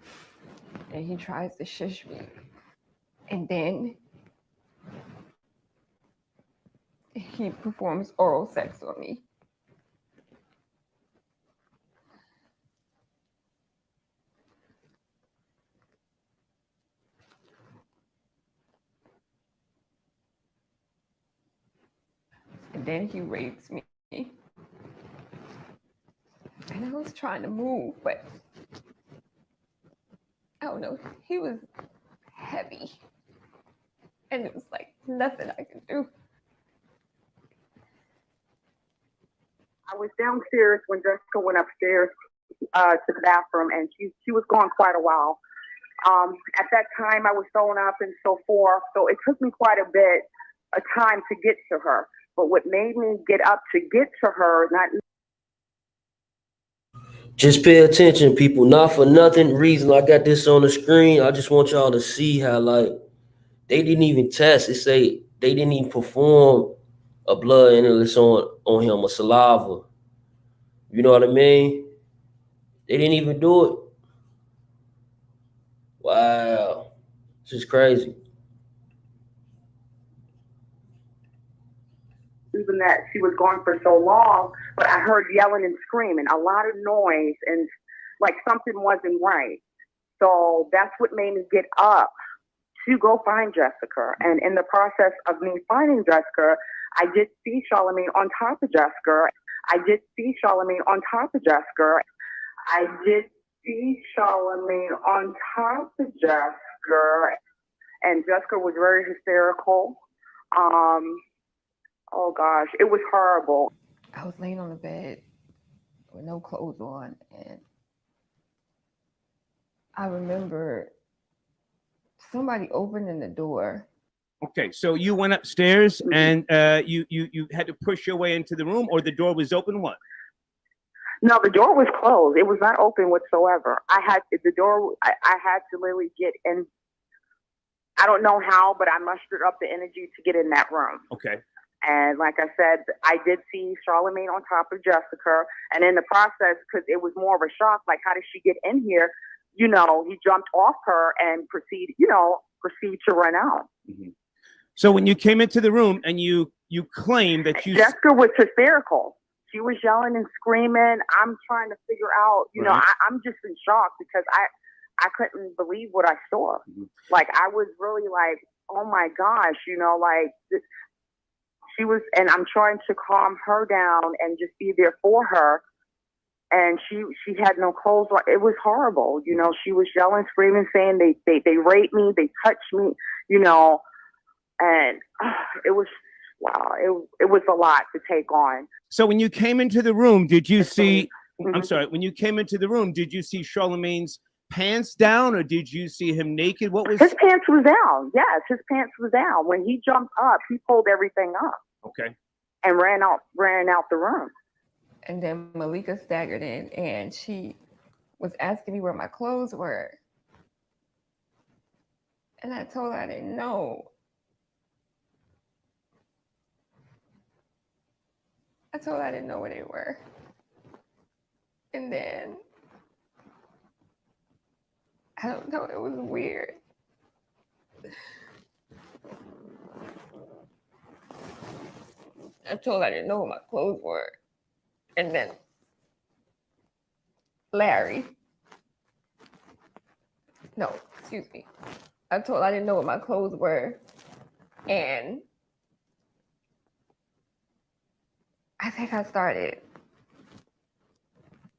And he tries to shush me. And then he performs oral sex on me. And then he rapes me. And I was trying to move, but I don't know, he was heavy. And it was like nothing I could do. I was downstairs when Jessica went upstairs to the bathroom, and she was gone quite a while. At that time, I was throwing up and so forth, so it took me quite a bit of time to get to her. But what made me get up to get to her, just pay attention, people. Not for nothing reason I got this on the screen. I just want y'all to see how, like, they didn't even test. It say they didn't even perform a blood analysis on him, a saliva. You know what I mean? They didn't even do it. Wow. This is crazy. even that she was gone for so long, but I heard yelling and screaming, a lot of noise, and like something wasn't right. So that's what made me get up to go find Jessica. And in the process of me finding Jessica, I did see Charlamagne on top of Jessica. I did see Charlamagne on top of Jessica. I did see Charlamagne on top of Jessica. And Jessica was very hysterical. Oh gosh, it was horrible. I was laying on the bed with no clothes on, and I remember somebody opening the door. Okay, so you went upstairs and you had to push your way into the room, or the door was open? What? No, the door was closed. It was not open whatsoever. I had to literally get in I don't know how, but I mustered up the energy to get in that room. Okay. And like I said, I did see Charlamagne on top of Jessica. And in the process, because it was more of a shock, like, how did she get in here? You know, he jumped off her and proceed to run out. Mm-hmm. So when you came into the room and you claimed that you... Jessica was hysterical. She was yelling and screaming. I'm trying to figure out, you know, I'm just in shock because I couldn't believe what I saw. Mm-hmm. Like, I was really like, oh my gosh, you know, like... She was, and I'm trying to calm her down and just be there for her. And she had no clothes on. It was horrible. You know, she was yelling, screaming, saying they raped me, they touched me, you know, and it was, wow, it was a lot to take on. So when you came into the room, did you see, I'm sorry, when you came into the room, did you see Charlamagne's pants down or did you see him naked? What was... His pants was down. Yes, his pants was down. When he jumped up, he pulled everything up. Okay. And ran out the room. And then Malika staggered in and she was asking me where my clothes were. And I told her I didn't know. I told her I didn't know where they were. And then, I don't know, it was weird. I told her I didn't know where my clothes were. And then Larry. No, excuse me. I told her I didn't know what my clothes were. And I think I started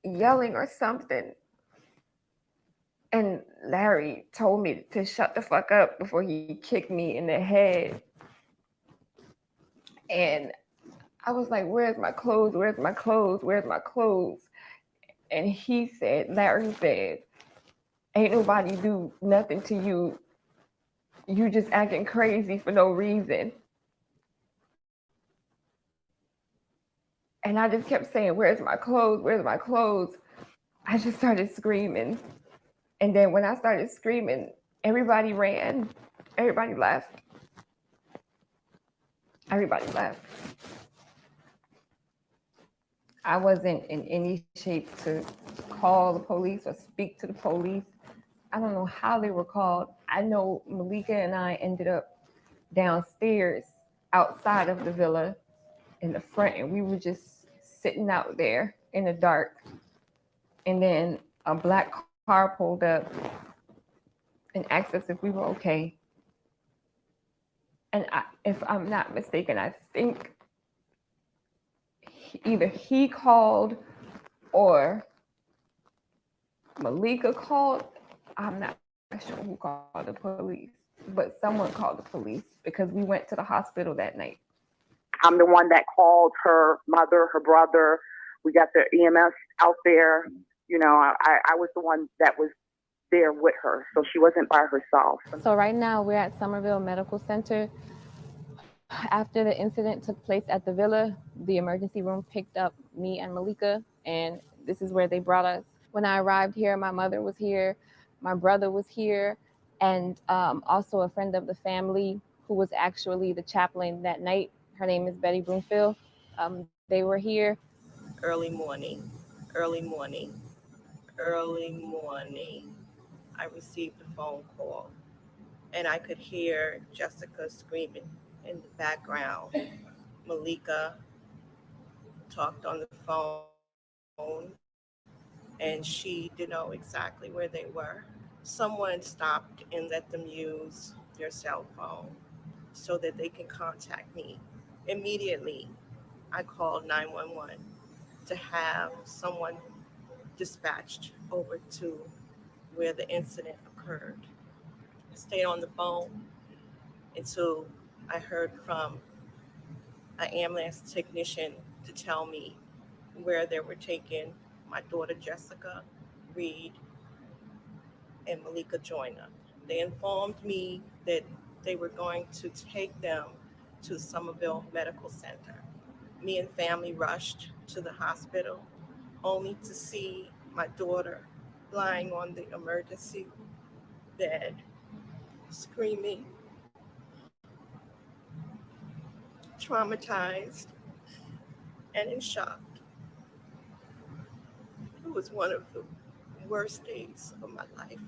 yelling or something. And Larry told me to shut the fuck up before he kicked me in the head. And I was like, where's my clothes? Where's my clothes? Where's my clothes? And he said, Larry said, ain't nobody do nothing to you. You just acting crazy for no reason. And I just kept saying, where's my clothes? Where's my clothes? I just started screaming. And then when I started screaming, everybody ran. Everybody left. Everybody left. I wasn't in any shape to call the police or speak to the police. I don't know how they were called. I know Malika and I ended up downstairs outside of the villa in the front, and we were just sitting out there in the dark. And then a black car pulled up and asked us if we were okay. And if I'm not mistaken, I think either he called or Malika called. I'm not sure who called the police, but someone called the police because we went to the hospital that night. I'm the one that called her mother, her brother. We got the EMS out there. You know, I was the one that was there with her, so she wasn't by herself. So right now we're at Somerville Medical Center. After the incident took place at the villa, the emergency room picked up me and Malika, and this is where they brought us. When I arrived here, my mother was here, my brother was here, and also a friend of the family who was actually the chaplain that night. Her name is Betty Broomfield. They were here. Early morning, I received a phone call, and I could hear Jessica screaming in the background. Malika talked on the phone, and she didn't know exactly where they were. Someone stopped and let them use their cell phone so that they can contact me. Immediately, I called 911 to have someone dispatched over to where the incident occurred. I stayed on the phone until I heard from an ambulance technician to tell me where they were taking my daughter Jessica Reed and Malika Joyner. They informed me that they were going to take them to Somerville Medical Center. Me and family rushed to the hospital only to see my daughter lying on the emergency bed screaming, traumatized, and in shock. It was one of the worst days of my life.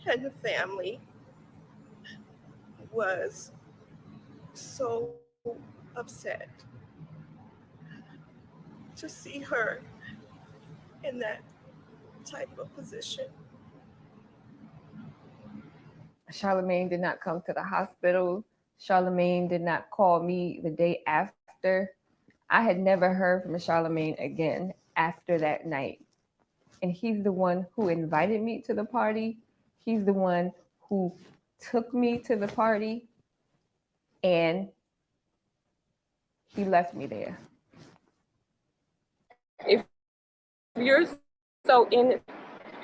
And the family was so upset to see her in that type of position. Charlamagne did not come to the hospital. Charlamagne did not call me the day after. I had never heard from Charlamagne again after that night. And he's the one who invited me to the party. He's the one who took me to the party. And he left me there. If you're so innocent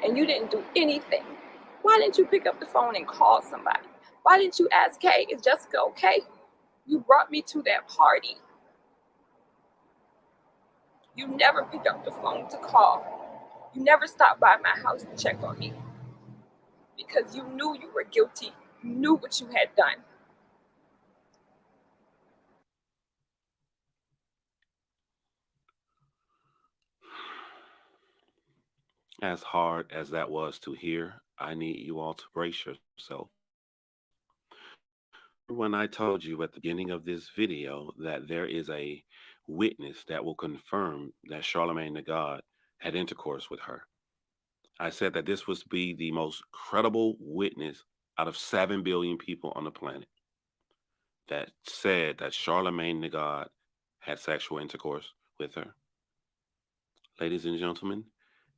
and you didn't do anything, why didn't you pick up the phone and call somebody? Why didn't you ask, hey, is Jessica okay? You brought me to that party. You never picked up the phone to call. You never stopped by my house to check on me because you knew you were guilty. You knew what you had done. As hard as that was to hear, I need you all to brace yourself. When I told you at the beginning of this video that there is a witness that will confirm that Charlamagne the God had intercourse with her, I said that this would be the most credible witness out of 7 billion people on the planet that said that Charlamagne the God had sexual intercourse with her. Ladies and gentlemen,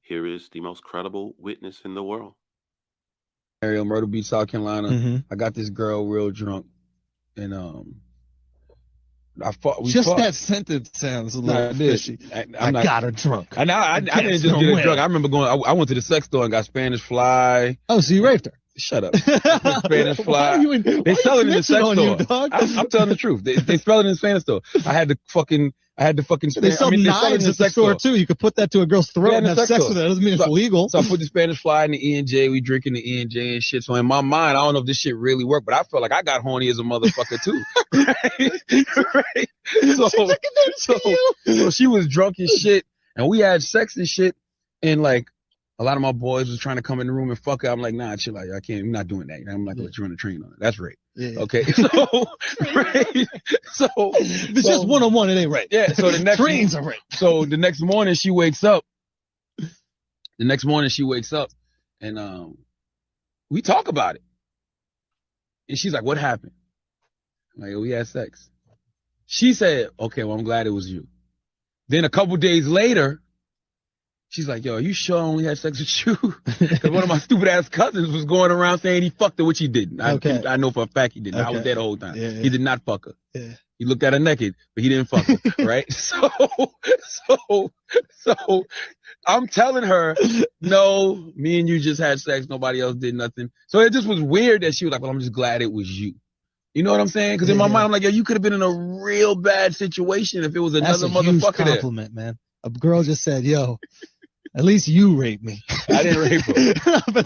here is the most credible witness in the world. Myrtle Beach, South Carolina. I got this girl real drunk, and that sentence sounds a little fishy. I got her drunk. I didn't just get her drunk. I remember going. I went to the sex store and got Spanish Fly. Oh, so you raped her? Shut up. Spanish Fly. They sell it in the sex store. I'm telling the truth. They sell it in the Spanish store. I had to fucking. They sell knives at the store too. You could put that to a girl's throat and have sex with it. That doesn't mean it's illegal. So I put the Spanish Fly in the E&J. We drinking the E&J and shit. So in my mind, I don't know if this shit really worked, but I felt like I got horny as a motherfucker too. Right? So she was drunk as shit, and we had sex and shit, and like a lot of my boys was trying to come in the room and fuck her. I'm like, nah, chill out. I can't. I'm not doing that. I'm not gonna let you run the train on it. That's rape. Yeah. Okay. So, right. So it's just one-on-one. It ain't rape. Yeah. So the next trains are rape. So the next morning she wakes up. And we talk about it. And she's like, "What happened?" I'm like, "We had sex." She said, "Okay, well, I'm glad it was you." Then a couple days later, she's like, "Yo, are you sure I only had sex with you?" Because one of my stupid ass cousins was going around saying he fucked her, which he didn't. I know for a fact he didn't. I was there the whole time. Yeah. He did not fuck her. Yeah. He looked at her naked, but he didn't fuck her. Right? So I'm telling her, no, me and you just had sex. Nobody else did nothing. So it just was weird that she was like, "Well, I'm just glad it was you." You know what I'm saying? Because in my mind, I'm like, yo, you could have been in a real bad situation if it was another motherfucker there. Compliment, man. A girl just said, "Yo, at least you raped me." I didn't rape her.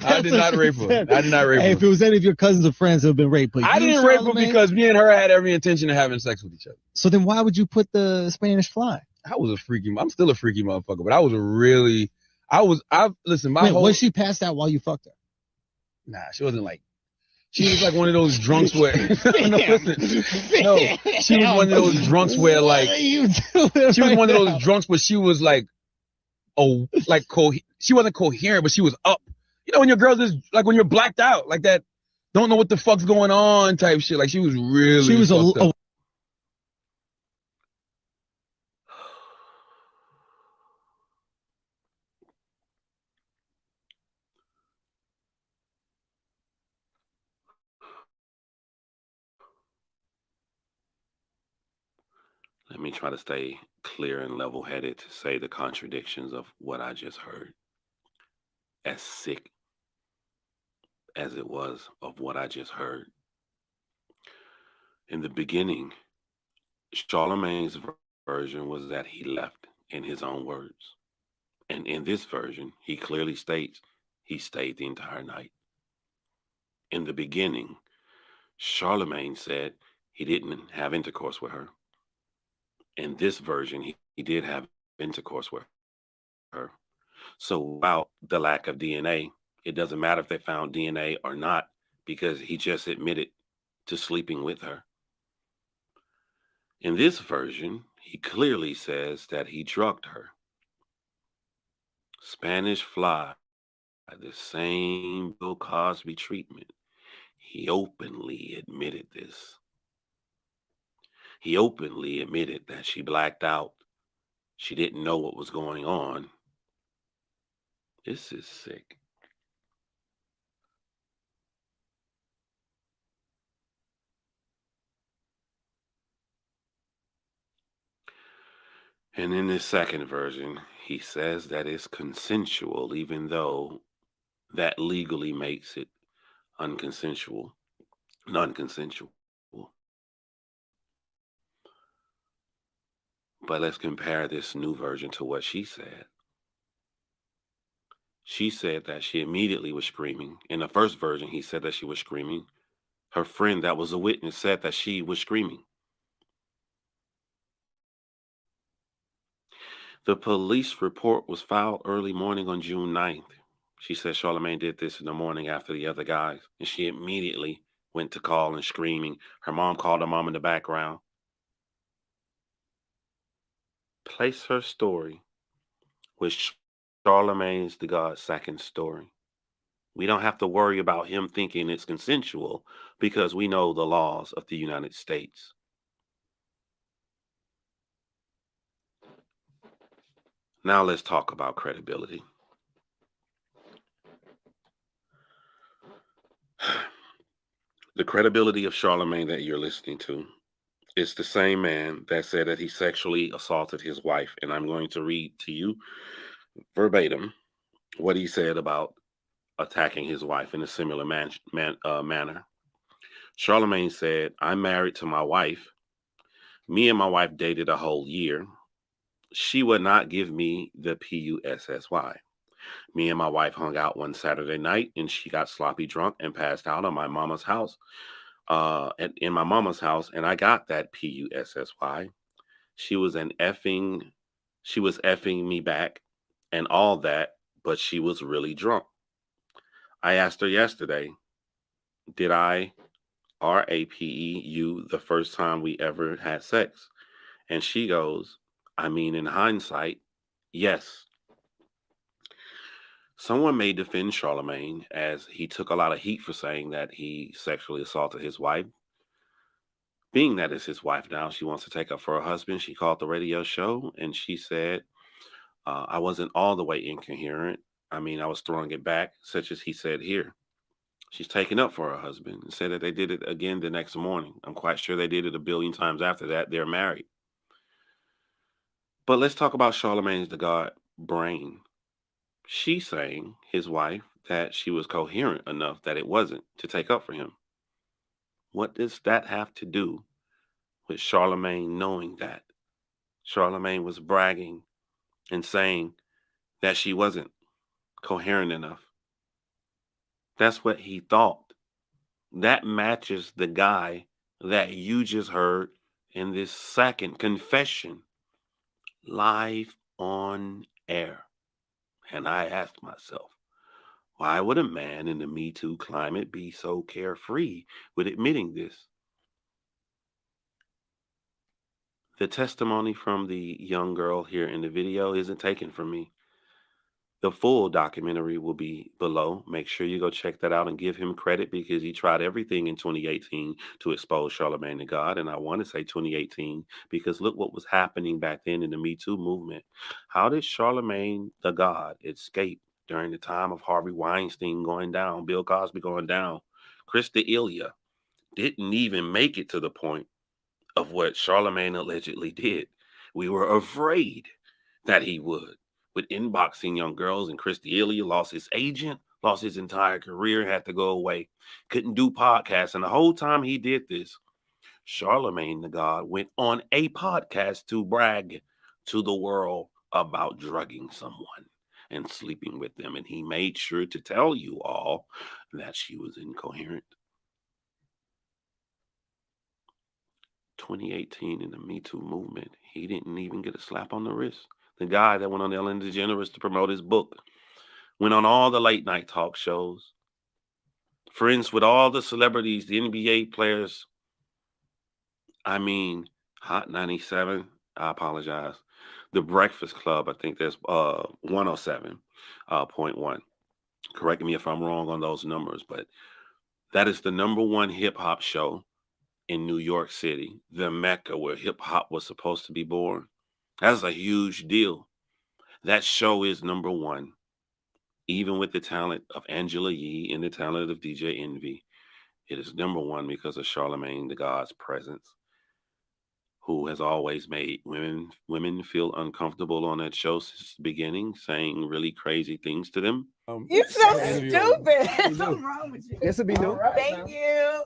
I did not rape her. Hey, if it was any of your cousins or friends, it would have been rape. But I didn't rape her because me and her had every intention of having sex with each other. So then why would you put the Spanish Fly? I'm still a freaky motherfucker, but listen, was she passed out while you fucked her? Nah, she wasn't like. She was like one of those drunks where she was one of those drunks where like she was like she wasn't coherent, but she was up. You know when your girls is like when you're blacked out like that, don't know what the fuck's going on type shit. Like she was up. Let me try to stay clear and level-headed to say the contradictions of what I just heard. As sick as it was of what I just heard. In the beginning, Charlamagne's version was that he left in his own words. And in this version, he clearly states he stayed the entire night. In the beginning, Charlamagne said he didn't have intercourse with her. In this version, he did have intercourse with her. So without the lack of DNA, it doesn't matter if they found DNA or not, because he just admitted to sleeping with her. In this version, he clearly says that he drugged her. Spanish Fly, the same Bill Cosby treatment. He openly admitted this. He openly admitted that she blacked out. She didn't know what was going on. This is sick. And in this second version, he says that it's consensual, even though that legally makes it non-consensual. But let's compare this new version to what she said. She said that she immediately was screaming. In the first version, he said that she was screaming. Her friend that was a witness said that she was screaming. The police report was filed early morning on June 9th. She said Charlamagne did this in the morning after the other guys, and she immediately went to call and screaming. Her mom called her mom in the background. Place her story with Charlamagne's the God's second story. We don't have to worry about him thinking it's consensual because we know the laws of the United States. Now let's talk about credibility. The credibility of Charlamagne that you're listening to is the same man that said that he sexually assaulted his wife. And I'm going to read to you verbatim what he said about attacking his wife in a similar manner. Charlamagne said, "I'm married to my wife. Me and my wife dated a whole year. She would not give me the PUSSY. Me and my wife hung out one Saturday night, and she got sloppy drunk and passed out on my mama's house, in my mama's house, and I got that PUSSY. She was effing me back and all that, but she was really drunk. I asked her yesterday, did I RAPE you the first time we ever had sex? And she goes, I mean, in hindsight, yes." Someone may defend Charlamagne as he took a lot of heat for saying that he sexually assaulted his wife. Being that it's his wife now, she wants to take up for her husband. She called the radio show and she said, I wasn't all the way incoherent. I mean, I was throwing it back, such as he said here. She's taken up for her husband and said that they did it again the next morning. I'm quite sure they did it a billion times after that. They're married. But let's talk about Charlamagne's the God brain. She's saying, his wife, that she was coherent enough that it wasn't to take up for him. What does that have to do with Charlamagne knowing that? Charlamagne was bragging and saying that she wasn't coherent enough. That's what he thought. That matches the guy that you just heard in this second confession, live on air. And I asked myself, why would a man in the Me Too climate be so carefree with admitting this? The testimony from the young girl here in the video isn't taken from me. The full documentary will be below. Make sure you go check that out and give him credit because he tried everything in 2018 to expose Charlamagne the God. And I want to say 2018 because look what was happening back then in the Me Too movement. How did Charlamagne the God escape during the time of Harvey Weinstein going down, Bill Cosby going down? Krista Ilya didn't even make it to the point of what Charlamagne allegedly did. We were afraid that he would. With inboxing young girls, and Christy Ilya lost his agent, lost his entire career, had to go away, couldn't do podcasts. And the whole time he did this, Charlamagne the God went on a podcast to brag to the world about drugging someone. and sleeping with them. And he made sure to tell you all that she was incoherent. 2018 in the Me Too movement, he didn't even get a slap on the wrist. The guy that went on Ellen DeGeneres to promote his book, went on all the late night talk shows, friends with all the celebrities, the NBA players. I mean, Hot 97, I apologize. The Breakfast Club, I think there's 107.1. Correct me if I'm wrong on those numbers, but that is the #1 hip hop show in New York City, the Mecca where hip hop was supposed to be born. That's a huge deal. That show is #1, even with the talent of Angela Yee and the talent of DJ Envy. It is #1 because of Charlamagne the God's presence, who has always made women feel uncomfortable on that show since the beginning, saying really crazy things to them. You're so stupid. Something wrong with you. This would be new. Right, thank you.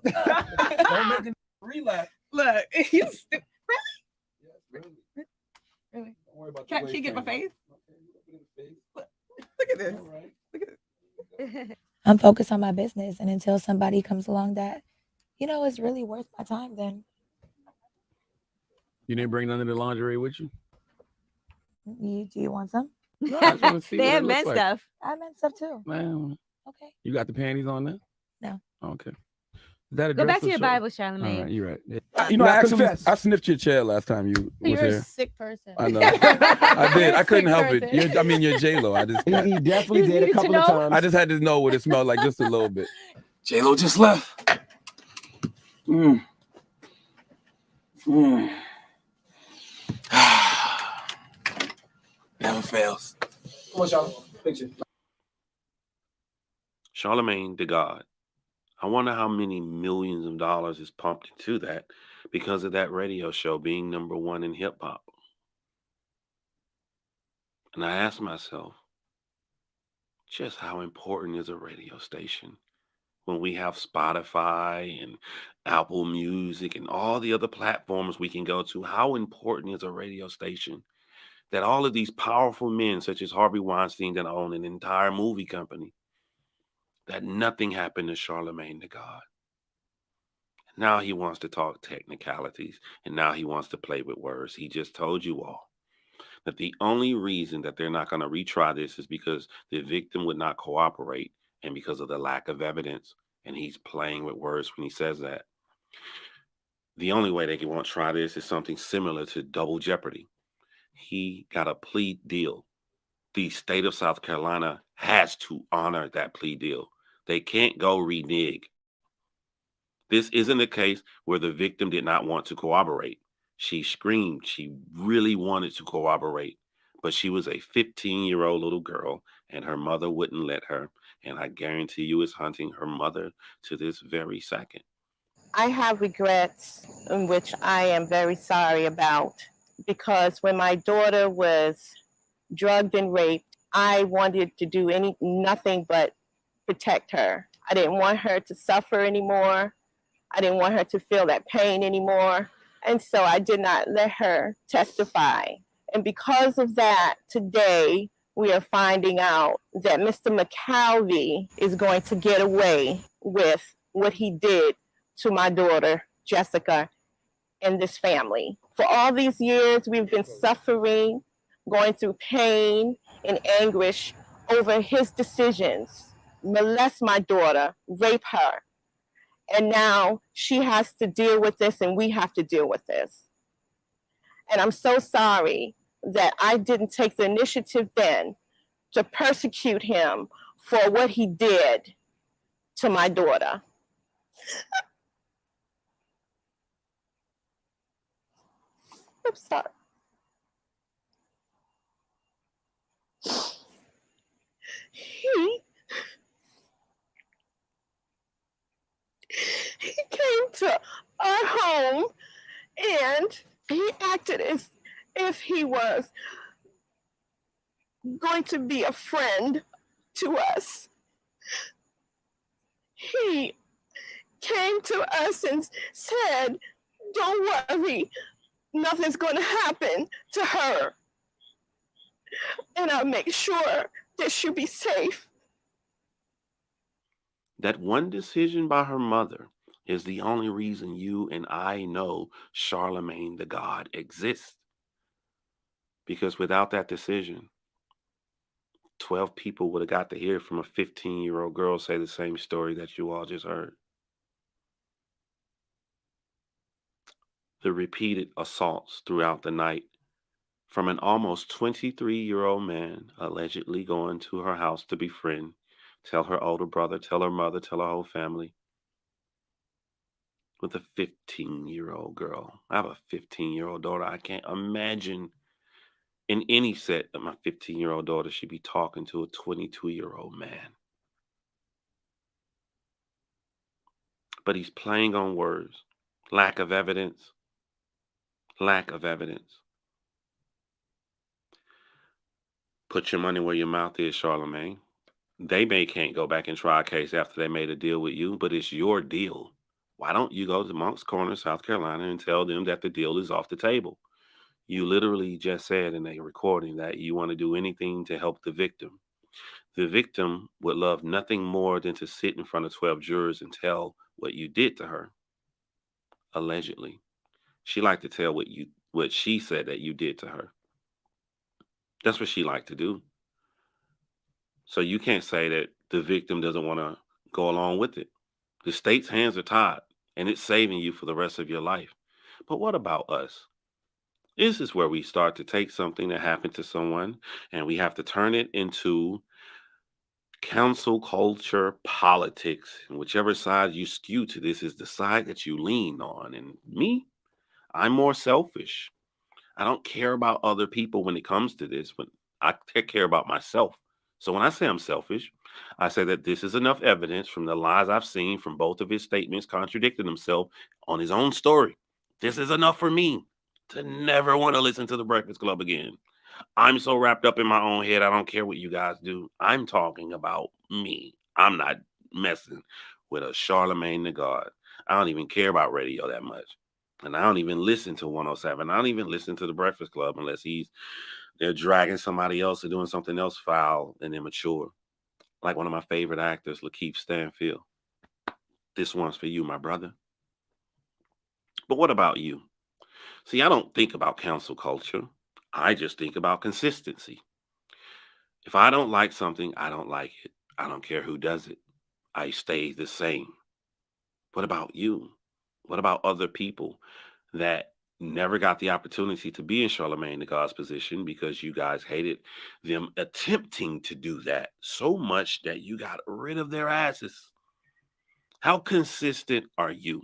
Don't make it relapse. Look, you stupid. Really? Don't worry about Can you get my face? Look at this. Look at this. I'm focused on my business, and until somebody comes along that, is really worth my time, then You didn't bring none of the lingerie with you? do you want some? No, I just wanna see They what it have looks men like. stuff. I have men stuff too. Man. Okay. You got the panties on there? No. Okay. Is that a Go dress back to or your show? Bible, All Charlamagne. right, you're right. Now I sniffed your chair last time you was You're here. a sick person. I know. I did. You're a I couldn't sick help it. person. You're J-Lo. I just He definitely You did a needed to couple of know? times. I just had to know what it smelled like just a little bit. J-Lo just left. Never fails. Come on, y'all. Picture. Charlamagne the God. I wonder how many millions of dollars is pumped into that because of that radio show being #1 in hip hop. And I asked myself, just how important is a radio station when we have Spotify and Apple Music and all the other platforms we can go to? How important is a radio station that all of these powerful men, such as Harvey Weinstein, that own an entire movie company, that nothing happened to Charlamagne the God? Now he wants to talk technicalities, and now he wants to play with words. He just told you all that the only reason that they're not going to retry this is because the victim would not cooperate and because of the lack of evidence. And he's playing with words when he says that. The only way they won't try this is something similar to double jeopardy. He got a plea deal. The state of South Carolina has to honor that plea deal. They can't go renege. This isn't a case where the victim did not want to cooperate. She screamed. She really wanted to cooperate, but she was a 15-year-old little girl, and her mother wouldn't let her. And I guarantee you is hunting her mother to this very second. I have regrets in which I am very sorry about, because when my daughter was drugged and raped, I wanted to do nothing but protect her. I didn't want her to suffer anymore. I didn't want her to feel that pain anymore. And so I did not let her testify. And because of that, today we are finding out that Mr. McCalvey is going to get away with what he did to my daughter, Jessica, and this family. For all these years, we've been suffering, going through pain and anguish over his decisions, molest my daughter, rape her. And now she has to deal with this, and we have to deal with this. And I'm so sorry that I didn't take the initiative then to persecute him for what he did to my daughter. I'm sorry. He came to our home and he acted as if he was going to be a friend to us. He came to us and said, "Don't worry, nothing's going to happen to her. And I'll make sure that she'll be safe. That one decision by her mother is the only reason you and I know Charlamagne the God exists. Because without that decision, 12 people would have got to hear from a 15-year-old girl say the same story that you all just heard. The repeated assaults throughout the night from an almost 23-year-old man allegedly going to her house to befriend, tell her older brother, tell her mother, tell her whole family, with a 15-year-old girl. I have a 15-year-old daughter. I can't imagine in any set that my 15-year-old daughter should be talking to a 22-year-old man. But he's playing on words. Lack of evidence. Lack of evidence. Put your money where your mouth is, Charlamagne. They can't go back and try a case after they made a deal with you, but it's your deal. Why don't you go to Moncks Corner, South Carolina, and tell them that the deal is off the table? You literally just said in a recording that you want to do anything to help the victim. The victim would love nothing more than to sit in front of 12 jurors and tell what you did to her. Allegedly. She liked to tell what she said that you did to her. That's what she liked to do. So you can't say that the victim doesn't want to go along with it. The state's hands are tied, and it's saving you for the rest of your life. But what about us? This is where we start to take something that happened to someone, and we have to turn it into cancel culture politics. And whichever side you skew to, this is the side that you lean on. And me, I'm more selfish. I don't care about other people when it comes to this, but I take care about myself. So when I say I'm selfish, I say that this is enough evidence from the lies I've seen from both of his statements contradicting himself on his own story. This is enough for me to never want to listen to the Breakfast Club again. I'm so wrapped up in my own head, I don't care what you guys do. I'm talking about me. I'm not messing with a Charlamagne the God. I don't even care about radio that much. And I don't even listen to 107. I don't even listen to the Breakfast Club unless they're dragging somebody else or doing something else foul and immature. Like one of my favorite actors, Lakeith Stanfield. This one's for you, my brother. But what about you? See, I don't think about cancel culture. I just think about consistency. If I don't like something, I don't like it. I don't care who does it. I stay the same. What about you? What about other people that never got the opportunity to be in Charlamagne the God's position because you guys hated them attempting to do that so much that you got rid of their asses? How consistent are you?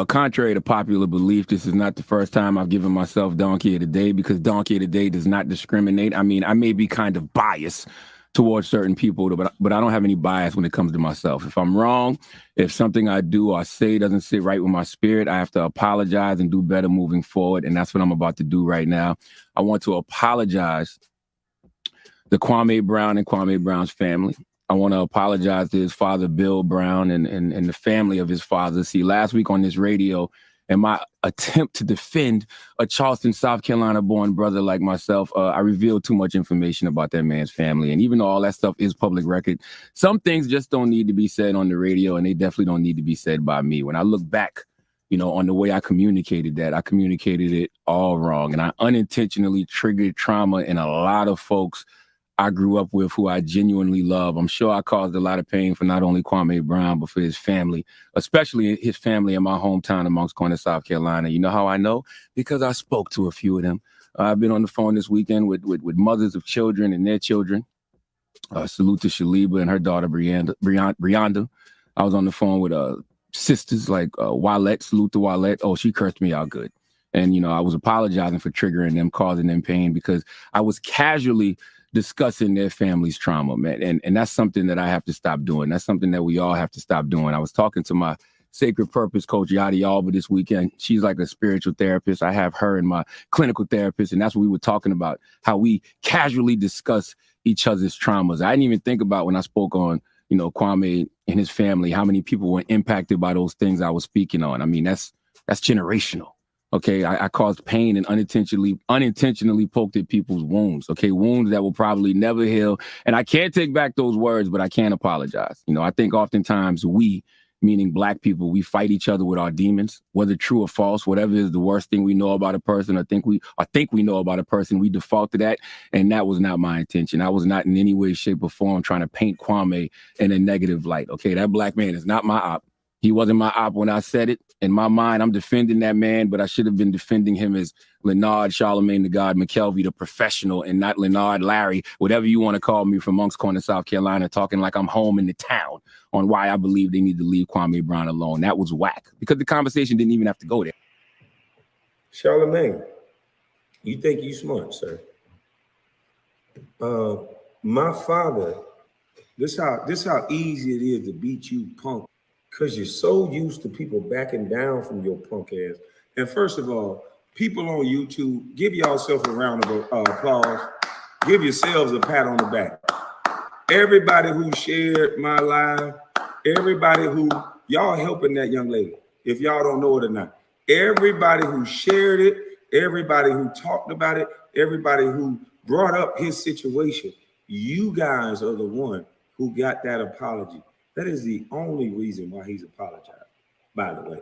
Contrary to popular belief, this is not the first time I've given myself Donkey of the Day, because Donkey of the Day does not discriminate. I mean, I may be kind of biased towards certain people, but I don't have any bias when it comes to myself. If I'm wrong, if something I do or say doesn't sit right with my spirit, I have to apologize and do better moving forward. And that's what I'm about to do right now. I want to apologize to Kwame Brown and Kwame Brown's family. I want to apologize to his father, Bill Brown, and the family of his father. See, last week on this radio, in my attempt to defend a Charleston, South Carolina-born brother like myself, I revealed too much information about that man's family. And even though all that stuff is public record, some things just don't need to be said on the radio, and they definitely don't need to be said by me. When I look back, on the way I communicated that, I communicated it all wrong. And I unintentionally triggered trauma in a lot of folks I grew up with, who I genuinely love. I'm sure I caused a lot of pain for not only Kwame Brown, but for his family, especially his family in my hometown of Moncks Corner, South Carolina. You know how I know? Because I spoke to a few of them. I've been on the phone this weekend with mothers of children and their children. Salute to Shaliba and her daughter, Brianda. I was on the phone with sisters like Wallet. Salute to Wallet. Oh, she cursed me out good. And, I was apologizing for triggering them, causing them pain, because I was casually discussing their family's trauma, man. And that's something that I have to stop doing. That's something that we all have to stop doing. I was talking to my Sacred Purpose coach, Yadi Alba, this weekend. She's like a spiritual therapist. I have her and my clinical therapist, and that's what we were talking about, how we casually discuss each other's traumas. I didn't even think about when I spoke on, Kwame and his family, how many people were impacted by those things I was speaking on. I mean, that's generational. Okay, I caused pain and unintentionally poked at people's wounds. Okay, wounds that will probably never heal. And I can't take back those words, but I can't apologize. I think oftentimes we, meaning Black people, we fight each other with our demons, whether true or false, whatever is the worst thing we know about a person, or think we know about a person, we default to that. And that was not my intention. I was not in any way, shape, or form trying to paint Kwame in a negative light. Okay, that Black man is not my op. He wasn't my op when I said it. In my mind, I'm defending that man, but I should have been defending him as Leonard, Charlamagne the God, McKelvey, the professional, and not Leonard, Larry, whatever you want to call me, from Moncks Corner, South Carolina, talking like I'm home in the town on why I believe they need to leave Kwame Brown alone. That was whack, because the conversation didn't even have to go there. Charlamagne, you think you smart, sir? My father, this how easy it is to beat you, punk. Because you're so used to people backing down from your punk ass. And first of all, people on YouTube, give yourself a round of applause. Give yourselves a pat on the back. Everybody who shared my live, everybody who, y'all helping that young lady, if y'all don't know it or not. Everybody who shared it, everybody who talked about it, everybody who brought up his situation, you guys are the one who got that apology. That is the only reason why he's apologized, by the way.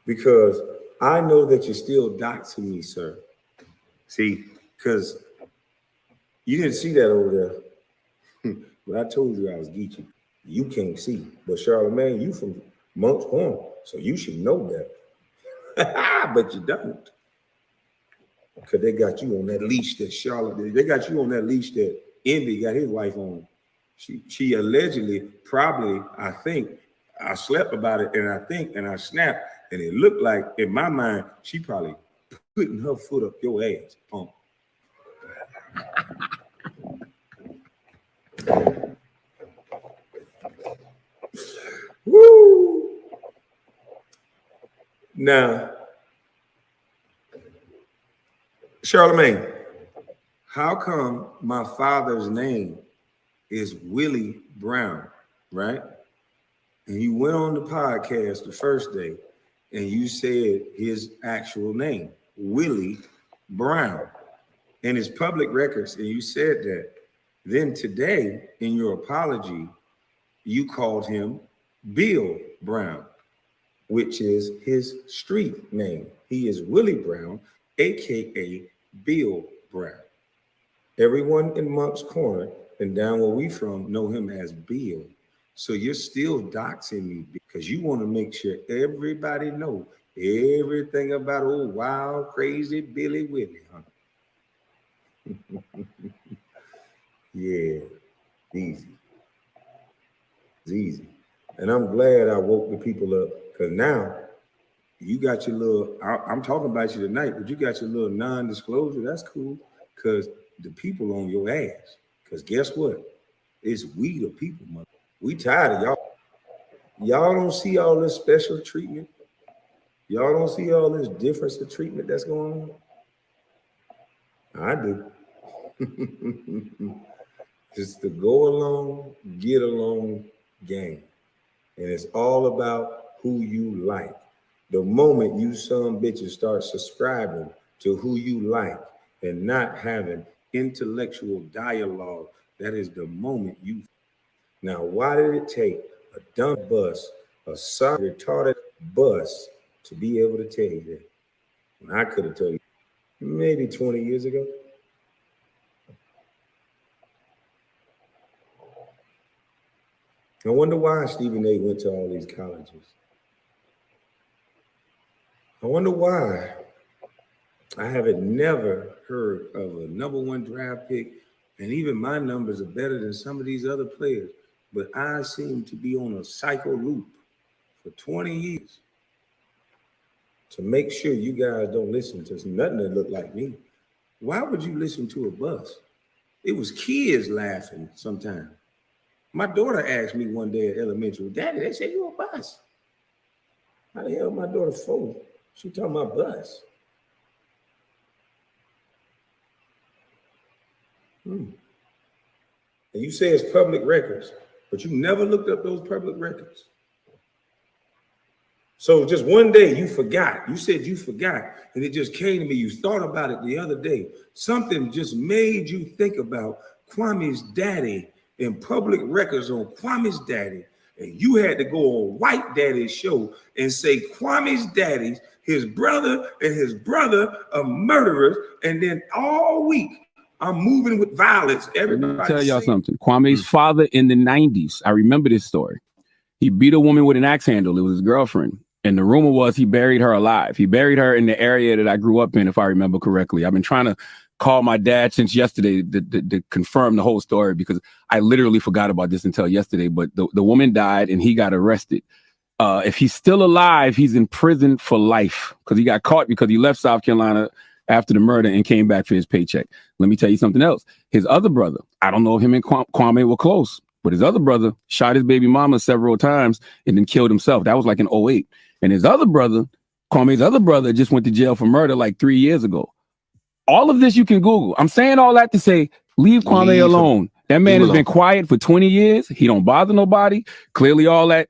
Because I know that you're still doxing me, sir. See, because you didn't see that over there. But I told you I was geeky. You can't see. But Charlamagne, you from Moncks Corner, so you should know that. But you don't. Because they got you on that leash that Charlotte, they got you on that leash that Envy got his wife on. She allegedly, probably, I think, I slept about it, and I snapped, and it looked like, in my mind, she probably putting her foot up your ass, punk. Woo! Now, Charlamagne, how come my father's name is Willie Brown, right? And you went on the podcast the first day and you said his actual name, Willie Brown, and his public records, and you said that. Then today, in your apology, you called him Bill Brown, which is his street name. He is Willie Brown, AKA Bill Brown. Everyone in Moncks Corner and down where we from know him as Bill. So you're still doxing me because you want to make sure everybody know everything about old wild, crazy Billy Willie, huh? Yeah, easy. It's easy. And I'm glad I woke the people up, because now you got your little, I'm talking about you tonight, but you got your little non-disclosure. That's cool, because the people on your ass. Because guess what? It's we the people, mother. We tired of y'all. Y'all don't see all this special treatment. Y'all don't see all this difference of treatment that's going on. I do. It's the go along, get along game. And it's all about who you like. The moment you some bitches start subscribing to who you like and not having intellectual dialogue, that is the moment you. Now, why did it take a dumb bus, a sorry retarded bus, to be able to tell you that? When I could have told you maybe 20 years ago. I wonder why Stephen A. went to all these colleges. I wonder why I haven't never heard of a #1 draft pick, and even my numbers are better than some of these other players, but I seem to be on a cycle loop for 20 years to make sure you guys don't listen to nothing that look like me. Why would you listen to a bus? It was kids laughing sometimes. My daughter asked me one day at elementary, Daddy, they say you a bus. How the hell my daughter 4? She talking about bus. And you say it's public records, but you never looked up those public records. So just one day you forgot. You said you forgot, and it just came to me. You thought about it the other day. Something just made you think about Kwame's daddy and public records on Kwame's daddy. And you had to go on White Daddy's show and say Kwame's daddy, his brother and his brother are murderers. And then all week, I'm moving with violence. Everybody Let me tell y'all something. Kwame's father in the 90s, I remember this story. He beat a woman with an axe handle. It was his girlfriend. And the rumor was he buried her alive. He buried her in the area that I grew up in, if I remember correctly. I've been trying to call my dad since yesterday to confirm the whole story because I literally forgot about this until yesterday. But the woman died and he got arrested. If he's still alive, he's in prison for life because he got caught because he left South Carolina after the murder and came back for his paycheck. Let me tell you something else. His other brother, I don't know if him and Kwame were close, but his other brother shot his baby mama several times and then killed himself. That was like in 2008. And his other brother, Kwame's other brother, just went to jail for murder like 3 years ago. All of this you can Google. I'm saying all that to say, leave Kwame alone. That man has been quiet for 20 years. He don't bother nobody. Clearly all that,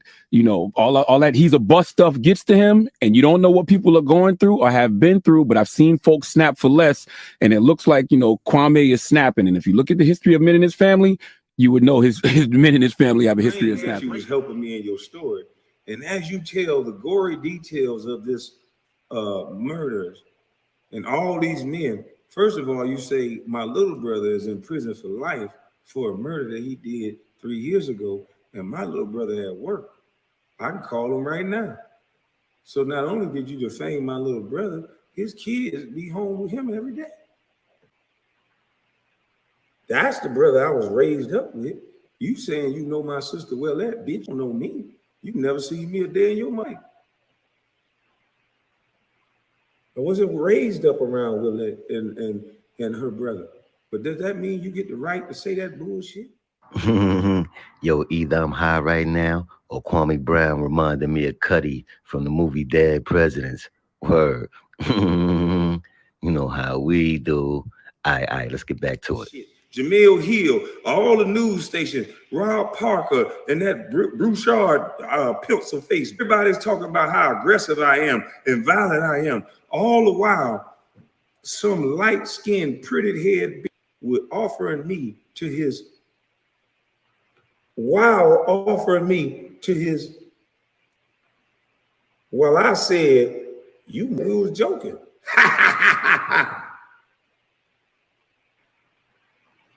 all that he's a bust stuff gets to him, and you don't know what people are going through or have been through, but I've seen folks snap for less, and it looks like, Kwame is snapping. And if you look at the history of men in his family, you would know his men in his family have a history of snapping. You was helping me in your story. And as you tell the gory details of this murders and all these men, first of all, you say my little brother is in prison for life for a murder that he did 3 years ago, and my little brother at work. I can call him right now. So not only did you defame my little brother, his kids be home with him every day. That's the brother I was raised up with. You saying you know my sister well, that bitch don't know me. You never see me a day in your life. I wasn't raised up around Willette and her brother. But does that mean you get the right to say that bullshit? Yo, either I'm high right now or Kwame Brown reminded me of Cuddy from the movie Dead Presidents. Word. You know how we do. All right, let's get back to it. Jamil Hill, all the news stations, Rob Parker, and that Brouchard pencil face. Everybody's talking about how aggressive I am and violent I am. All the while, some light-skinned, pretty-haired bitch was offering me to his. Well, I said, you was joking.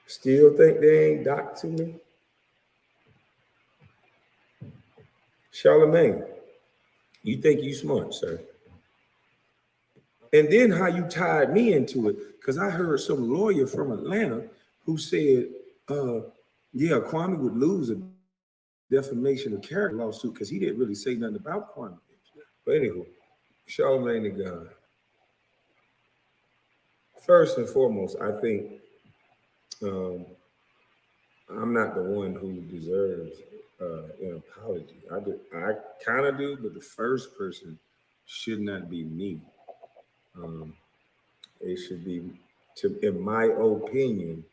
Still think they ain't doc to me? Charlamagne, you think you smart, sir? And then how you tied me into it, because I heard some lawyer from Atlanta who said, yeah, Kwame would lose a defamation of character lawsuit because he didn't really say nothing about Kwame. But anyway, Charlamagne the God. First and foremost, I think I'm not the one who deserves an apology. I kind of do, but the first person should not be me. It should be, in my opinion,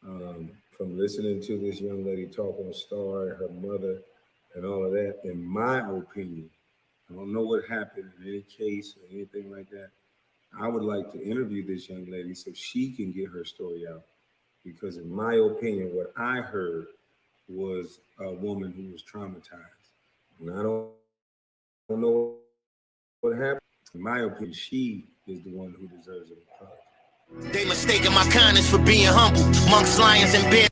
from listening to this young lady talk on Star, her mother, and all of that, in my opinion, I don't know what happened in any case or anything like that. I would like to interview this young lady so she can get her story out. Because in my opinion, what I heard was a woman who was traumatized. And I don't know what happened. In my opinion, she is the one who deserves an apology. They mistaken my kindness for being humble. Monks, lions, and bears.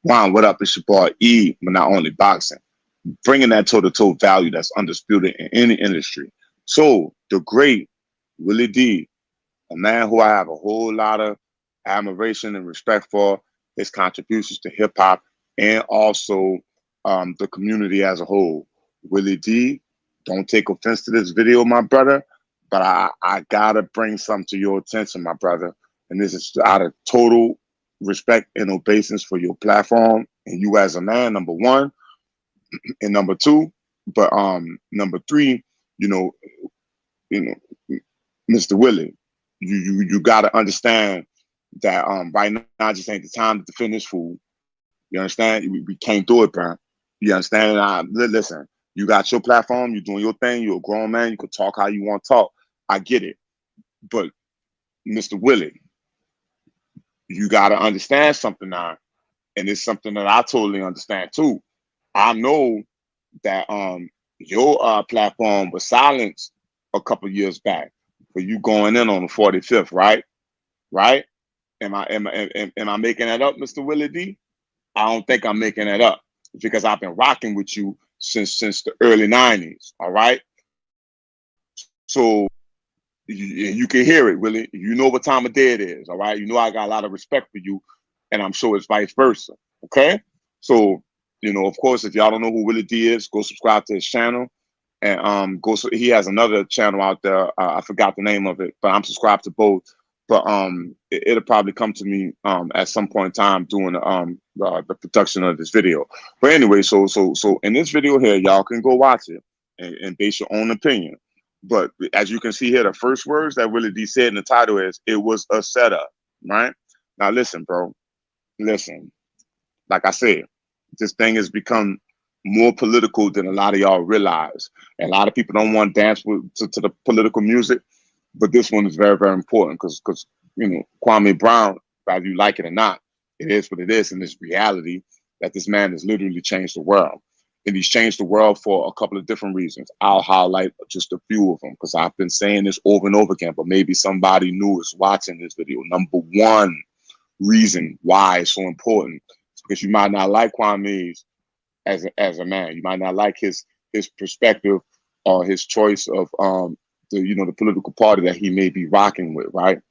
Juan, what up? It's your boy E, but not only boxing. Bringing that toe-to-toe value that's undisputed in any industry. So the great Willie D, a man who I have a whole lot of admiration and respect for, his contributions to hip-hop and also the community as a whole. Willie D, don't take offense to this video, my brother, but I gotta bring something to your attention, my brother. And this is out of total respect and obeisance for your platform and you as a man, number one, and number two. But number three, you know, Mr. Willie, you gotta understand that right now just ain't the time to defend this fool. You understand? We came through it, bro. You understand? Listen, you got your platform, you're doing your thing, you're a grown man, you can talk how you want to talk. I get it. But Mr. Willie, you gotta understand something now. And it's something that I totally understand too. I know that your platform was silenced a couple years back for you going in on the 45th, right? Right? Am I making that up, Mr. Willie D? I don't think I'm making that up because I've been rocking with you since the early 90s. All right. So you can hear it, Willie. You know what time of day it is. All right. You know I got a lot of respect for you, and I'm sure it's vice versa. Okay. So of course, if y'all don't know who Willie D is, go subscribe to his channel, and he has another channel out there. I forgot the name of it, but I'm subscribed to both. But it'll probably come to me at some point in time doing the production of this video. But anyway, so in this video here, y'all can go watch it and base your own opinion. But as you can see here, the first words that Willie D said in the title is, "It was a setup." Right? Now listen, bro. Listen. Like I said, this thing has become more political than a lot of y'all realize. And a lot of people don't want to dance to the political music. But this one is very, very important because Kwame Brown, whether you like it or not, it is what it is, and it's reality that this man has literally changed the world. And he's changed the world for a couple of different reasons. I'll highlight just a few of them because I've been saying this over and over again, but maybe somebody new is watching this video. Number one reason why it's so important is because you might not like Kwame's as a man. You might not like his perspective or his choice of the political party that he may be rocking with, right?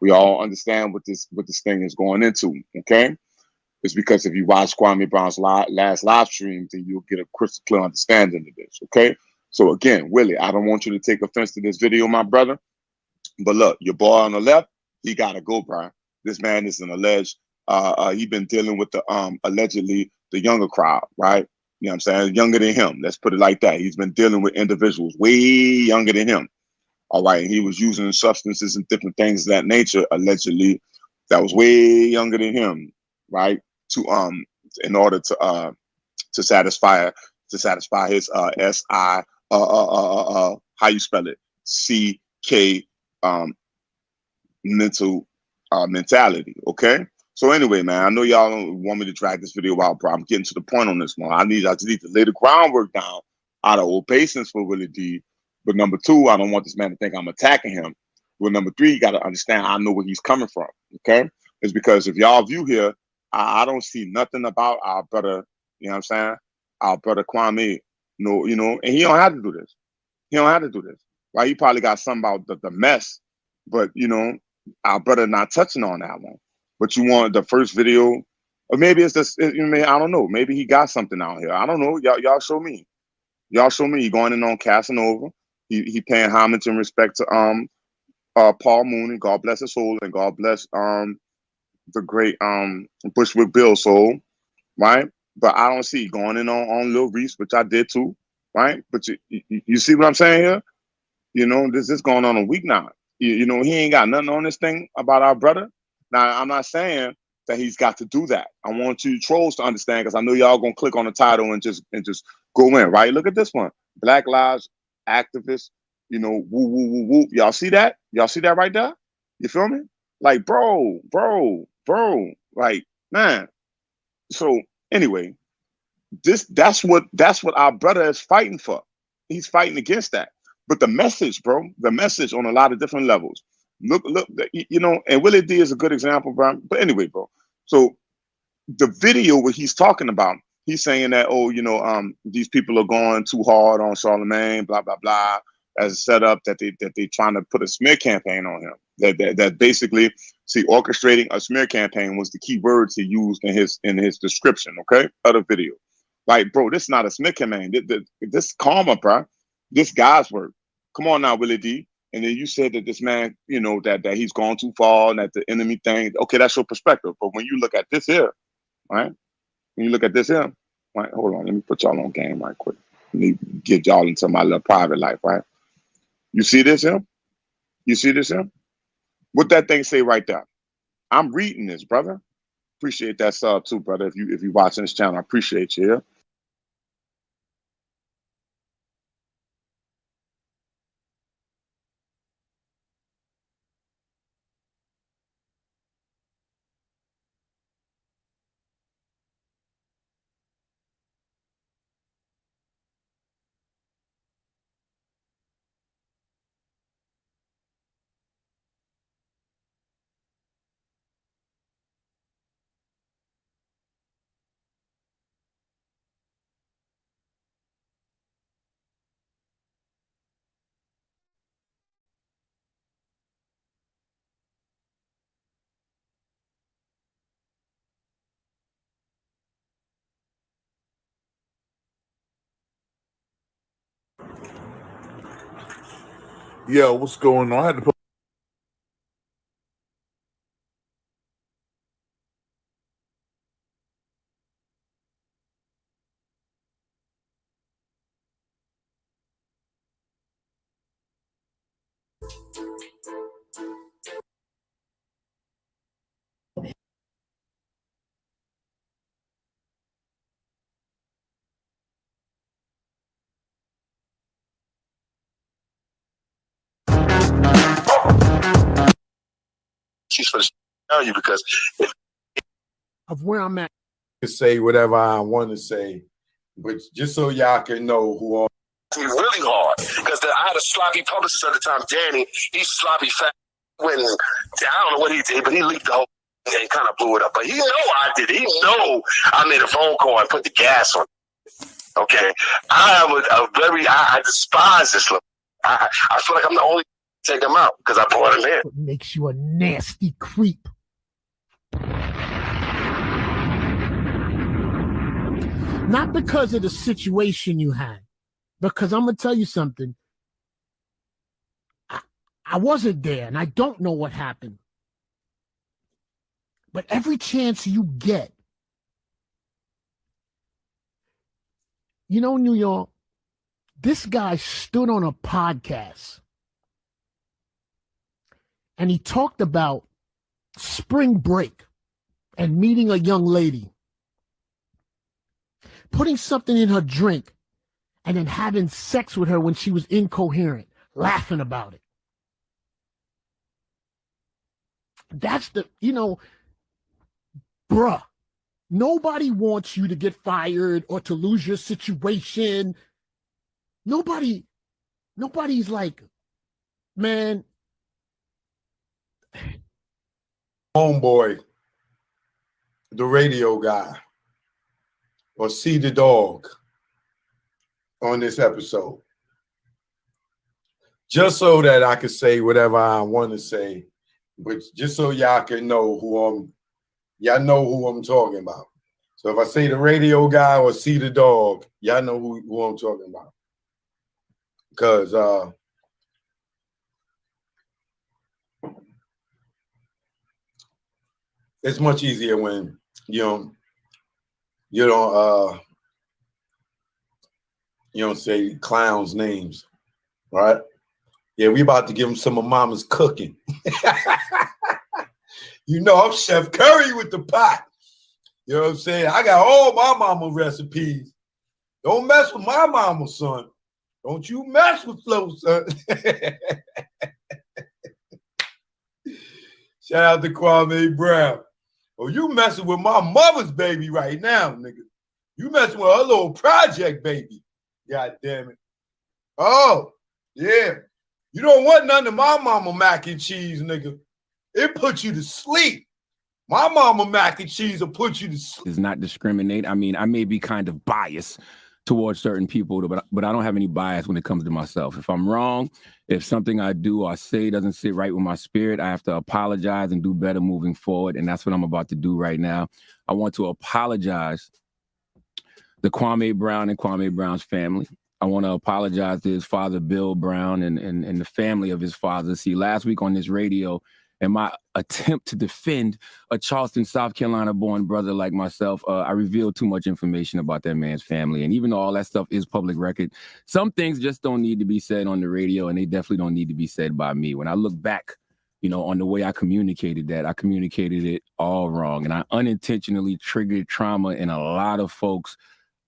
We all understand what this thing is going into, okay? It's because if you watch Kwame Brown's last live stream, then you'll get a crystal clear understanding of this, okay? So again, Willie, I don't want you to take offense to this video, my brother, but look, your boy on the left, he gotta go, Brian. This man is an alleged, he been dealing with the allegedly the younger crowd, right? You know what I'm saying? Younger than him, let's put it like that. He's been dealing with individuals way younger than him. All right, and he was using substances and different things of that nature, allegedly, that was way younger than him, right? To in order to satisfy his SI how you spell it, CK mentality. Okay. So anyway, man, I know y'all don't want me to drag this video out, bro. I'm getting to the point on this one. I just need to lay the groundwork down out of obeisance for Willie D. But number two, I don't want this man to think I'm attacking him. Well, number three, you got to understand I know where he's coming from. Okay. It's because if y'all view here, I don't see nothing about our brother, you know what I'm saying? Our brother Kwame, and he don't have to do this. He don't have to do this. Right? He probably got something about the mess, but our brother not touching on that one. But you want the first video, or maybe it's just, I don't know. Maybe he got something out here. I don't know. Y'all show me. Y'all show me. He going in on Casanova. He paying homage and respect to Paul Mooney. God bless his soul, and God bless the great Bushwick Bill soul, right? But I don't see going in on Lil Reese, which I did too, right? But you see what I'm saying here? This is going on a week now. He ain't got nothing on this thing about our brother. Now, I'm not saying that he's got to do that. I want you trolls to understand, because I know y'all gonna click on the title and just go in, right? Look at this one. Black Lives Activists, woo, woo, woo, woo. Y'all see that? Y'all see that right there? You feel me? Like, bro, like, man. So anyway, that's what our brother is fighting for. He's fighting against that. But the message, bro, the message on a lot of different levels. Look, and Willie D is a good example, bro. But anyway, bro. So the video what he's talking about, he's saying that, oh, you know, these people are going too hard on Charlamagne, blah blah blah, as a setup that they trying to put a smear campaign on him. That basically, see, orchestrating a smear campaign was the key words he used in his description, okay, of the video. Like, bro, this is not a smear campaign. This karma, bro. This guy's work. Come on now, Willie D. And then you said that this man, you know, that he's gone too far and that the enemy thing. Okay, that's your perspective. But when you look at this here, right? When you look at this here, right? Hold on, let me put y'all on game right quick. Let me get y'all into my little private life, right? You see this here? You see this here? What that thing say right there? I'm reading this, brother. Appreciate that sub too, brother. If you watching this channel, I appreciate you. Yeah? Yo, what's going on? I had to put she's for the tell you because of where I'm at. To say whatever I want to say, but just so y'all can know who I'm. me really hard because I had a sloppy publicist at the time, Danny. He's sloppy fat. When I don't know what he did, but he leaked the whole thing and kind of blew it up. But he know I did. He know I made a phone call and put the gas on. Okay, I have a very I despise this look. I feel like I'm the only take him out because I brought him in. What makes you a nasty creep? Not because of the situation you had, because I'm gonna tell you something. I wasn't there, and I don't know what happened. But every chance you get, you know, New York, this guy stood on a podcast and he talked about spring break and meeting a young lady, putting something in her drink, and then having sex with her when she was incoherent, laughing about it. That's the, you know, bruh, nobody wants you to get fired or to lose your situation. Nobody's like, man. Homeboy, the radio guy, or see the dog on this episode. Just so that I can say whatever I want to say, but just so y'all can know y'all know who I'm talking about. So if I say the radio guy or see the dog, y'all know who I'm talking about. Because it's much easier when you don't say clowns' names, right? Yeah, we about to give them some of Mama's cooking. You know, I'm Chef Curry with the pot. You know what I'm saying? I got all my mama recipes. Don't mess with my mama, son. Don't you mess with Flo, son. Shout out to Kwame Brown. Oh, you messing with my mother's baby right now, nigga. You messing with her little project baby. God damn it. Oh, yeah. You don't want none of my mama mac and cheese, nigga. It put you to sleep. My mama mac and cheese will put you to sleep. Does not discriminate. I mean, I may be kind of biased towards certain people, but I don't have any bias when it comes to myself. If I'm wrong, if something I do or say doesn't sit right with my spirit, I have to apologize and do better moving forward. And that's what I'm about to do right now. I want to apologize to Kwame Brown and Kwame Brown's family. I want to apologize to his father, Bill Brown, and the family of his father. See, last week on this radio, in my attempt to defend a Charleston, South Carolina-born brother like myself, I revealed too much information about that man's family. And even though all that stuff is public record, some things just don't need to be said on the radio, and they definitely don't need to be said by me. When I look back, on the way I communicated that, I communicated it all wrong. And I unintentionally triggered trauma in a lot of folks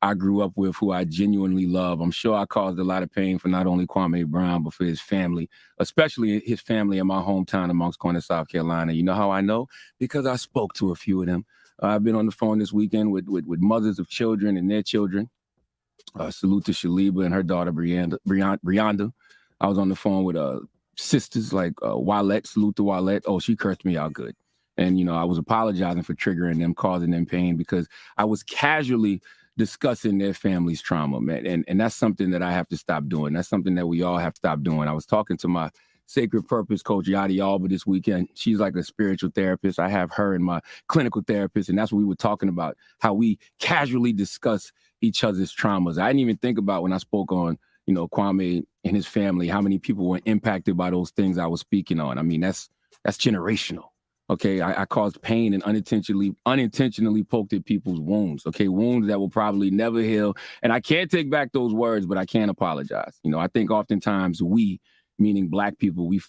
I grew up with who I genuinely love. I'm sure I caused a lot of pain for not only Kwame Brown, but for his family, especially his family in my hometown of Moncks Corner, South Carolina. You know how I know? Because I spoke to a few of them. I've been on the phone this weekend with mothers of children and their children. Salute to Shaliba and her daughter, Brianda. I was on the phone with sisters like Wallette. Salute to Wallette. Oh, she cursed me out good. And, I was apologizing for triggering them, causing them pain, because I was casually discussing their family's trauma, man. And that's something that I have to stop doing. That's something that we all have to stop doing. I was talking to my Sacred Purpose coach, Yadi Alba, this weekend. She's like a spiritual therapist. I have her and my clinical therapist, and that's what we were talking about, how we casually discuss each other's traumas. I didn't even think about when I spoke on, Kwame and his family, how many people were impacted by those things I was speaking on. I mean, that's generational. Okay, I caused pain and unintentionally poked at people's wounds. Okay, wounds that will probably never heal. And I can't take back those words, but I can apologize. I think oftentimes we, meaning Black people, we